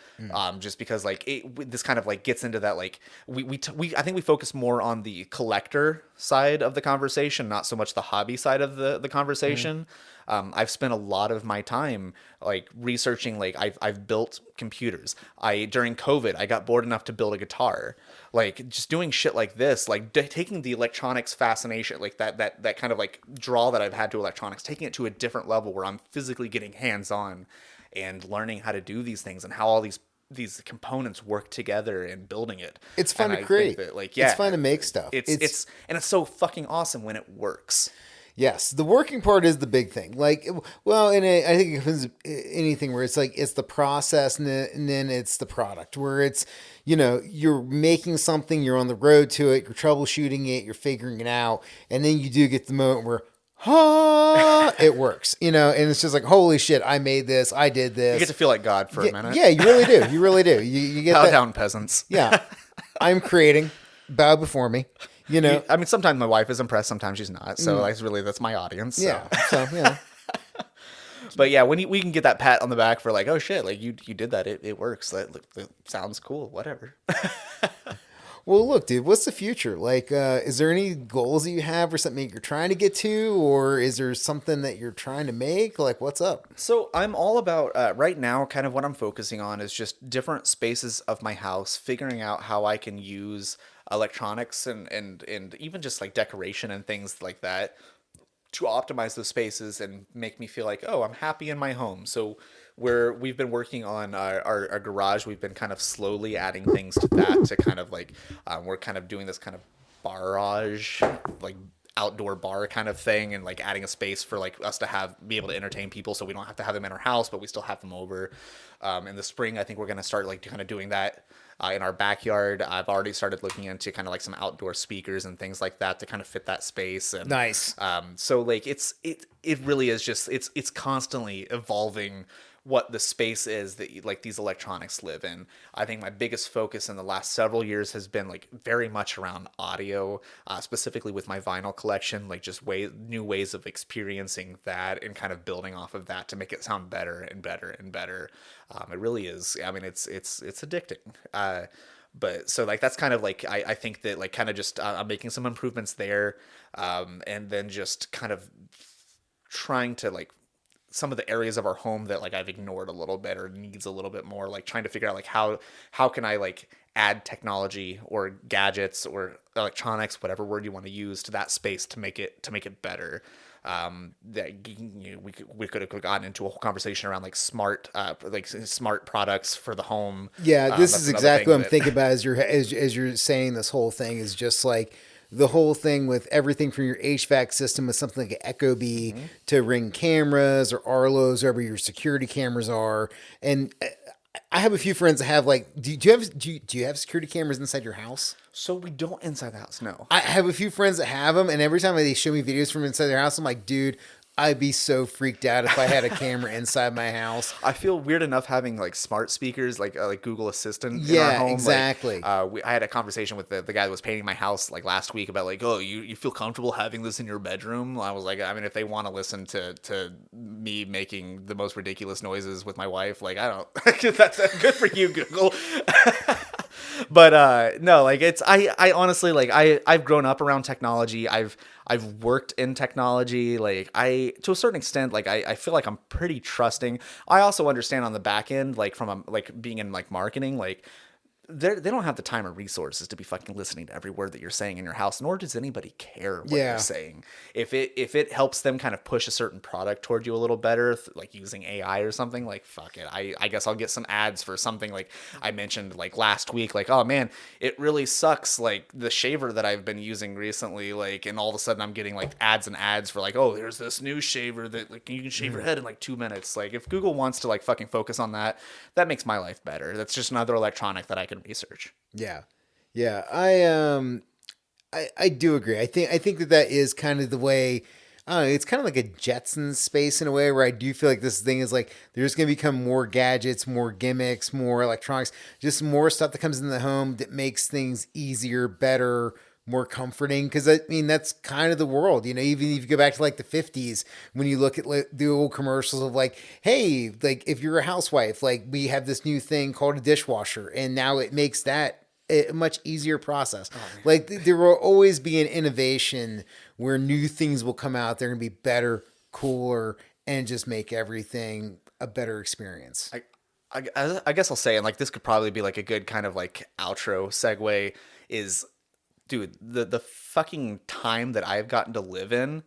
just because like this kind of like gets into that like we I think we focus more on the collector side of the conversation, not so much the hobby side of the conversation. I've spent a lot of my time like researching, like I've built computers. During COVID, I got bored enough to build a guitar. Like just doing shit like this, like taking the electronics fascination, like that kind of like draw that I've had to electronics, taking it to a different level where I'm physically getting hands on and learning how to do these things and how all these components work together and building it. It's fun to create. That, like, yeah, it's fun to make stuff. It's so fucking awesome when it works. Yes, the working part is the big thing. Like, well, and I think it depends anything where it's like it's the process and then it's the product where it's you're making something, you're on the road to it, you're troubleshooting it, you're figuring it out, and then you do get the moment where it works, and it's just like, holy shit, I made this, I did this. You get to feel like God for a minute. Yeah, you really do. You really do. You get bow down, peasants. Yeah, I'm creating. Bow before me. I mean, sometimes my wife is impressed, sometimes she's not. So that's my audience. So. Yeah. So yeah. But yeah, when we can get that pat on the back for like, oh shit, like you did that, it works. That sounds cool. Whatever. Well, look, dude, what's the future? Like, is there any goals that you have or something you're trying to get to, or is there something that you're trying to make? Like, what's up? So I'm all about right now. Kind of what I'm focusing on is just different spaces of my house, figuring out how I can use electronics and even just like decoration and things like that to optimize those spaces and make me feel like, oh, I'm happy in my home. So we've been working on our garage. We've been kind of slowly adding things to that to kind of like we're kind of doing this kind of barrage, like outdoor bar kind of thing, and like adding a space for like us to have be able to entertain people, so we don't have to have them in our house, but we still have them over. In the spring, I think we're gonna start like kind of doing that in our backyard. I've already started looking into kind of like some outdoor speakers and things like that to kind of fit that space. And Nice. so like it really is just it's constantly evolving what the space is that like these electronics live in. I think my biggest focus in the last several years has been like very much around audio, specifically with my vinyl collection, like just new ways of experiencing that and kind of building off of that to make it sound better and better and better. It really is. I mean, it's addicting. But so like that's kind of like I think that like kind of just I'm making some improvements there, and then just kind of trying to like some of the areas of our home that like I've ignored a little bit or needs a little bit more, like trying to figure out like how can I like add technology or gadgets or electronics, whatever word you want to use, to that space to make it better. That you know, we could have gotten into a whole conversation around like smart products for the home. Yeah, this That's is another exactly thing what I'm that- thinking about as you're saying this whole thing is just like the whole thing with everything from your HVAC system with something like an Echo Bee to Ring cameras or Arlos, wherever your security cameras are. And I have a few friends that have like, do you have security cameras inside your house? So we don't inside the house, no. I have a few friends that have them, and every time they show me videos from inside their house, I'm like, dude, I'd be so freaked out if I had a camera inside my house. I feel weird enough having like smart speakers, like Google Assistant in Yeah, our home. exactly. I had a conversation with the guy that was painting my house like last week about like, oh, you feel comfortable having this in your bedroom? I was like, I mean, if they want to listen to me making the most ridiculous noises with my wife, like I don't. That's good for you, Google. But no, like I honestly like I've grown up around technology. I've worked in technology. Like to a certain extent, like I feel like I'm pretty trusting. I also understand on the back end, like like being in like marketing, like they don't have the time or resources to be fucking listening to every word that you're saying in your house, nor does anybody care what Yeah. you're saying. If it helps them kind of push a certain product toward you a little better, like using AI or something, like fuck it. I guess I'll get some ads for something like I mentioned like last week, like, oh man, it really sucks, like the shaver that I've been using recently, like, and all of a sudden I'm getting like ads and ads for like, oh, there's this new shaver that like you can shave your head in like 2 minutes. Like if Google wants to like fucking focus on that, that makes my life better. That's just another electronic that I can research. Yeah. Yeah. I do agree. I think that is kind of the way. I don't know. It's kind of like a Jetsons space in a way where I do feel like this thing is like there's going to become more gadgets, more gimmicks, more electronics, just more stuff that comes in the home that makes things easier, better, more comforting. Because I mean, that's kind of the world, you know. Even if you go back to like the 50s, when you look at like, the old commercials of like, hey, like if you're a housewife, like we have this new thing called a dishwasher, and now it makes that a much easier process. Like there will always be an innovation where new things will come out. They're going to be better, cooler, and just make everything a better experience. I guess I'll say, and like this could probably be like a good kind of like outro segue is, dude, the fucking time that I've gotten to live in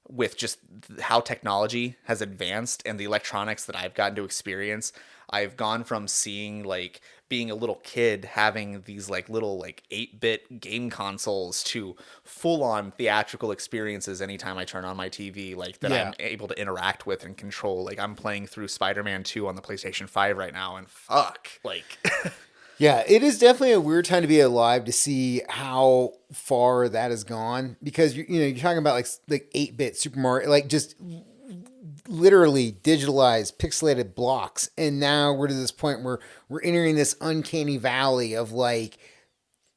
with just how technology has advanced and the electronics that I've gotten to experience. I've gone from seeing like being a little kid having these like little like 8-bit game consoles to full on theatrical experiences anytime I turn on my TV, like that Yeah. I'm able to interact with and control. Like I'm playing through Spider-Man 2 on the PlayStation 5 right now, and fuck, like Yeah, it is definitely a weird time to be alive to see how far that has gone, because you're talking about like 8-bit Super Mario, like just literally digitalized pixelated blocks, and now we're to this point where we're entering this uncanny valley of like,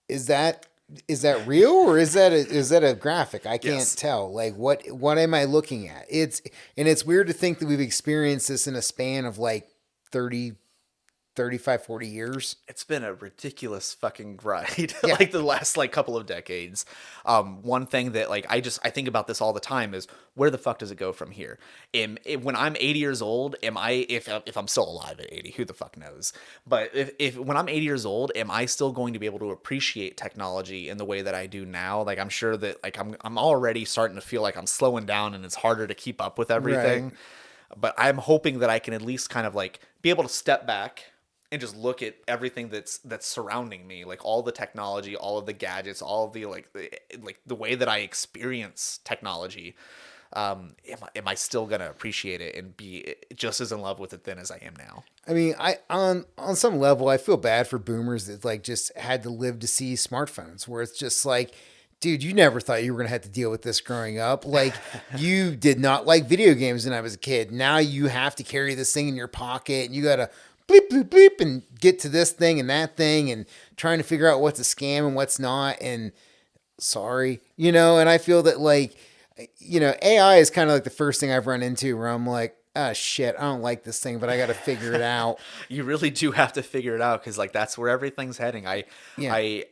is that real, or is that a graphic? I can't Yes. tell. Like what am I looking at? It's weird to think that we've experienced this in a span of like 30 35, 40 years. It's been a ridiculous fucking ride, Yeah. like the last like couple of decades. One thing that like I think about this all the time is where the fuck does it go from here? When I'm 80 years old, am I if I'm still alive at 80, who the fuck knows? But if when I'm 80 years old, am I still going to be able to appreciate technology in the way that I do now? Like I'm sure that like I'm already starting to feel like I'm slowing down and it's harder to keep up with everything. Right. But I'm hoping that I can at least kind of like be able to step back and just look at everything that's surrounding me, like all the technology, all of the gadgets, all of the like the way that I experience technology. Am I still gonna appreciate it and be just as in love with it then as I am now? I mean, I on some level, I feel bad for boomers that like just had to live to see smartphones, where it's just like, dude, you never thought you were gonna have to deal with this growing up. Like, you did not like video games when I was a kid. Now you have to carry this thing in your pocket, and you gotta bleep bleep bleep and get to this thing and that thing, and trying to figure out what's a scam and what's not. And sorry, and I feel that like, AI is kind of like the first thing I've run into where I'm like, ah, shit, I don't like this thing, but I got to figure it out. You really do have to figure it out because like that's where everything's heading. Yeah. I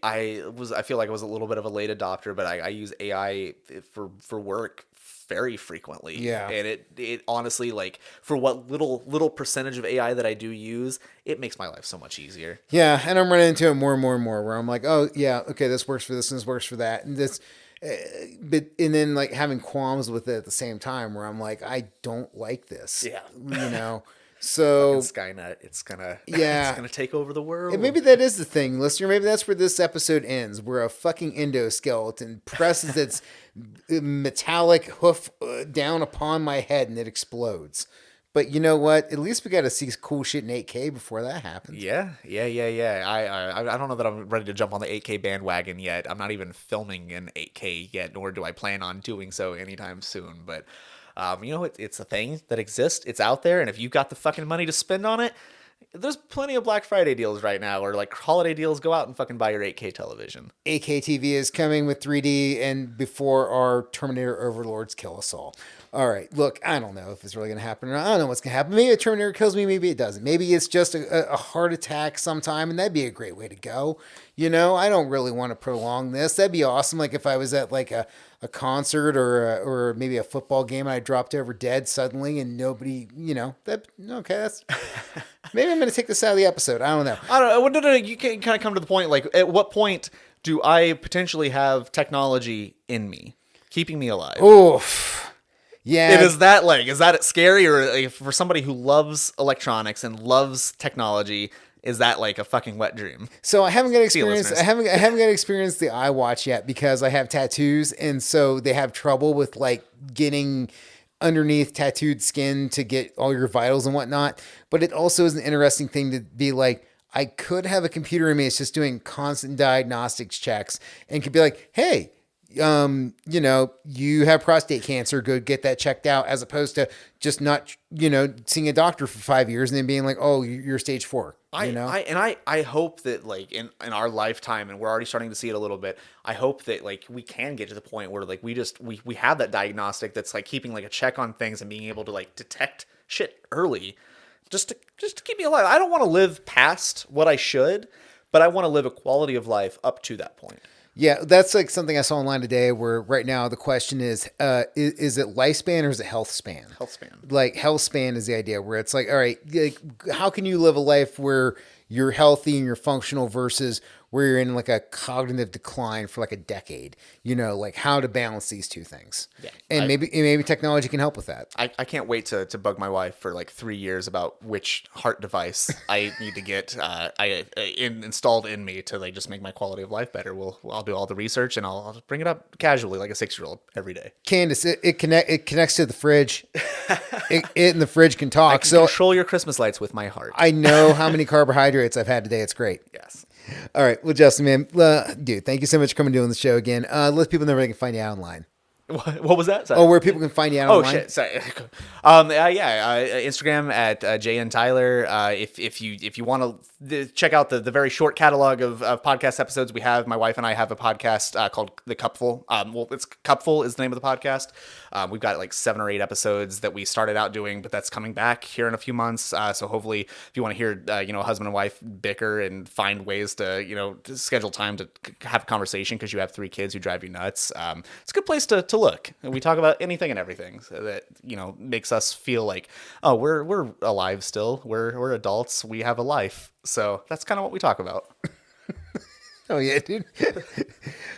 feel like I was a little bit of a late adopter, but I use AI for work very frequently. Yeah. And it honestly, like for what little percentage of AI that I do use, it makes my life so much easier. Yeah, and I'm running into it more and more and more where I'm like, oh yeah, okay, this works for this and this works for that, and this, and then like having qualms with it at the same time where I'm like, I don't like this. Yeah. So Skynet, it's gonna Yeah. it's gonna take over the world. and maybe that is the thing, listener. Maybe that's where this episode ends, where a fucking endoskeleton presses its metallic hoof down upon my head and it explodes. But you know what? At least we got to see cool shit in 8K before that happens. Yeah. I don't know that I'm ready to jump on the 8K bandwagon yet. I'm not even filming in 8K yet, nor do I plan on doing so anytime soon. But it's a thing that exists. It's out there, and if you've got the fucking money to spend on it, there's plenty of Black Friday deals right now, or like holiday deals. Go out and fucking buy your 8K television. 8K TV is coming with 3D and before our Terminator overlords kill us all. All right, look, I don't know if it's really going to happen or not. I don't know what's going to happen. Maybe a Terminator kills me, maybe it doesn't. Maybe it's just a heart attack sometime, and that'd be a great way to go. I don't really want to prolong this. That'd be awesome. Like if I was at like a concert or maybe a football game and I dropped over dead suddenly and nobody, that's maybe I'm going to take this out of the episode. I don't know. I don't know. No, you can kind of come to the point. Like, at what point do I potentially have technology in me, keeping me alive? Oof. Yeah. And is that scary, or like, for somebody who loves electronics and loves technology, is that like a fucking wet dream? So I haven't got experience. listeners. I haven't got to experience the iWatch yet because I have tattoos, and so they have trouble with like getting underneath tattooed skin to get all your vitals and whatnot. But it also is an interesting thing to be like, I could have a computer in me. It's just doing constant diagnostics checks and could be like, hey, you have prostate cancer, go get that checked out, as opposed to just not, seeing a doctor for 5 years and then being like, oh, you're stage 4. I hope that like in our lifetime, and we're already starting to see it a little bit, I hope that like we can get to the point where like we have that diagnostic that's like keeping like a check on things and being able to like detect shit early just to keep me alive. I don't want to live past what I should, but I want to live a quality of life up to that point. Yeah, that's like something I saw online today where right now the question is it lifespan or is it health span? Health span. Like health span is the idea where it's like, all right, like, how can you live a life where you're healthy and you're functional versus where you're in like a cognitive decline for like a decade, like how to balance these two things. Yeah. And maybe technology can help with that. I can't wait to bug my wife for like 3 years about which heart device I need to get installed in me to like just make my quality of life better. I'll do all the research and I'll just bring it up casually like a 6-year-old every day. Candace, it connects to the fridge. it and the fridge can talk. I can control your Christmas lights with my heart. I know how many carbohydrates I've had today. It's great. Yes. All right. Well, Justin, man, dude, thank you so much for coming and doing the show again. Let people know where they can find you out online. What was that? Sorry. Oh, where people can find you out online? Oh shit! Sorry. Instagram at JN Tyler. If you want to check out the very short catalog of podcast episodes we have. My wife and I have a podcast called The Cupful. It's Cupful is the name of the podcast. We've got like 7 or 8 episodes that we started out doing, but that's coming back here in a few months. So hopefully, if you want to hear, a husband and wife bicker and find ways to, to schedule time to have a conversation because you have 3 kids who drive you nuts, it's a good place to look. And we talk about anything and everything that makes us feel like, oh, we're alive still. We're adults. We have a life. So that's kind of what we talk about. Oh, yeah, dude.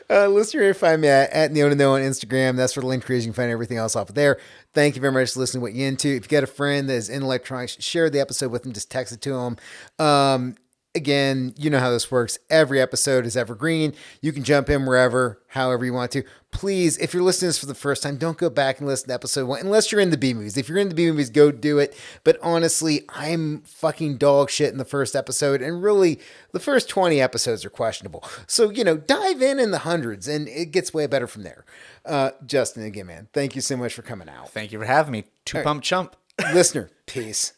Listener, find me at Neo to Know on Instagram. That's where the link is. You can find everything else off of there. Thank you very much for listening to What You Into. If you got a friend that is in electronics, share the episode with them. Just text it to them. Again, you know how this works. Every episode is evergreen. You can jump in wherever, however you want to. Please, if you're listening to this for the first time, don't go back and listen to episode 1, unless you're in the B movies. If you're in the B movies, go do it. But honestly, I'm fucking dog shit in the first episode, and really, the first 20 episodes are questionable. So, dive in the hundreds, and it gets way better from there. Justin, again, man, thank you so much for coming out. Thank you for having me. Two-pump chump. Listener, peace.